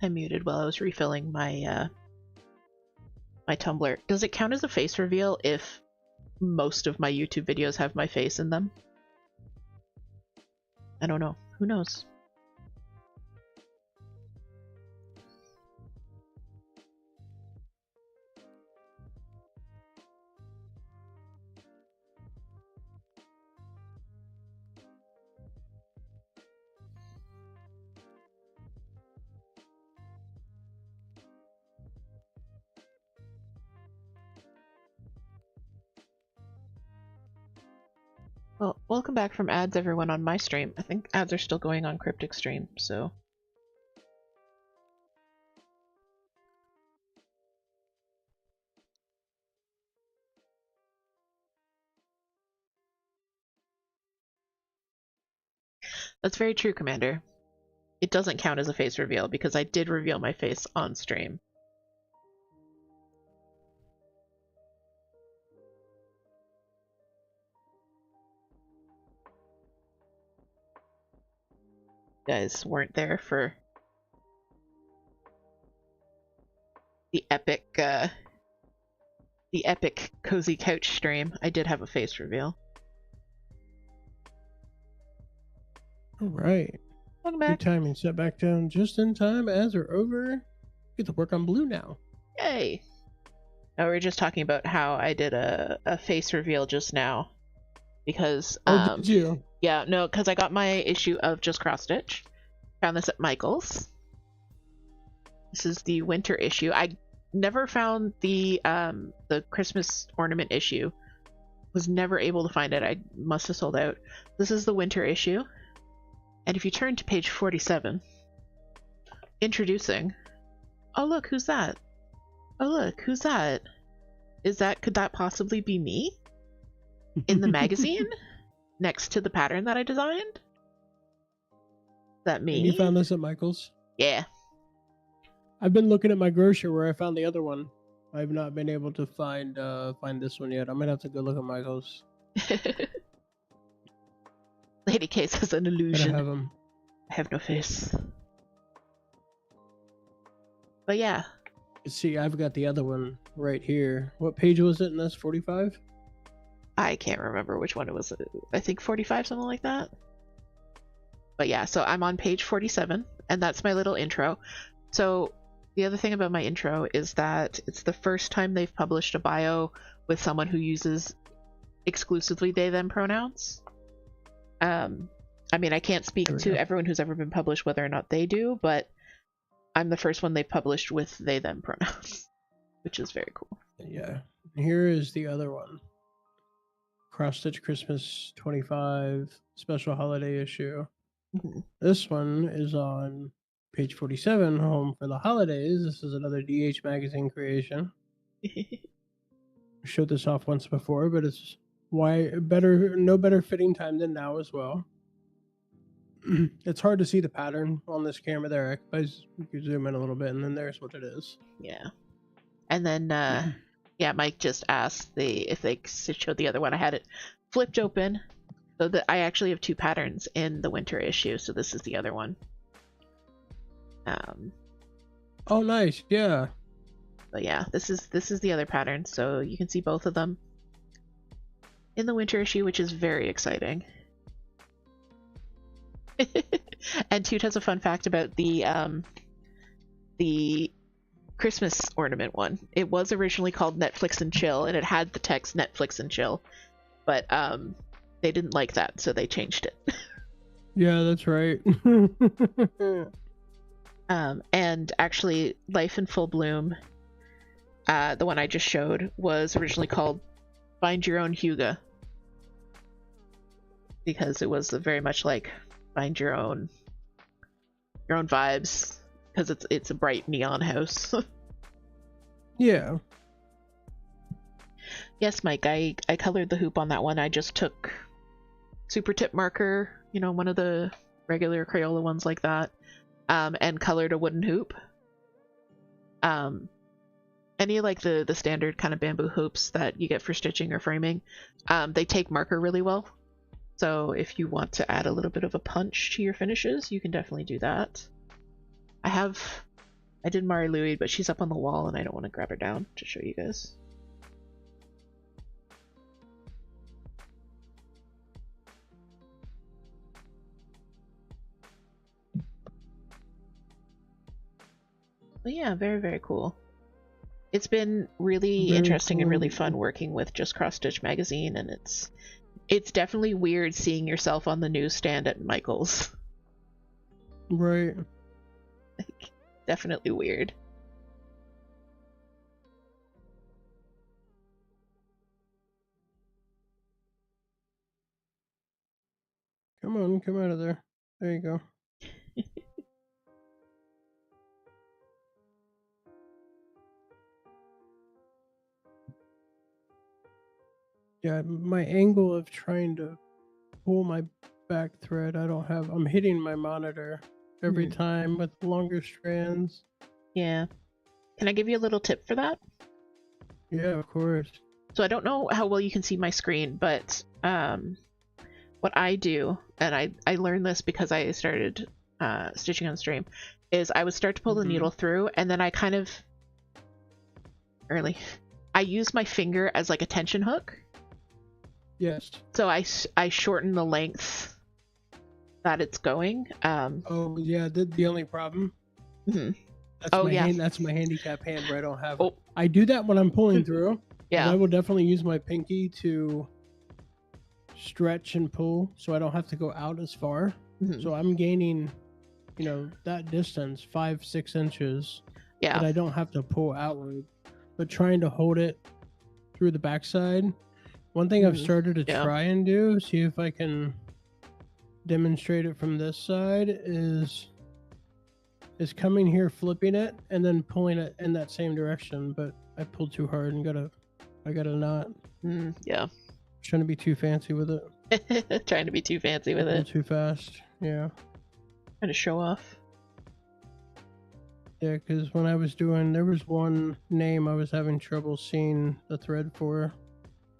I muted while I was refilling my my Tumblr. Does it count as a face reveal if most of my YouTube videos have my face in them? I don't know. Who knows? Well, welcome back from ads, everyone, on my stream. I think ads are still going on Cryptic stream, so... That's very true, Commander. It doesn't count as a face reveal, because I did reveal my face on stream. You guys weren't there for the epic cozy couch stream. I did have a face reveal. All right. Welcome back. Good timing. Set back down just in time. Ads are over. Get to work on blue now. Yay! Now we were just talking about how I did a face reveal just now. Because, Oh, did you? yeah, no, because I got my issue of Just Cross Stitch. Found this at Michael's. This is the winter issue. I never found the Christmas ornament issue. Was never able to find it. I must have sold out. This is the winter issue. And if you turn to page 47, introducing. Oh look, who's that? Oh look, who's that? Could that possibly be me? In the magazine? Next to the pattern that I designed? Is that me? And you found this at Michael's? Yeah. I've been looking at my grocery where I found the other one. I've not been able to find this one yet. I'm gonna have to go look at Michael's. Lady Case has an illusion. Have him. I have no face. But yeah. See, I've got the other one right here. What page was it in this? 45? I can't remember which one it was. I think 45, something like that. But yeah, so I'm on page 47, and that's my little intro. So the other thing about my intro is that it's the first time they've published a bio with someone who uses exclusively they them pronouns. I mean, I can't speak to everyone who's ever been published whether or not they do, but I'm the first one they've published with they them pronouns, which is very cool. Yeah. Here is the other one. Cross Stitch Christmas 25 special holiday issue. Mm-hmm. This one is on page 47, Home for the Holidays. This is another DH Magazine creation. Showed this off once before, but it's no better fitting time than now as well. It's hard to see the pattern on this camera there. You can zoom in a little bit, and then there's what it is. Yeah. And then, yeah, Mike just asked if they showed the other one. I had it flipped open, so that I actually have two patterns in the winter issue. So this is the other one. Oh, nice. Yeah. But yeah, this is the other pattern, so you can see both of them in the winter issue, which is very exciting. And Toot has a fun fact about the Christmas ornament one. It was originally called Netflix and Chill, and it had the text Netflix and Chill, but they didn't like that, so they changed it. Yeah, that's right. And actually, Life in Full Bloom, the one I just showed, was originally called Find Your Own Huga, because it was very much like find your own vibes, because it's a bright neon house. Yeah. Yes, Mike, I colored the hoop on that one. I just took super tip marker, one of the regular Crayola ones like that, and colored a wooden hoop. Any like the standard kind of bamboo hoops that you get for stitching or framing, they take marker really well. So if you want to add a little bit of a punch to your finishes, you can definitely do that. I did Mari Louie, but she's up on the wall and I don't want to grab her down to show you guys. But yeah, very, very cool. It's been really interesting and really fun working with Just Cross Stitch Magazine, and it's definitely weird seeing yourself on the newsstand at Michael's. Right. Like, definitely weird. Come on, come out of there. There you go. Yeah, my angle of trying to pull my back thread, I'm hitting my monitor every time with longer strands. Yeah. Can I give you a little tip for that? Yeah, of course. So I don't know how well you can see my screen, but what I do, and I learned this because I started stitching on stream, is I would start to pull the needle through, and then I use my finger as like a tension hook. Yes. So I shorten the length that it's going. Oh yeah, the only problem. That's my handicap hand where I don't have. Oh. I do that when I'm pulling through. Yeah. I will definitely use my pinky to stretch and pull, so I don't have to go out as far. So I'm gaining, that distance, 5-6 inches. Yeah. But I don't have to pull outward. But trying to hold it through the backside. One thing I've started to try and do, see if I can demonstrate it from this side, is coming here, flipping it, and then pulling it in that same direction. But I pulled too hard and I got a knot. Yeah. Trying to be too fancy with it. Trying to be too fancy with it. Too fast. Yeah. Trying to show off. Yeah, because when I was doing, there was one name I was having trouble seeing the thread for.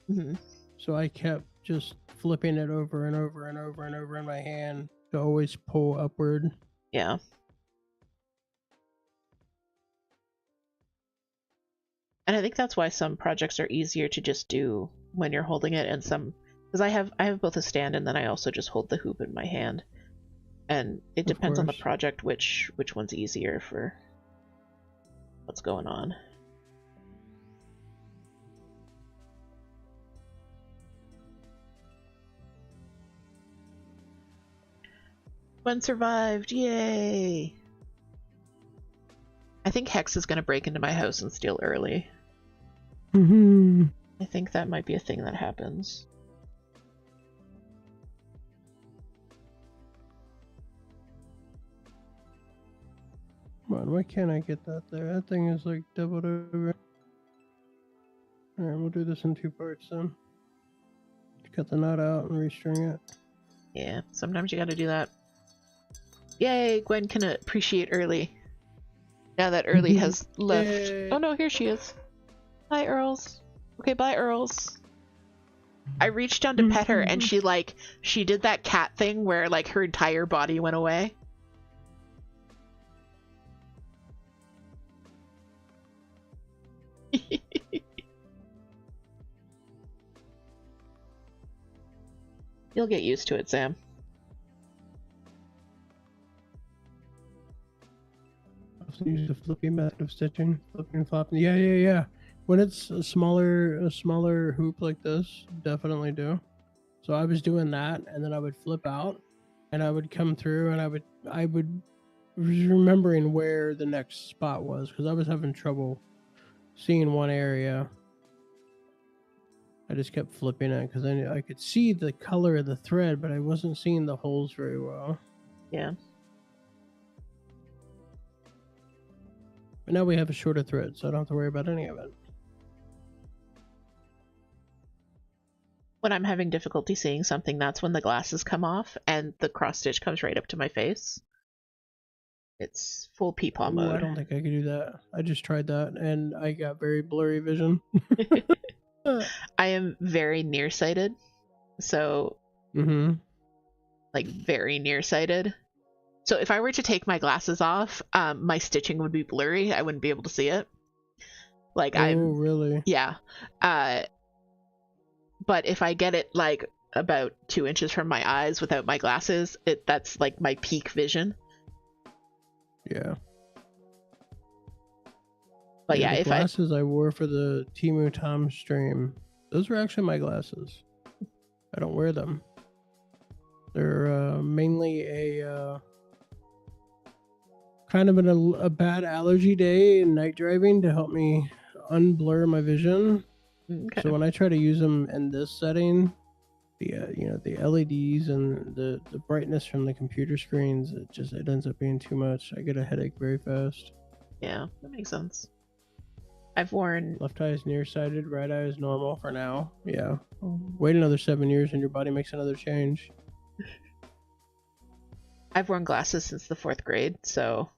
Mm-hmm. So I kept just flipping it over and over and over and over in my hand to always pull upward. Yeah. And I think that's why some projects are easier to just do when you're holding it, and some, because I have both a stand and then I also just hold the hoop in my hand, and it depends on the project which one's easier for what's going on. Gwen survived! Yay! I think Hex is going to break into my house and steal early. Mm-hmm. I think that might be a thing that happens. Come on, why can't I get that there? That thing is like doubled over. Alright, we'll do this in 2 parts then. Cut the knot out and restring it. Yeah, sometimes you gotta do that. Yay, Gwen can appreciate early. Now that Early has left. Yay. Oh no, here she is. Hi, Earls. Okay, bye, Earls. I reached down to pet her and she did that cat thing where like her entire body went away. You'll get used to it, Sam. Also use the flipping method of stitching, flipping, flopping. Yeah. When it's a smaller hoop like this, definitely do. So I was doing that, and then I would flip out, and I would come through, and I was remembering where the next spot was because I was having trouble seeing one area. I just kept flipping it because I could see the color of the thread, but I wasn't seeing the holes very well. Yeah. But now we have a shorter thread, so I don't have to worry about any of it. When I'm having difficulty seeing something, that's when the glasses come off and the cross stitch comes right up to my face. It's full peepaw mode. I don't think I could do that. I just tried that and I got very blurry vision. I am very nearsighted, so like very nearsighted. So if I were to take my glasses off, my stitching would be blurry. I wouldn't be able to see it. Like really? Yeah. But if I get it like about 2 inches from my eyes without my glasses, that's like my peak vision. Yeah. But yeah, the if glasses I wore for the Timu Tom stream, those were actually my glasses. I don't wear them. They're mainly a kind of a bad allergy day and night driving to help me unblur my vision. Okay. So when I try to use them in this setting, the the LEDs and the brightness from the computer screens, it ends up being too much. I get a headache very fast. Yeah, that makes sense. I've worn left eye is nearsighted, right eye is normal for now. Yeah. Wait another 7 years and your body makes another change. I've worn glasses since the 4th grade, so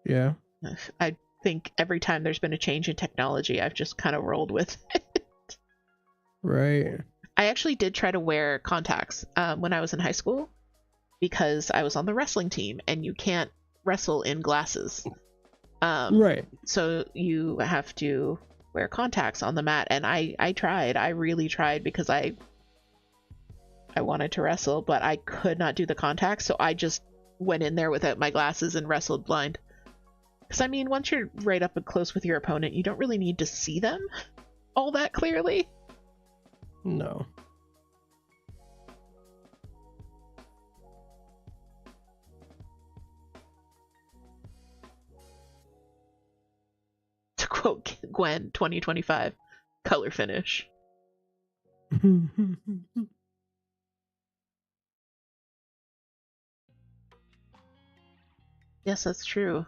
yeah. I think every time there's been a change in technology, I've just kind of rolled with it. Right. I actually did try to wear contacts when I was in high school because I was on the wrestling team and you can't wrestle in glasses. Right. So you have to wear contacts on the mat, and I tried. I really tried because I wanted to wrestle, but I could not do the contacts, so I just went in there without my glasses and wrestled blind. Because, I mean, once you're right up and close with your opponent, you don't really need to see them all that clearly. No. To quote Gwen, 2025, color finish. Yes, that's true.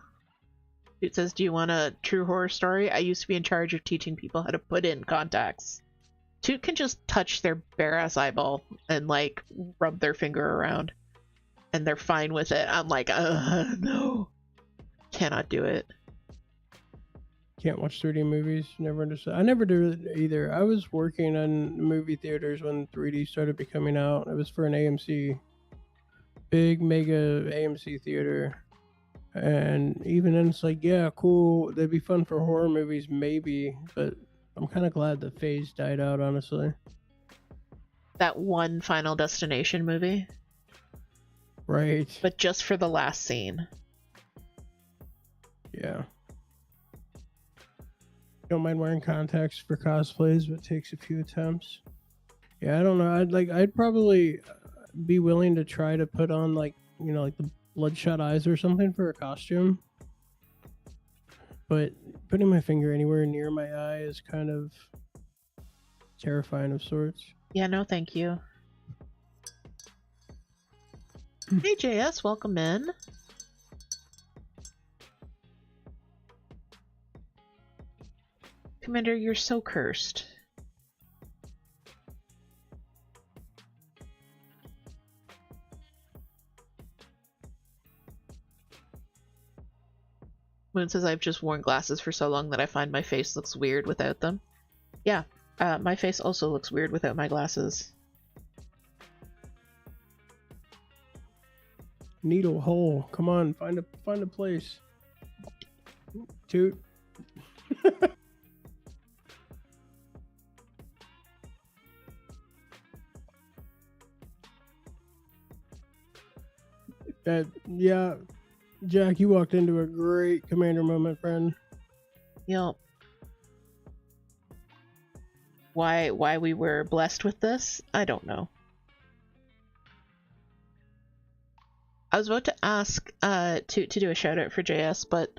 It says, do you want a true horror story? I used to be in charge of teaching people how to put in contacts. Toot can just touch their bare-ass eyeball and, like, rub their finger around. And they're fine with it. I'm like, no. cannot do it. Can't watch 3D movies. Never understood. I never did it either. I was working in movie theaters when 3D started becoming out. It was for an AMC, big mega AMC theater. And even then, it's like, yeah, cool. That'd be fun for horror movies, maybe. But I'm kind of glad the phase died out, honestly. That one Final Destination movie. Right. But just for the last scene. Yeah. Don't mind wearing contacts for cosplays, but it takes a few attempts. Yeah, I don't know. I'd probably be willing to try to put on like the bloodshot eyes or something for a costume. But putting my finger anywhere near my eye is kind of terrifying of sorts. Yeah, no thank you. Hey JS, welcome in. Commander, you're so cursed. Moon says I've just worn glasses for so long that I find my face looks weird without them. Yeah, my face also looks weird without my glasses. Needle hole. Come on, find a place. Toot. Yeah, Jack, you walked into a great commander moment, friend. Yep. Why we were blessed with this? I don't know. I was about to ask to do a shout out for JS, but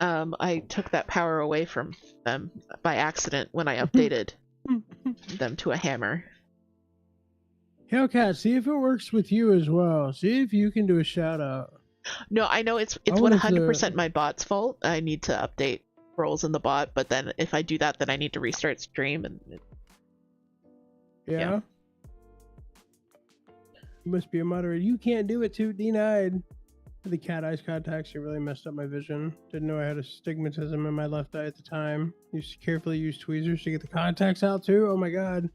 I took that power away from them by accident when I updated them to a hammer. Hellcat, see if it works with you as well. See if you can do a shout out. No, I know it's 100% my bot's fault. I need to update roles in the bot, but then if I do that, then I need to restart stream and yeah. You must be a moderator. You can't do it, too. Denied. The cat eyes contacts, it really messed up my vision. Didn't know I had astigmatism in my left eye at the time. Used to carefully use tweezers to get the contacts out too. Oh my god.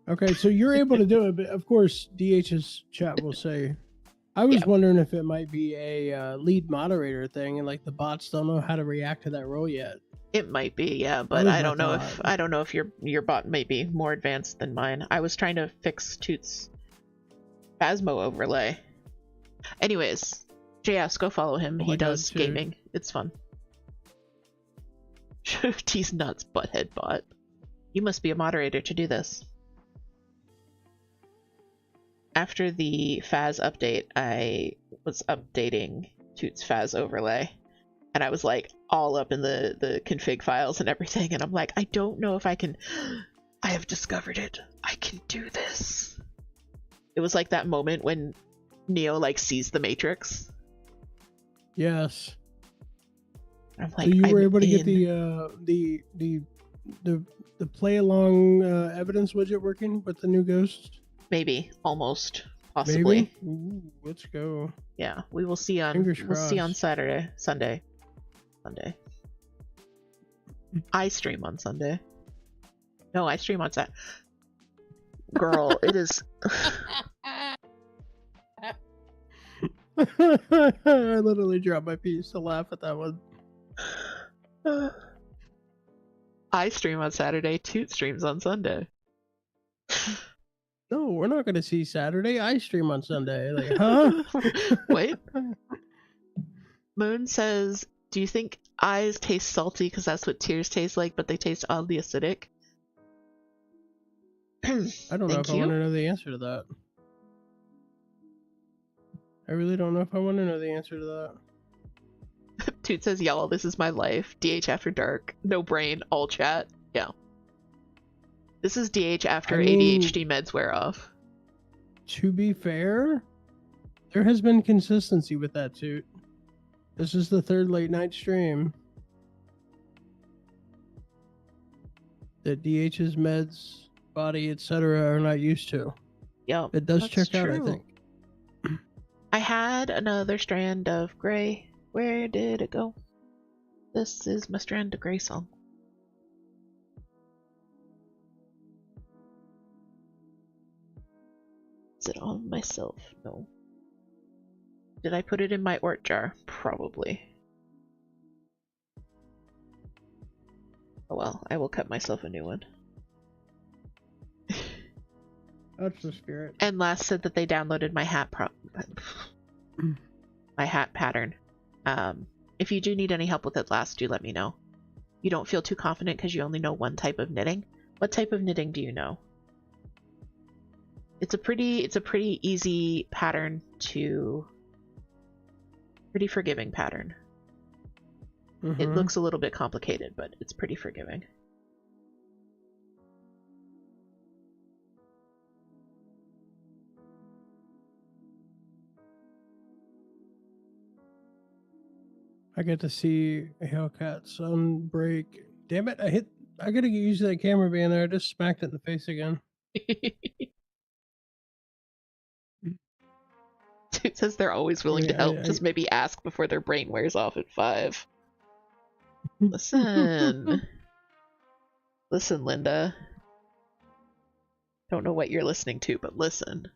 Okay, so you're able to do it, but of course DH's chat will say. I was wondering if it might be a lead moderator thing, and like the bots don't know how to react to that role yet. It might be, yeah, but I don't know if your bot may be more advanced than mine. I was trying to fix Toot's Phasmo overlay. Anyways, JS, go follow him. He does gaming. It's fun. T's nuts, butthead bot. You must be a moderator to do this. After the Phas update, I was updating Toot's Phas overlay, and I was like all up in the config files and everything, and I'm like, I don't know if I can. I have discovered it. I can do this. It was like that moment when Neo like sees the Matrix. Yes. I'm like, so you were able to get the play along evidence widget working with the new Ghost? Maybe, almost, possibly. Maybe? Ooh, let's go. Yeah, we will see on Sunday. I stream on Sunday. No, I stream on Saturday. Girl, it is. I literally dropped my piece to laugh at that one. I stream on Saturday. Toot streams on Sunday. No, we're not going to see Saturday. I stream on Sunday. Like, huh? Wait. Moon says, do you think eyes taste salty because that's what tears taste like, but they taste oddly acidic? I don't know if I want to know the answer to that. I really don't know if I want to know the answer to that. Toot says, y'all, this is my life. DH after dark. No brain. All chat. Yeah. This is DH after ADHD meds wear off. To be fair, there has been consistency with that, Toot. This is the third late night stream that DH's meds, body, etc. are not used to. Yep. It does check out, I think. I had another strand of gray Where did it go? This is my Strand of Grey song. Is it on myself? No. Did I put it in my ort jar? Probably. Oh well, I will cut myself a new one. That's the spirit. And last said that they downloaded my hat my hat pattern. If you do need any help with it, last, do let me know. You don't feel too confident because you only know one type of knitting. What type of knitting do you know? It's a pretty easy pattern to... Pretty forgiving pattern. It looks a little bit complicated, but it's pretty forgiving. I get to see a Hellcat sunbreak. Damn it! I gotta get used to that camera being there. I just smacked it in the face again. It says they're always willing to help. Just maybe ask before their brain wears off at 5. Listen. Listen, Linda. Don't know what you're listening to, but listen.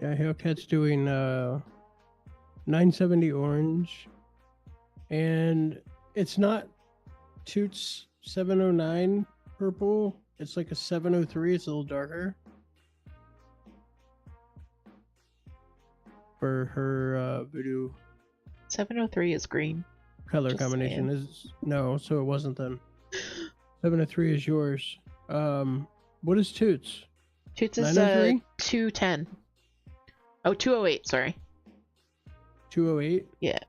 Yeah, Hellcat's doing 970 orange. And it's not Toot's 709 purple. It's like a 703. It's a little darker. For her voodoo. 703 is green. Color combination is no, so it wasn't then. 703 is yours. What is Toot's? Toot's is 210. Oh, 208, sorry. 208? Yeah.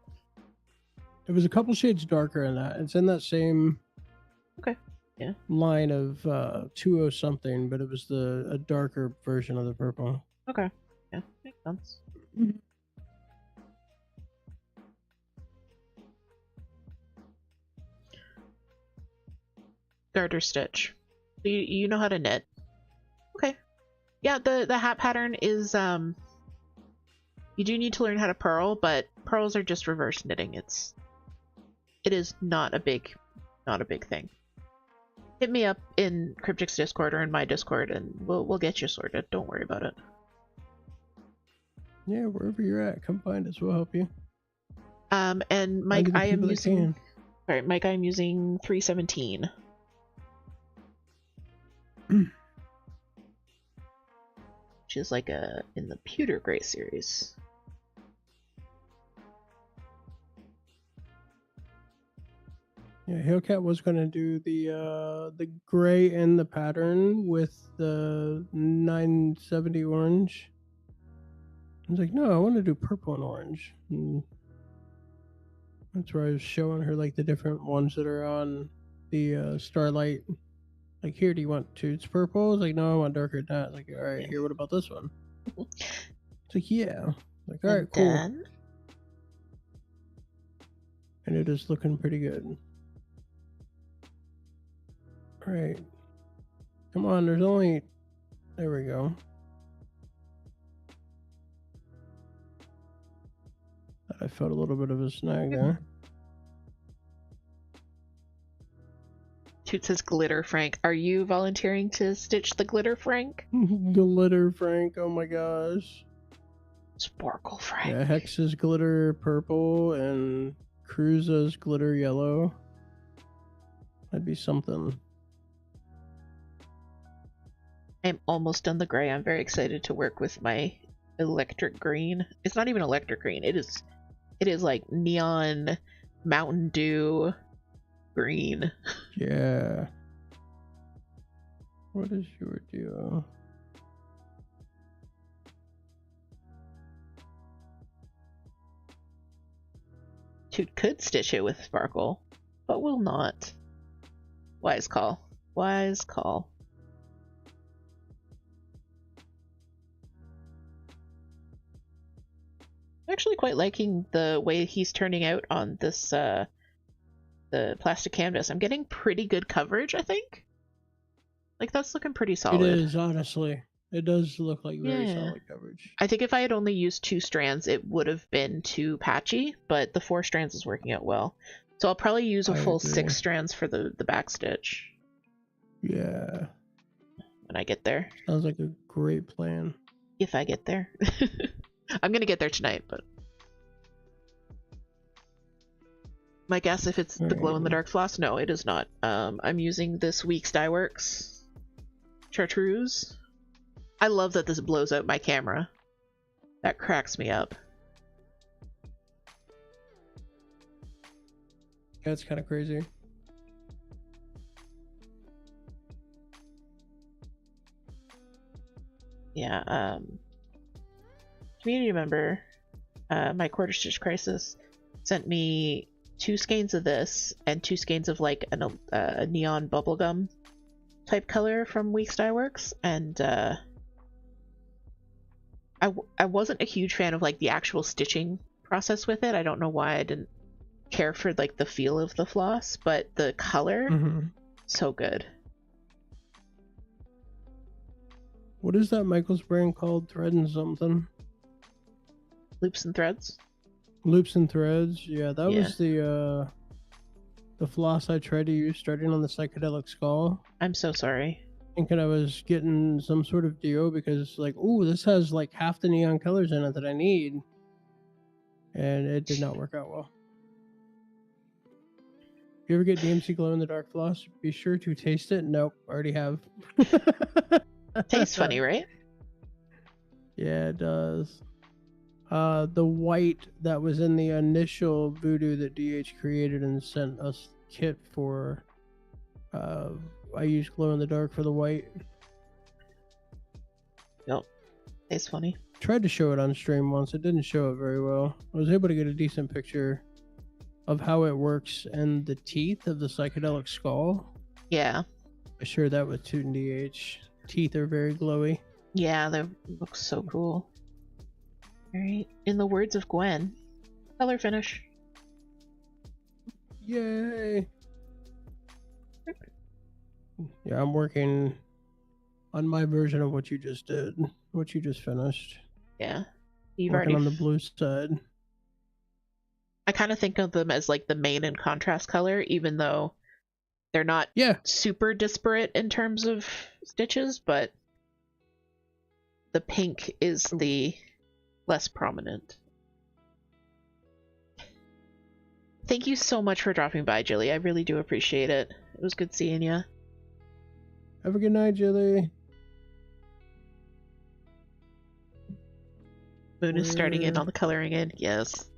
It was a couple shades darker in that. It's in that same line of 20 something, but it was a darker version of the purple. Okay. Yeah, makes sense. Garter stitch. You know how to knit. Okay. Yeah, the hat pattern is you do need to learn how to purl, but purls are just reverse knitting. It is not a big thing. Hit me up in Cryptic's Discord or in my Discord and we'll get you sorted. Don't worry about it. Yeah, wherever you're at, come find us. We'll help you. And Mike, I am using... Alright, Mike, I am using 317. Which is like in the pewter gray series. Yeah, Hellcat was gonna do the gray in the pattern with the 970 orange. I was like, no, I want to do purple and orange. And that's where I was showing her like the different ones that are on the Starlight. Like, here, do you want Toot's purple? I was like, no, I want darker than that. I was like, all right, here, what about this one? It's like, yeah. Like, all right, cool. And it is looking pretty good. All right. Come on, there's only... There we go. I felt a little bit of a snag there. Toot says glitter Frank. Are you volunteering to stitch the glitter Frank? Glitter Frank, oh my gosh. Sparkle Frank. Yeah, Hex's glitter purple and Cruza's glitter yellow. That'd be something. I'm almost done the gray. I'm very excited to work with my electric green. It's not even electric green. It is like neon Mountain Dew green. Yeah. What is your deal? Toot could stitch it with sparkle, but will not. Wise call. Wise call. I'm actually quite liking the way he's turning out on this the plastic canvas. I'm getting pretty good coverage, I think. Like, that's looking pretty solid. It is, honestly. It does look like very Yeah. solid coverage. I think if I had only used 2 strands, it would have been too patchy, but the 4 strands is working out well. So I'll probably use a I full agree. 6 strands for the back stitch Yeah. when I get there. Sounds like a great plan. If I get there. I'm gonna get there tonight, but my guess if it's the glow-in-the-dark floss, no, it is not. I'm using this week's Dye Works chartreuse. I love that this blows out my camera. That cracks me up. That's kind of crazy. Yeah, community member, my quarter stitch crisis, sent me 2 skeins of this and 2 skeins of like a neon bubblegum type color from Weeks Dye Works, and I wasn't a huge fan of like the actual stitching process with it. I don't know why I didn't care for like the feel of the floss, but the color, so good. What is that Michael's brand called? Thread and something? Loops and Threads? Loops and Threads. Yeah, that was the floss I tried to use starting on the psychedelic skull. I'm so sorry. Thinking I was getting some sort of deal because like, ooh, this has like half the neon colors in it that I need. And it did not work out well. If you ever get DMC glow in the dark floss, be sure to taste it. Nope, already have. Tastes funny, right? Yeah, it does. The white that was in the initial voodoo that DH created and sent us kit for, I used glow in the dark for the white. Yep, tastes funny. Tried to show it on stream once. It didn't show it very well. I was able to get a decent picture of how it works and the teeth of the psychedelic skull. Yeah. I shared that with Toot and DH. Teeth are very glowy. Yeah, they look so cool. Alright, in the words of Gwen, color finish. Yay! Yeah, I'm working on my version of what you just did. What you just finished. Yeah. You've working already on the blue side. I kind of think of them as like the main and contrast color, even though they're not super disparate in terms of stitches, but the pink is the less prominent. Thank you so much for dropping by, Jilly. I really do appreciate it. It was good seeing you. Have a good night, Jilly. Moon is starting in on the coloring in. Yes.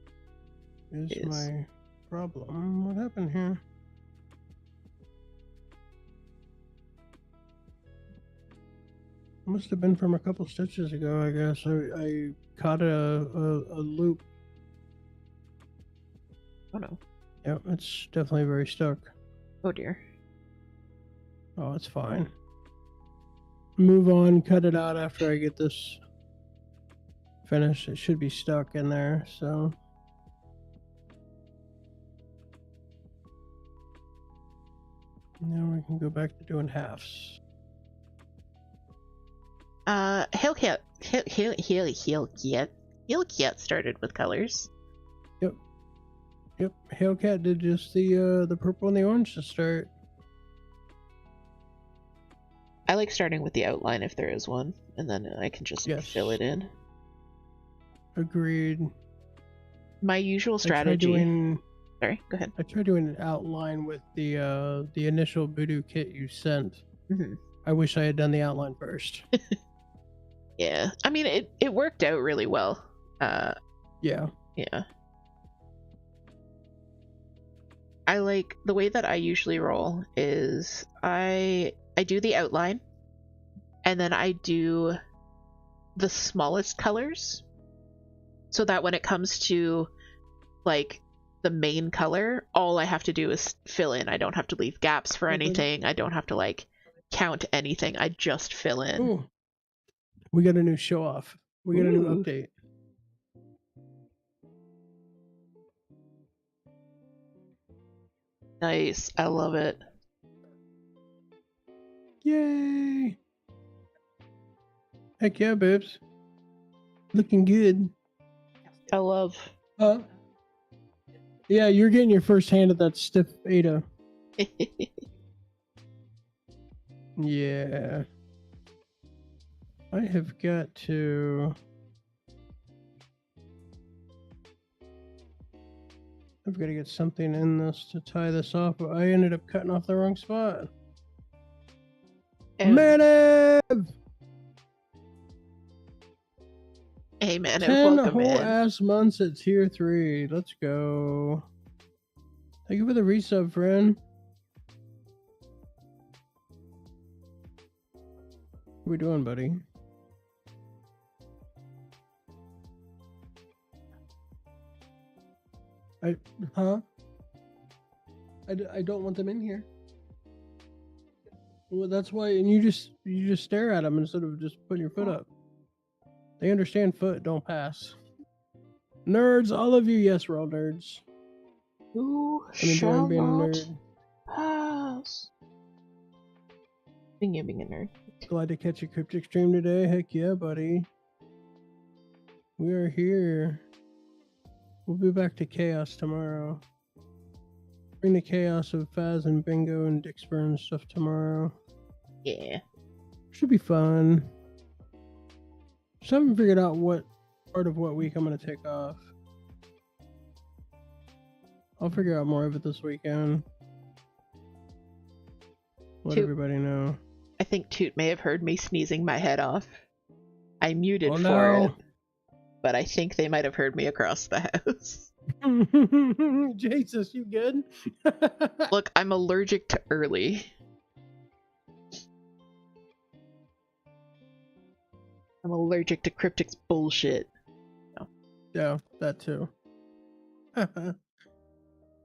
Is my problem. What happened here? Must have been from a couple stitches ago, I guess. I caught a loop. Oh no. Yep, it's definitely very stuck. Oh dear. Oh, it's fine. Move on, cut it out after I get this finished. It should be stuck in there, so. Now we can go back to doing halves. Hellcat started with colors. Yep, Hellcat did just the purple and the orange to start. I like starting with the outline if there is one, and then I can just fill it in. Agreed. My usual strategy. Sorry, go ahead. I tried doing an outline with the initial voodoo kit you sent. I wish I had done the outline first. Yeah, I mean it worked out really well. Yeah. I like the way that I usually roll is I do the outline, and then I do the smallest colors, so that when it comes to like the main color, all I have to do is fill in. I don't have to leave gaps for anything. I don't have to like count anything. I just fill in. Ooh. We got a new show off. We got a new update. Nice. I love it. Yay! Heck yeah, babes. Looking good. I love. Huh? Yeah, you're getting your first hand at that stiff Ada. Yeah. I have got to... I've got to get something in this to tie this off, but I ended up cutting off the wrong spot. Manav! Hey, Manav, 10 welcome whole in. ass months at tier 3. Let's go. Thank you for the resub, friend. What are we doing, buddy? I don't want them in here. Well, that's why, and you just stare at them instead of just putting your foot up. They understand foot, don't pass. Nerds, all of you, yes, we're all nerds. Who I'm enjoying shall being a not nerd. pass? Being a nerd. Glad to catch a Cryptic stream today. Heck yeah, buddy. We are here. We'll be back to chaos tomorrow. Bring the chaos of Faz and Bingo and Dixper and stuff tomorrow. Yeah. Should be fun. Just haven't figured out what part of what week I'm going to take off. I'll figure out more of it this weekend. Let Toot. everybody know. I think Toot may have heard me sneezing my head off. I muted for no. it, but I think they might have heard me across the house. Jesus, you good? Look, I'm allergic to early. I'm allergic to Cryptic's bullshit. No. Yeah, that too.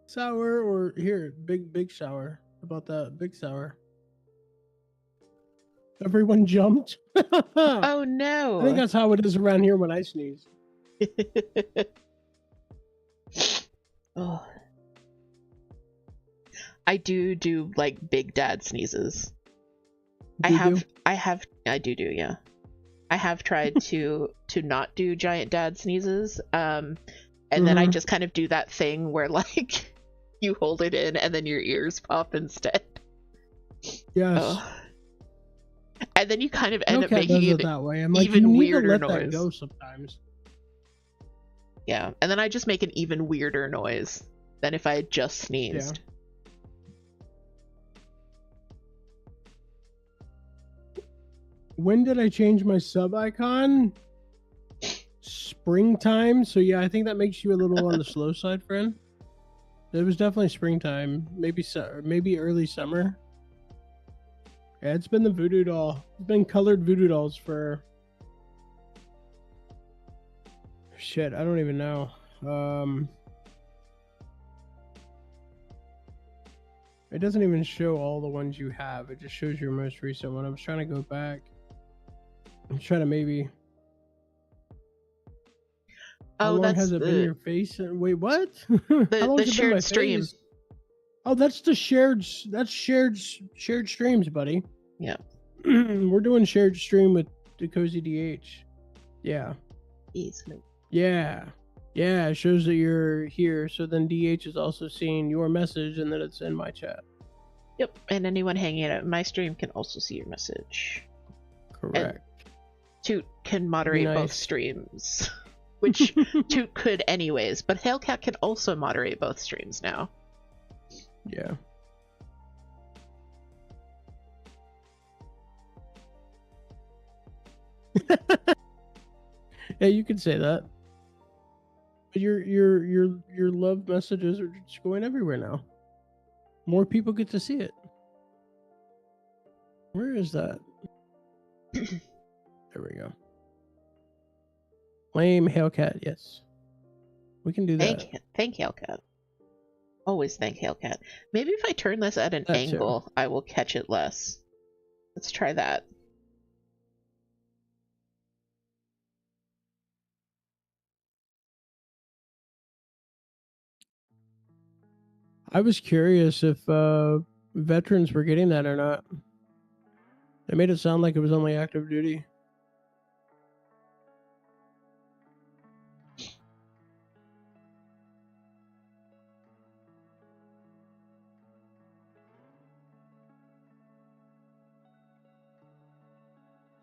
Sour or here, big sour. How about that? Big sour. Everyone jumped. Oh no! I think that's how it is around here when I sneeze. Oh. I do like big dad sneezes. I do, yeah. I have tried to not do giant dad sneezes. And then I just kind of do that thing where like you hold it in and then your ears pop instead. Yes. Oh. And then you kind of end up Hellcat making does it that way. I'm like, even you need weirder to let noise. that go sometimes. Yeah, and then I just make an even weirder noise than if I had just sneezed. Yeah. When did I change my sub icon? Springtime. So yeah, I think that makes you a little on the slow side, friend. It was definitely springtime. Maybe early summer. Yeah, it's been the voodoo doll. It's been colored voodoo dolls for... Shit, I don't even know. It doesn't even show all the ones you have. It just shows your most recent one. I was trying to go back. I'm trying to maybe... How long has it been your face? Wait, what? The shared stream. Face? Oh, that's the shared streams, buddy. Yeah. We're doing shared stream with thecozydh. Yeah. Easily. Yeah. Yeah, it shows that you're here. So then DH is also seeing your message and then it's in my chat. Yep. And anyone hanging out in my stream can also see your message. Correct. And Toot can moderate both streams. Which Toot could anyways, but Hellcat can also moderate both streams now. Yeah. Yeah, you could say that. But your love messages are just going everywhere now. More people get to see it. Where is that? There we go. Lame Hellcat, yes. We can do that. Thank Hellcat. Always thank Hellcat. Maybe if I turn this at an angle, I will catch it less. Let's try that. I was curious if veterans were getting that or not. They made it sound like it was only active duty.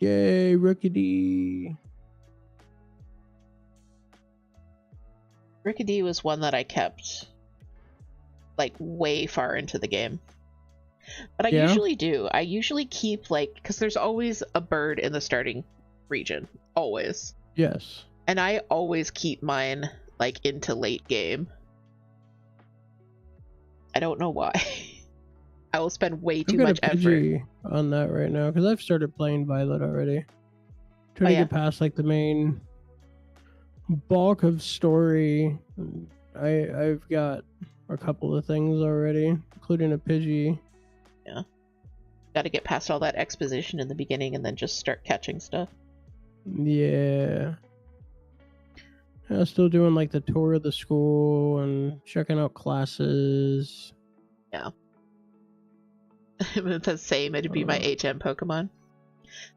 Yay, Rookie. Rickety was one that I kept like way far into the game. But I usually do. I usually keep like, because there's always a bird in the starting region. Always. Yes. And I always keep mine like into late game. I don't know why. I will spend way too much effort. I've got a Pidgey on that right now because I've started playing Violet already. Trying to get past like the main bulk of story. I've got a couple of things already, including a Pidgey. Yeah. Got to get past all that exposition in the beginning and then just start catching stuff. Yeah. I'm still doing like the tour of the school and checking out classes. Yeah. It's the same. It'd be my HM Pokemon.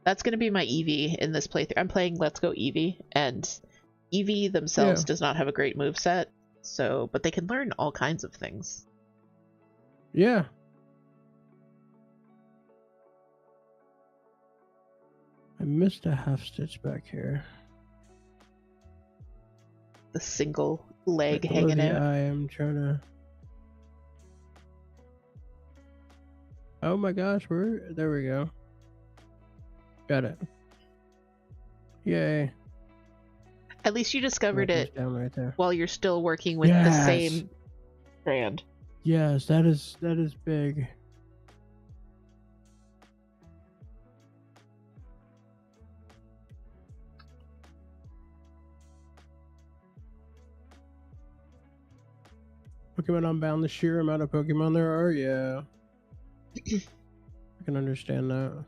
That's going to be my Eevee in this playthrough. I'm playing Let's Go Eevee, and Eevee themselves does not have a great moveset, so, but they can learn all kinds of things. Yeah. I missed a half stitch back here. The single leg hanging out. I am trying to... Oh my gosh, there we go. Got it. Yay. At least you discovered it down right there. while you're still working with the same brand. Yes, that is big. Pokemon Unbound, the sheer amount of Pokemon there are, yeah. I can understand that.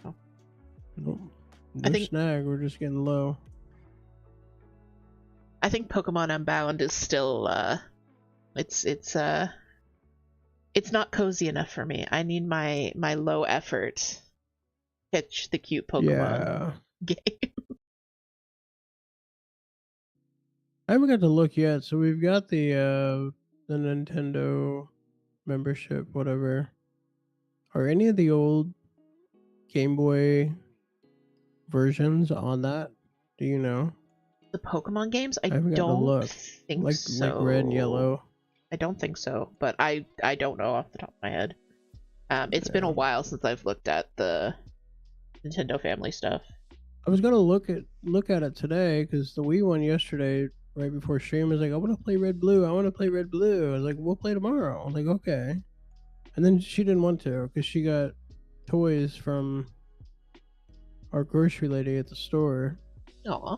Oh. Nope. No snag, we're just getting low. I think Pokemon Unbound is still it's not cozy enough for me. I need my low effort catch the cute Pokemon game. I haven't got to look yet, so we've got the Nintendo membership, whatever. Are any of the old Game Boy versions on that? Do you know? The Pokemon games? I haven't don't look. think so. Like red and yellow. I don't think so, but I don't know off the top of my head. It's been a while since I've looked at the Nintendo family stuff. I was gonna look at it today because the Wii one yesterday, right before stream, was like, I want to play Red Blue. I want to play Red Blue. I was like, we'll play tomorrow. I was like, okay. And then she didn't want to because she got toys from our grocery lady at the store. Aw.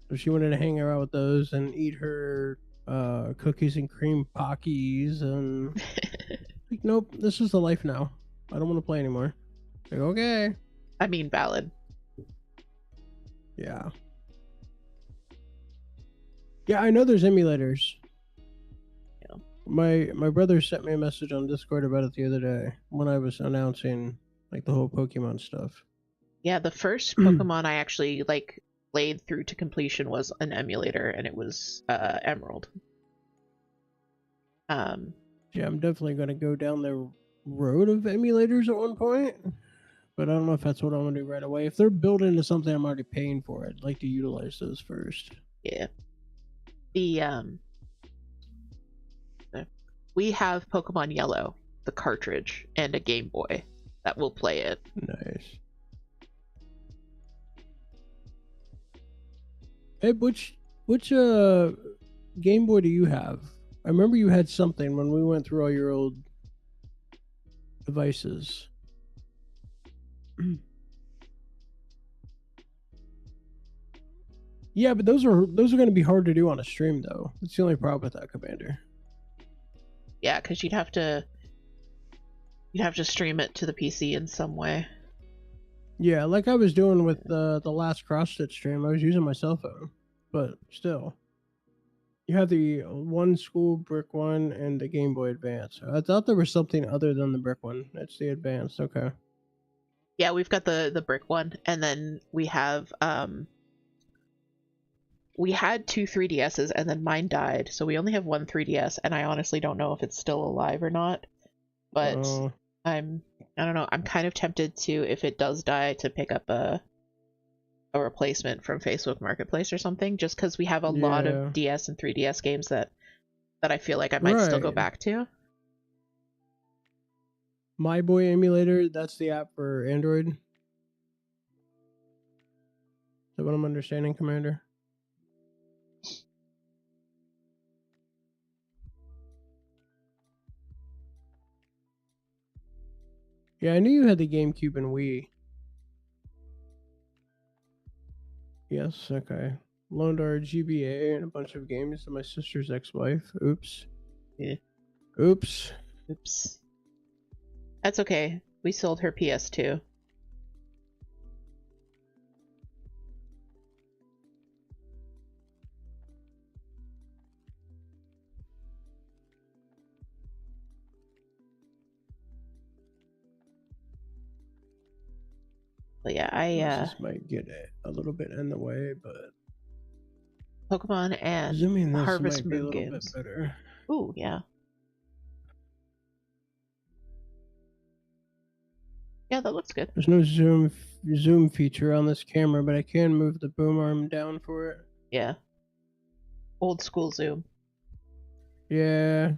So she wanted to hang out with those and eat her cookies and cream Pockies and like, nope, this is the life now. I don't want to play anymore. Like, okay. I mean, valid. Yeah. Yeah, I know there's emulators. Yeah. My brother sent me a message on Discord about it the other day when I was announcing like the whole Pokemon stuff. Yeah, the first Pokemon I actually like played through to completion was an emulator, and it was Emerald. Yeah, I'm definitely gonna go down the road of emulators at one point, but I don't know if that's what I want to do right away. If they're built into something I'm already paying for, I'd like to utilize those first. Yeah. We have Pokemon Yellow, the cartridge, and a Game Boy that will play it. Nice. Hey, which Game Boy do you have? I remember you had something when we went through all your old devices. Yeah, but those are going to be hard to do on a stream, though. That's the only problem with that, Commander. Yeah, because you'd have to stream it to the PC in some way. Yeah, like I was doing with the last cross-stitch stream. I was using my cell phone, but still. You have the one school brick one and the Game Boy Advance. I thought there was something other than the brick one. It's the Advance, okay. Yeah, we've got the brick one, and then we have we had two 3DSs, and then mine died, so we only have one 3DS, and I honestly don't know if it's still alive or not. But I'm I don't know. I'm kind of tempted to, if it does die, to pick up a replacement from Facebook Marketplace or something, just because we have a lot of DS and 3DS games that I feel like I might still go back to. My Boy Emulator, that's the app for Android. Is that what I'm understanding, Commander? Yeah, I knew you had the GameCube and Wii. Yes, okay. Loaned our GBA and a bunch of games to my sister's ex-wife. Oops. Yeah. Oops. Oops. That's okay. We sold her PS2. But yeah, This might get a little bit in the way, but Pokemon and zooming this Harvest might be a Moon little games. bit better. Ooh, yeah. Yeah, that looks good. There's no zoom feature on this camera, but I can move the boom arm down for it. Yeah. Old school zoom. Yeah.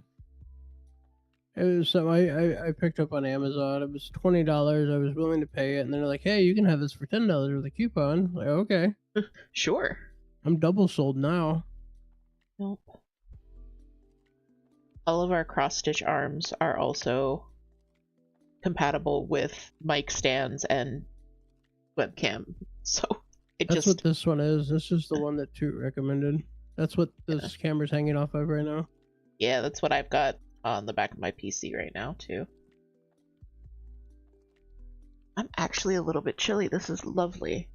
It was something I picked up on Amazon. It was $20. I was willing to pay it, and they're like, "Hey, you can have this for $10 with a coupon." Like, okay. Sure. I'm double sold now. Nope. All of our cross-stitch arms are also compatible with mic stands and webcam. So That's what this one is. This is the one that Toot recommended. That's what this camera's hanging off of right now. Yeah, that's what I've got on the back of my PC right now, too. I'm actually a little bit chilly. This is lovely.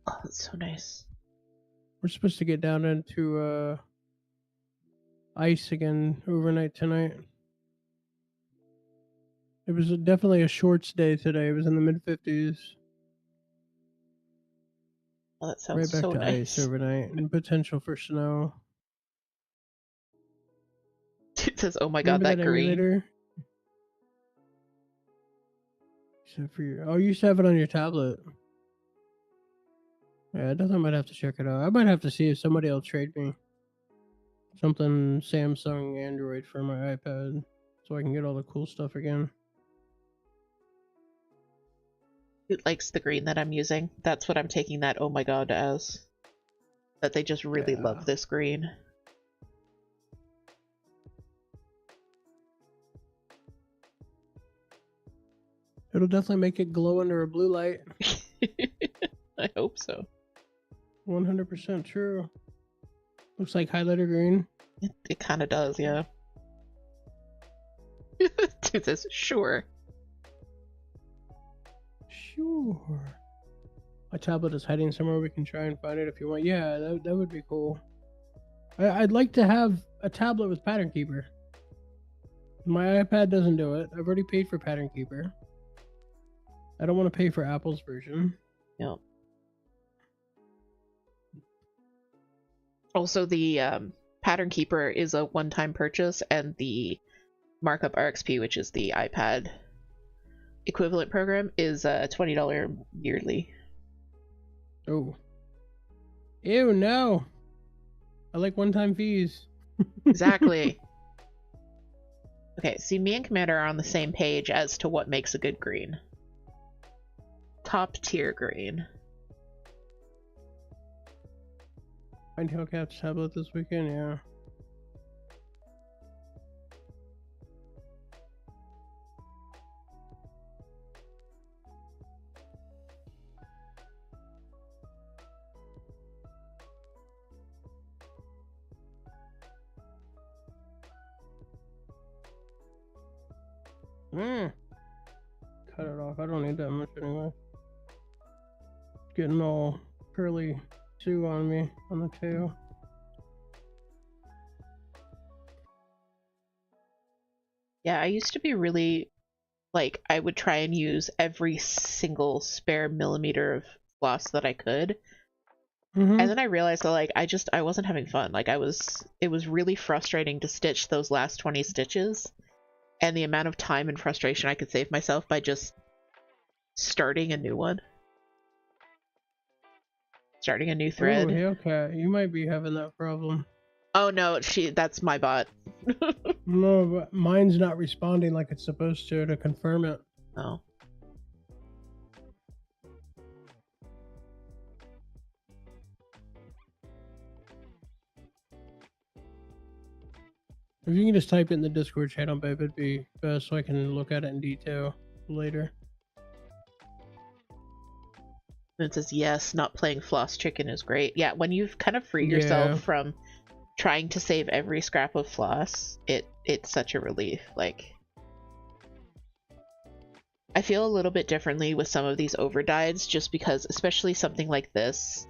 Oh, that's so nice. We're supposed to get down into ice again overnight tonight. It was definitely a shorts day today. It was in the mid-50s. Oh, that sounds so nice. Right back to ice overnight and potential for snow. It says, "Oh my god, that green." Emulator? Except for your, you used to have it on your tablet. Yeah, I definitely might have to check it out. I might have to see if somebody will trade me something Samsung Android for my iPad so I can get all the cool stuff again. It likes the green that I'm using. That's what I'm taking that "oh my god" as. That they just really love this green. It'll definitely make it glow under a blue light. I hope so. 100% true. Looks like highlighter green. It kind of does, yeah. Dude says, "Sure." Sure. My tablet is hiding somewhere. We can try and find it if you want. Yeah, that would be cool. I'd like to have a tablet with Pattern Keeper. My iPad doesn't do it. I've already paid for Pattern Keeper. I don't want to pay for Apple's version. Yep. Also, the Pattern Keeper is a one-time purchase, and the Markup RXP, which is the iPad equivalent program, is a $20 yearly. Oh. Ew, no. I like one-time fees. Exactly. Okay, see, me and Commander are on the same page as to what makes a good green. Top tier green. Find Hellcat's tablet this weekend, yeah. Cut it off. I don't need that much anyway. Getting all curly Sue on me on the tail. Yeah, I used to be really, like, I would try and use every single spare millimeter of floss that I could. And then I realized that like I wasn't having fun. Like it was really frustrating to stitch those last 20 stitches, and the amount of time and frustration I could save myself by just starting a new one. Starting a new thread. Oh, okay. You might be having that problem. Oh no, that's my bot. No, but mine's not responding like it's supposed to confirm it. Oh. If you can just type it in the Discord channel, babe, it'd be best so I can look at it in detail later. And it says, yes, not playing floss chicken is great. Yeah, when you've kind of freed yourself from trying to save every scrap of floss, it's such a relief. Like, I feel a little bit differently with some of these overdyes just because, especially something like this,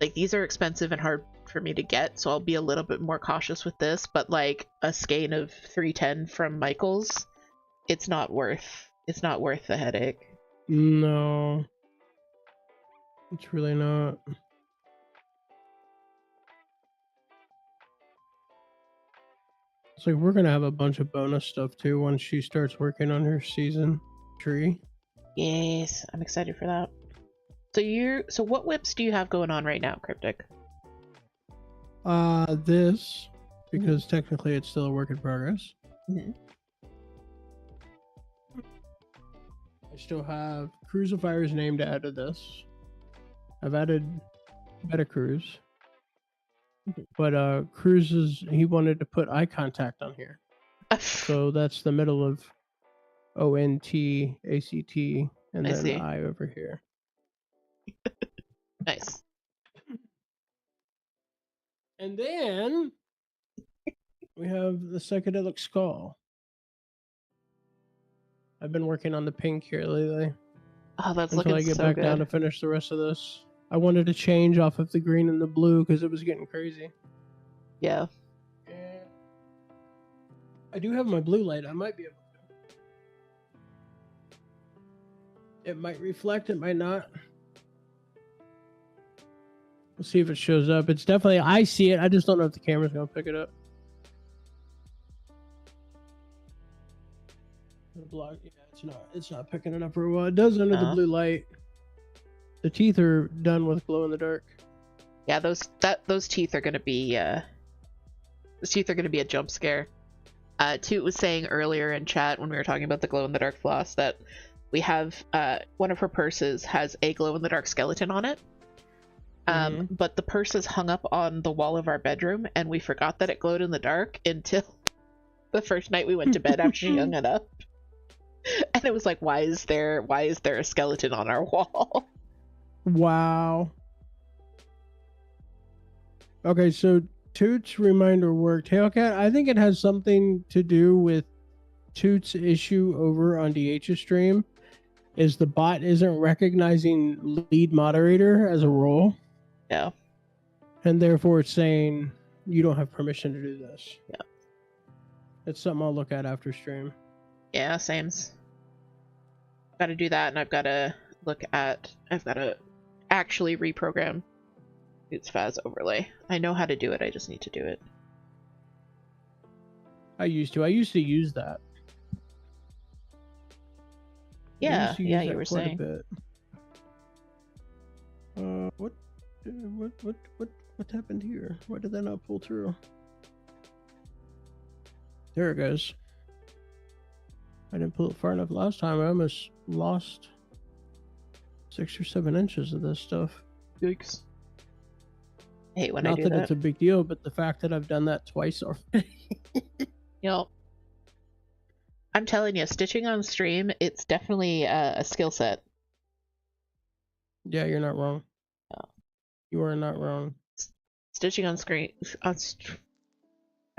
like these are expensive and hard for me to get, so I'll be a little bit more cautious with this, but like a skein of 310 from Michaels, it's not worth the headache. No. It's really not. It's like we're gonna have a bunch of bonus stuff too once she starts working on her season tree. Yes, I'm excited for that. So what whips do you have going on right now, Cryptic? This, because technically it's still a work in progress. Mm-hmm. I still have Cruise of Fire's name to add to this. I've added Meta Cruise. But Cruises, he wanted to put eye contact on here. So that's the middle of ONTACT and then I over here. Nice. And then we have the psychedelic skull. I've been working on the pink here lately. Oh, that's until looking I get so back good. down to finish the rest of this. I wanted to change off of the green and the blue because it was getting crazy. Yeah. I do have my blue light. I might be able to. It might reflect, it might not. We'll see if it shows up. It's definitely, I see it. I just don't know if the camera's going to pick it up. Yeah, it's not picking it up very well. It does under the blue light. The teeth are done with glow in the dark. Yeah, those teeth are gonna be a jump scare. Toot was saying earlier in chat when we were talking about the glow in the dark floss that we have one of her purses has a glow in the dark skeleton on it. But the purse is hung up on the wall of our bedroom, and we forgot that it glowed in the dark until the first night we went to bed after she hung it up. And it was like, why is there a skeleton on our wall? Wow. Okay, so Toot's reminder worked. Hellcat, I think it has something to do with Toot's issue over on DH's stream. Is the bot isn't recognizing lead moderator as a role. Yeah. And therefore it's saying you don't have permission to do this. Yeah. It's something I'll look at after stream. Yeah, same's. Got to do that, and I've got to actually reprogram Toot's Faz overlay. I know how to do it, I just need to do it. I used to use that. Yeah, you were saying. What happened here? Why did that not pull through? There it goes. I didn't pull it far enough last time. I almost lost 6 or 7 inches of this stuff. Yikes. I hate when I do that. Not that it's a big deal, but the fact that I've done that twice already. Yep. I'm telling you, stitching on stream, it's definitely a skill set. Yeah, you're not wrong. No. You are not wrong. Stitching on screen...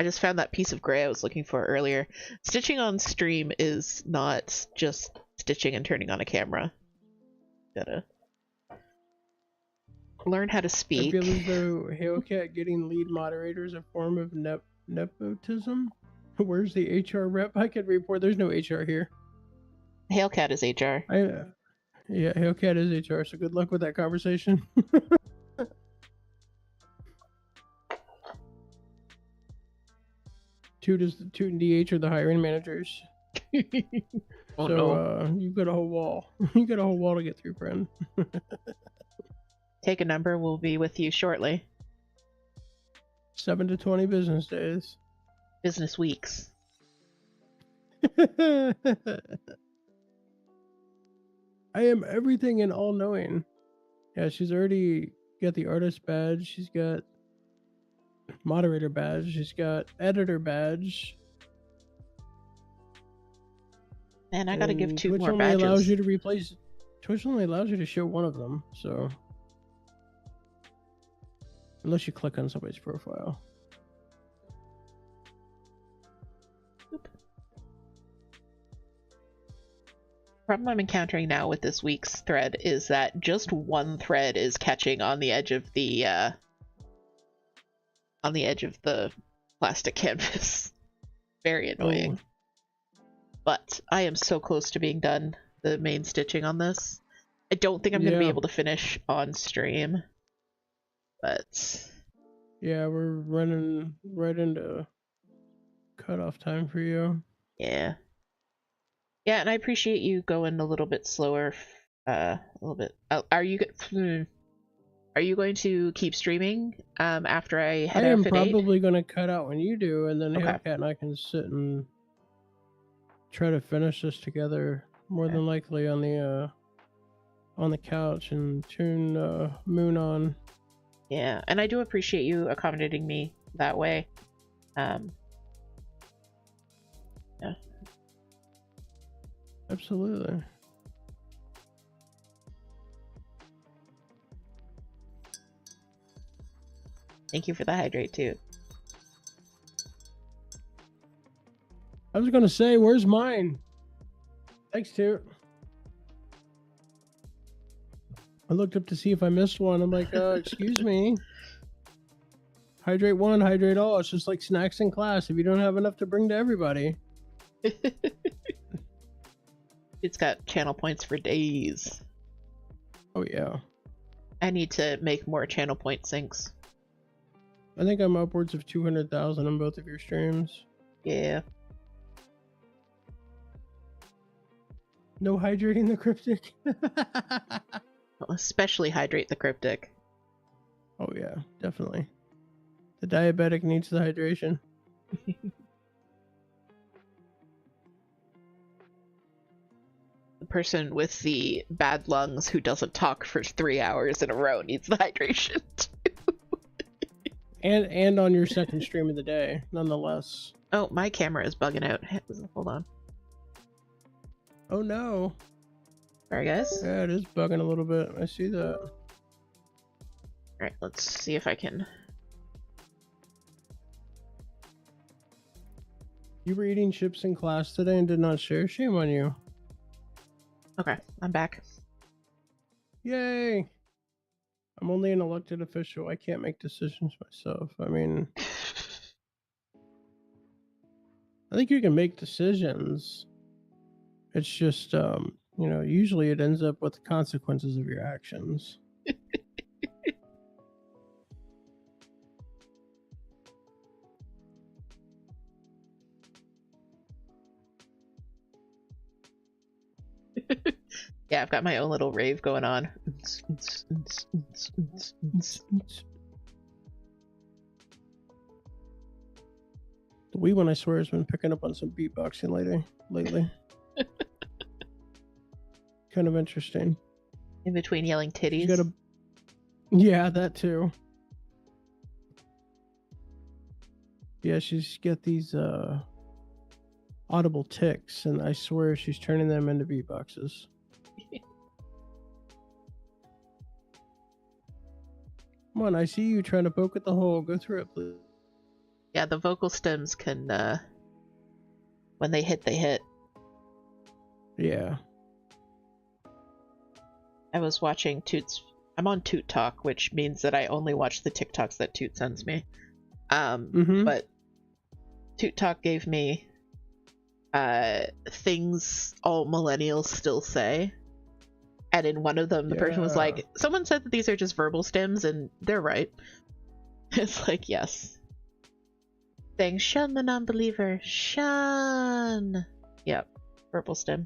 I just found that piece of gray I was looking for earlier. Stitching on stream is not just stitching and turning on a camera. Gotta learn how to speak. I feel as though Hellcat getting lead moderator is a form of nepotism. Where's the HR rep? I could report. There's no HR here. Hellcat is HR. Yeah, Hellcat is HR. So good luck with that conversation. Toot and DH are the hiring managers. Oh, so no. you've got a whole wall. You got a whole wall to get through, friend. Take a number. We'll be with you shortly. 7 to 20 business days. Business weeks. I am everything and all knowing. Yeah, she's already got the artist badge. She's got moderator badge. She's got editor badge. Man, I gotta give Toot Twitch more only badges. allows you to replace. Twitch only allows you to show one of them, so unless you click on somebody's profile. Problem I'm encountering now with this week's thread is that just one thread is catching on the edge of the plastic canvas. Very annoying. Oh. But I am so close to being done the main stitching on this. I don't think I'm going to be able to finish on stream, but yeah, we're running right into cutoff time for you. Yeah, and I appreciate you going a little bit slower. A little bit. Are you going to keep streaming after I head out? I am probably going to cut out when you do, and then Okay. Hellcat and I can sit and try to finish this together. More than likely on the couch and tune Moon on. Yeah, and I do appreciate you accommodating me that way. Yeah. Absolutely. Thank you for the hydrate too. I was gonna say, where's mine? Thanks, Toot. I looked up to see if I missed one. I'm like, excuse me. Hydrate one, hydrate all. It's just like snacks in class. If you don't have enough to bring to everybody. It's got channel points for days. Oh, yeah. I need to make more channel point syncs. I think I'm upwards of 200,000 on both of your streams. Yeah. No hydrating the Cryptic? Especially hydrate the Cryptic. Oh, yeah, definitely. The diabetic needs the hydration. The person with the bad lungs who doesn't talk for 3 hours in a row needs the hydration too. And on your second stream of the day, nonetheless. Oh, my camera is bugging out. Hold on. Oh no. Sorry, guys. Yeah, it is bugging a little bit. I see that. Alright, let's see if I can... You were eating chips in class today and did not share? Shame on you. Okay, I'm back. Yay! I'm only an elected official. I can't make decisions myself. I mean... I think you can make decisions. It's just, you know, usually it ends up with the consequences of your actions. Yeah, I've got my own little rave going on. The wee one, I swear, has been picking up on some beatboxing lately. Kind of interesting. In between yelling titties. Yeah, that too. Yeah, she's got these audible ticks, and I swear she's turning them into beatboxes. Come on, I see you trying to poke at the hole. Go through it, please. Yeah, the vocal stems can, when they hit, they hit. Yeah. I was watching Toot's... I'm on Toot Talk, which means that I only watch the TikToks that Toot sends me. But Toot Talk gave me things all millennials still say. And in one of them, the person was like, someone said that these are just verbal stems, and they're right. It's like, yes. saying, "Shun the non-believer, shun." Yep, purple stem.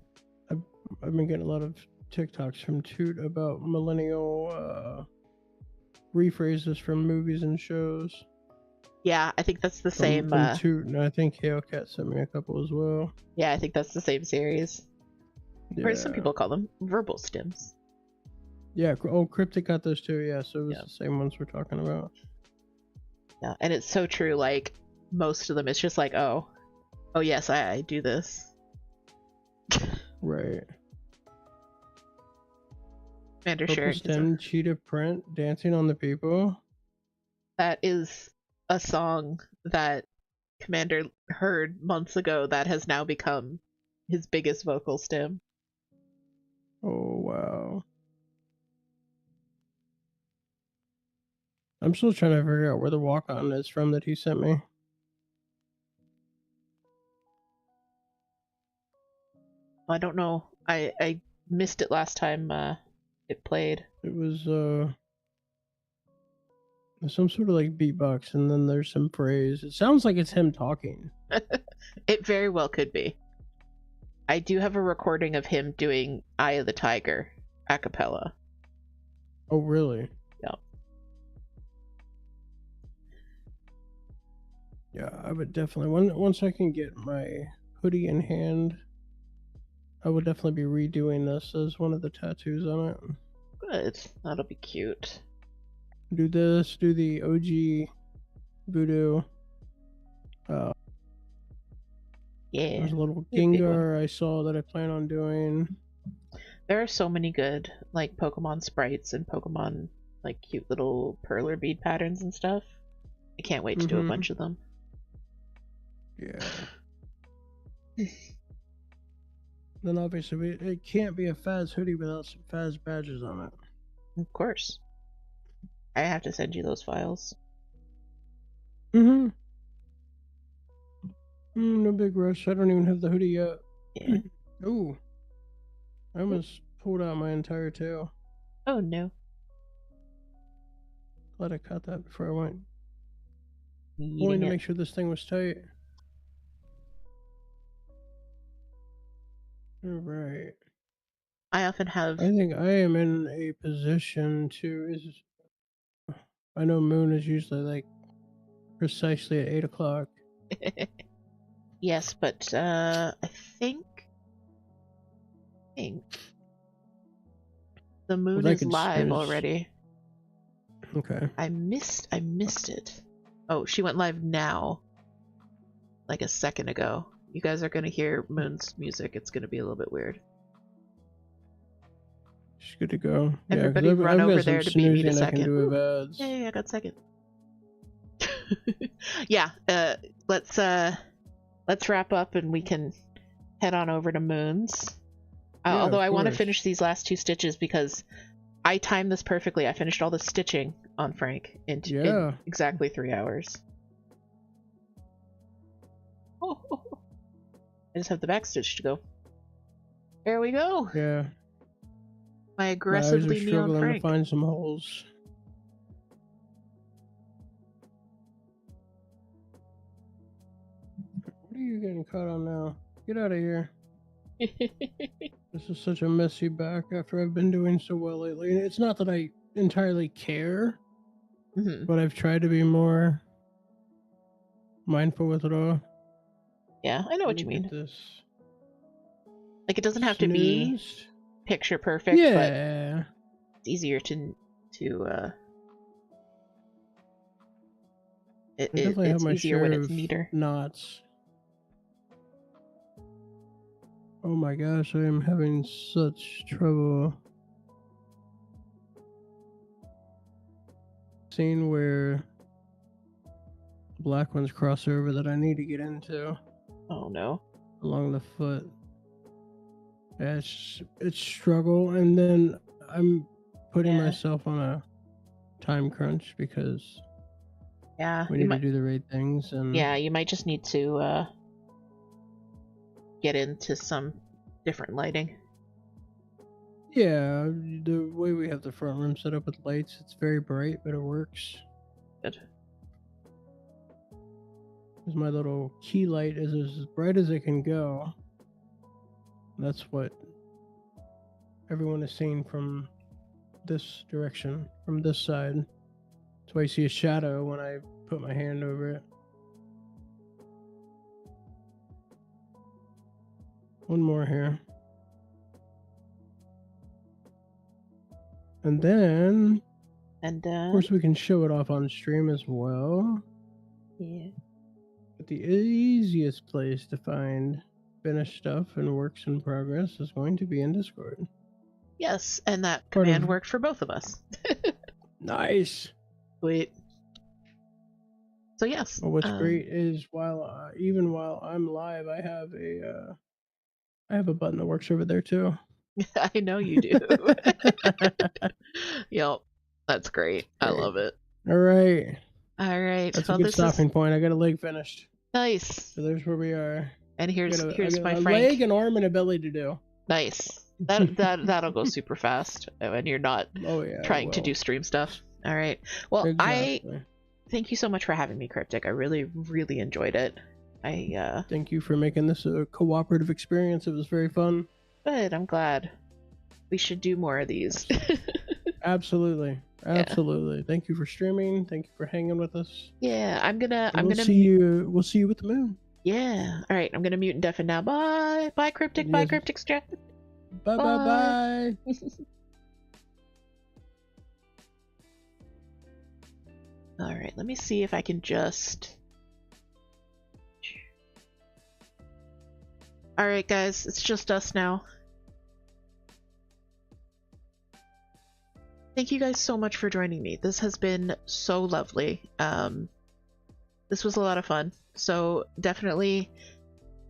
I've been getting a lot of TikToks from Toot about millennial rephrases from movies and shows. Yeah, I think that's the same. From Toot, and I think Halecat sent me a couple as well. Yeah, I think that's the same series. Yeah. Or some people call them verbal stems. Yeah. Oh, Cryptic got those too. Yeah, so it was the same ones we're talking about. Yeah, and it's so true. Like most of them, it's just like, oh yes, I do this. Right. Commander Purple Sharon. stem, cheetah print, dancing on the people. That is a song that Commander heard months ago that has now become his biggest vocal stem. Oh, wow. I'm still trying to figure out where the walk-on is from that he sent me. I don't know. I missed it last time it played. It was some sort of like beatbox, and then there's some phrase. It sounds like it's him talking. It very well could be. I do have a recording of him doing Eye of the Tiger a cappella. Oh, really? Yeah. Yeah, I would definitely, once I can get my hoodie in hand, I would definitely be redoing this as one of the tattoos on it. Good. That'll be cute. Do this, do the OG voodoo. Yeah. There's a little Gengar I saw that I plan on doing. There are so many good, like, Pokemon sprites and Pokemon, like, cute little perler bead patterns and stuff. I can't wait to do a bunch of them. Yeah. Then obviously it can't be a Faz hoodie without some Faz badges on it. Of course. I have to send you those files. No big rush. I don't even have the hoodie yet. Yeah. Ooh. I almost pulled out my entire tail. Oh no. Glad I caught that before I went. Eating Wanting to it. make sure this thing was tight. Alright. I often have... I think I am in a position to... I know Moon is usually like precisely at 8 o'clock. Yes, but I think the moon is live already. Okay. I missed it. Oh, she went live now. Like a second ago. You guys are gonna hear Moon's music. It's gonna be a little bit weird. She's good to go. Everybody yeah, run over there to beat me to I second. can do with ads. Yay, I got second. Yeah, let's wrap up and we can head on over to Moon's. Although I want to finish these last 2 stitches because I timed this perfectly. I finished all the stitching on Frank in exactly 3 hours. Oh, I just have the back stitch to go. There we go. Yeah. My aggressively neon struggling Frank. to find some holes. What are you getting caught on now? Get out of here. This is such a messy back after I've been doing so well lately. It's not that I entirely care, but I've tried to be more mindful with it all. Yeah, I know what you mean. This. Like, it doesn't have to be picture perfect, but it's easier to it's easier when it's neater. Knots. Oh my gosh, I am having such trouble seeing where black ones cross over that I need to get into. Oh no. Along the foot. Yeah, it's struggle, and then I'm putting myself on a time crunch because we need to do the right things, and you might just need to get into some different lighting. Yeah, the way we have the front room set up with lights, it's very bright, but it works. Good. Because my little key light is as bright as it can go. That's what everyone is seeing from this direction, from this side. That's why you see a shadow when I put my hand over it. One more here. And then, of course, we can show it off on stream as well. Yeah. But the easiest place to find finished stuff and works in progress is going to be in Discord. Yes, and that command worked for both of us. Nice. Sweet. So yes. Well, what's great is even while I'm live, I have a button that works over there too. I know you do. Yep, that's great. I love it. All right. That's a good stopping point. I got a leg finished. Nice. So there's where we are. And here's my a Frank. Leg, an arm, and a belly to do. Nice. That'll go super fast when you're not trying to do stream stuff. All right. Well, exactly. I thank you so much for having me, Cryptic. I really, really enjoyed it. Thank you for making this a cooperative experience. It was very fun. Good. I'm glad. We should do more of these. Absolutely. Yeah. Thank you for streaming. Thank you for hanging with us. Yeah, I'm gonna see you. We'll see you with the moon. Yeah. All right. I'm gonna mute and deafen now. Bye. Bye, Cryptic. Yes. Bye, Cryptic Strap. Bye. All right. Let me see if I can just. All right, guys. It's just us now. Thank you guys so much for joining me. This has been so lovely. This was a lot of fun. So definitely,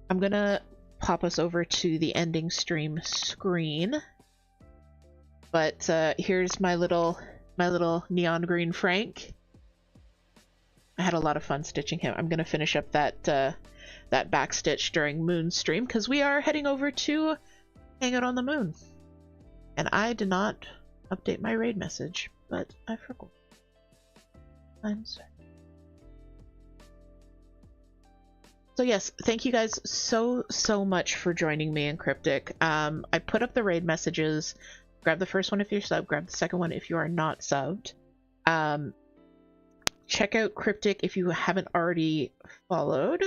I'm gonna pop us over to the ending stream screen. But here's my little neon green Frank. I had a lot of fun stitching him. I'm gonna finish up that back stitch during moon stream because we are heading over to hang out on the moon. And I did not update my raid message, but I forgot. I'm sorry. So yes, thank you guys so much for joining me in Cryptic. I put up the raid messages. Grab the first one if you're subbed, grab the second one if you are not subbed. Check out Cryptic if you haven't already followed.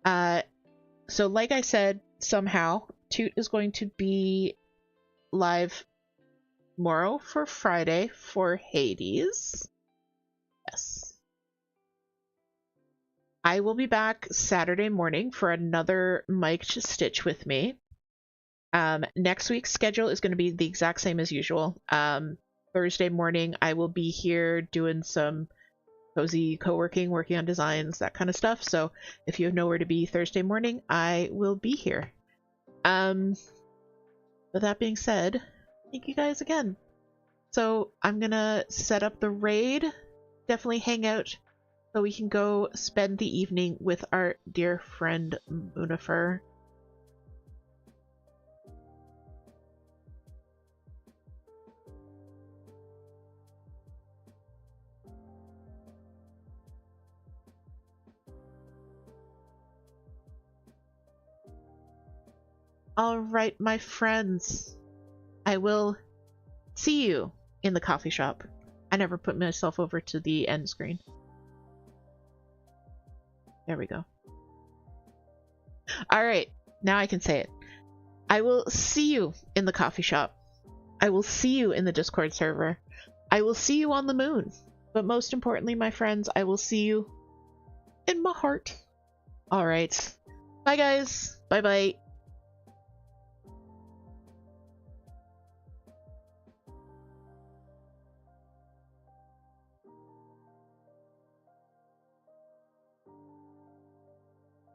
So like I said, somehow Toot is going to be live tomorrow for Friday for Hades. Yes. I will be back Saturday morning for another mic'd stitch with me. Next week's schedule is going to be the exact same as usual. Thursday morning I will be here doing some cozy co-working, working on designs, that kind of stuff. So if you have nowhere to be Thursday morning, I will be here. With that being said, thank you guys again. So I'm gonna set up the raid. Definitely hang out so we can go spend the evening with our dear friend Moonifer. All right, my friends. I will see you in the coffee shop. I never put myself over to the end screen. There we go. All right, now I can say it. I will see you in the coffee shop. I will see you in the Discord server. I will see you on the moon. But most importantly, my friends, I will see you in my heart. All right. Bye, guys. Bye-bye.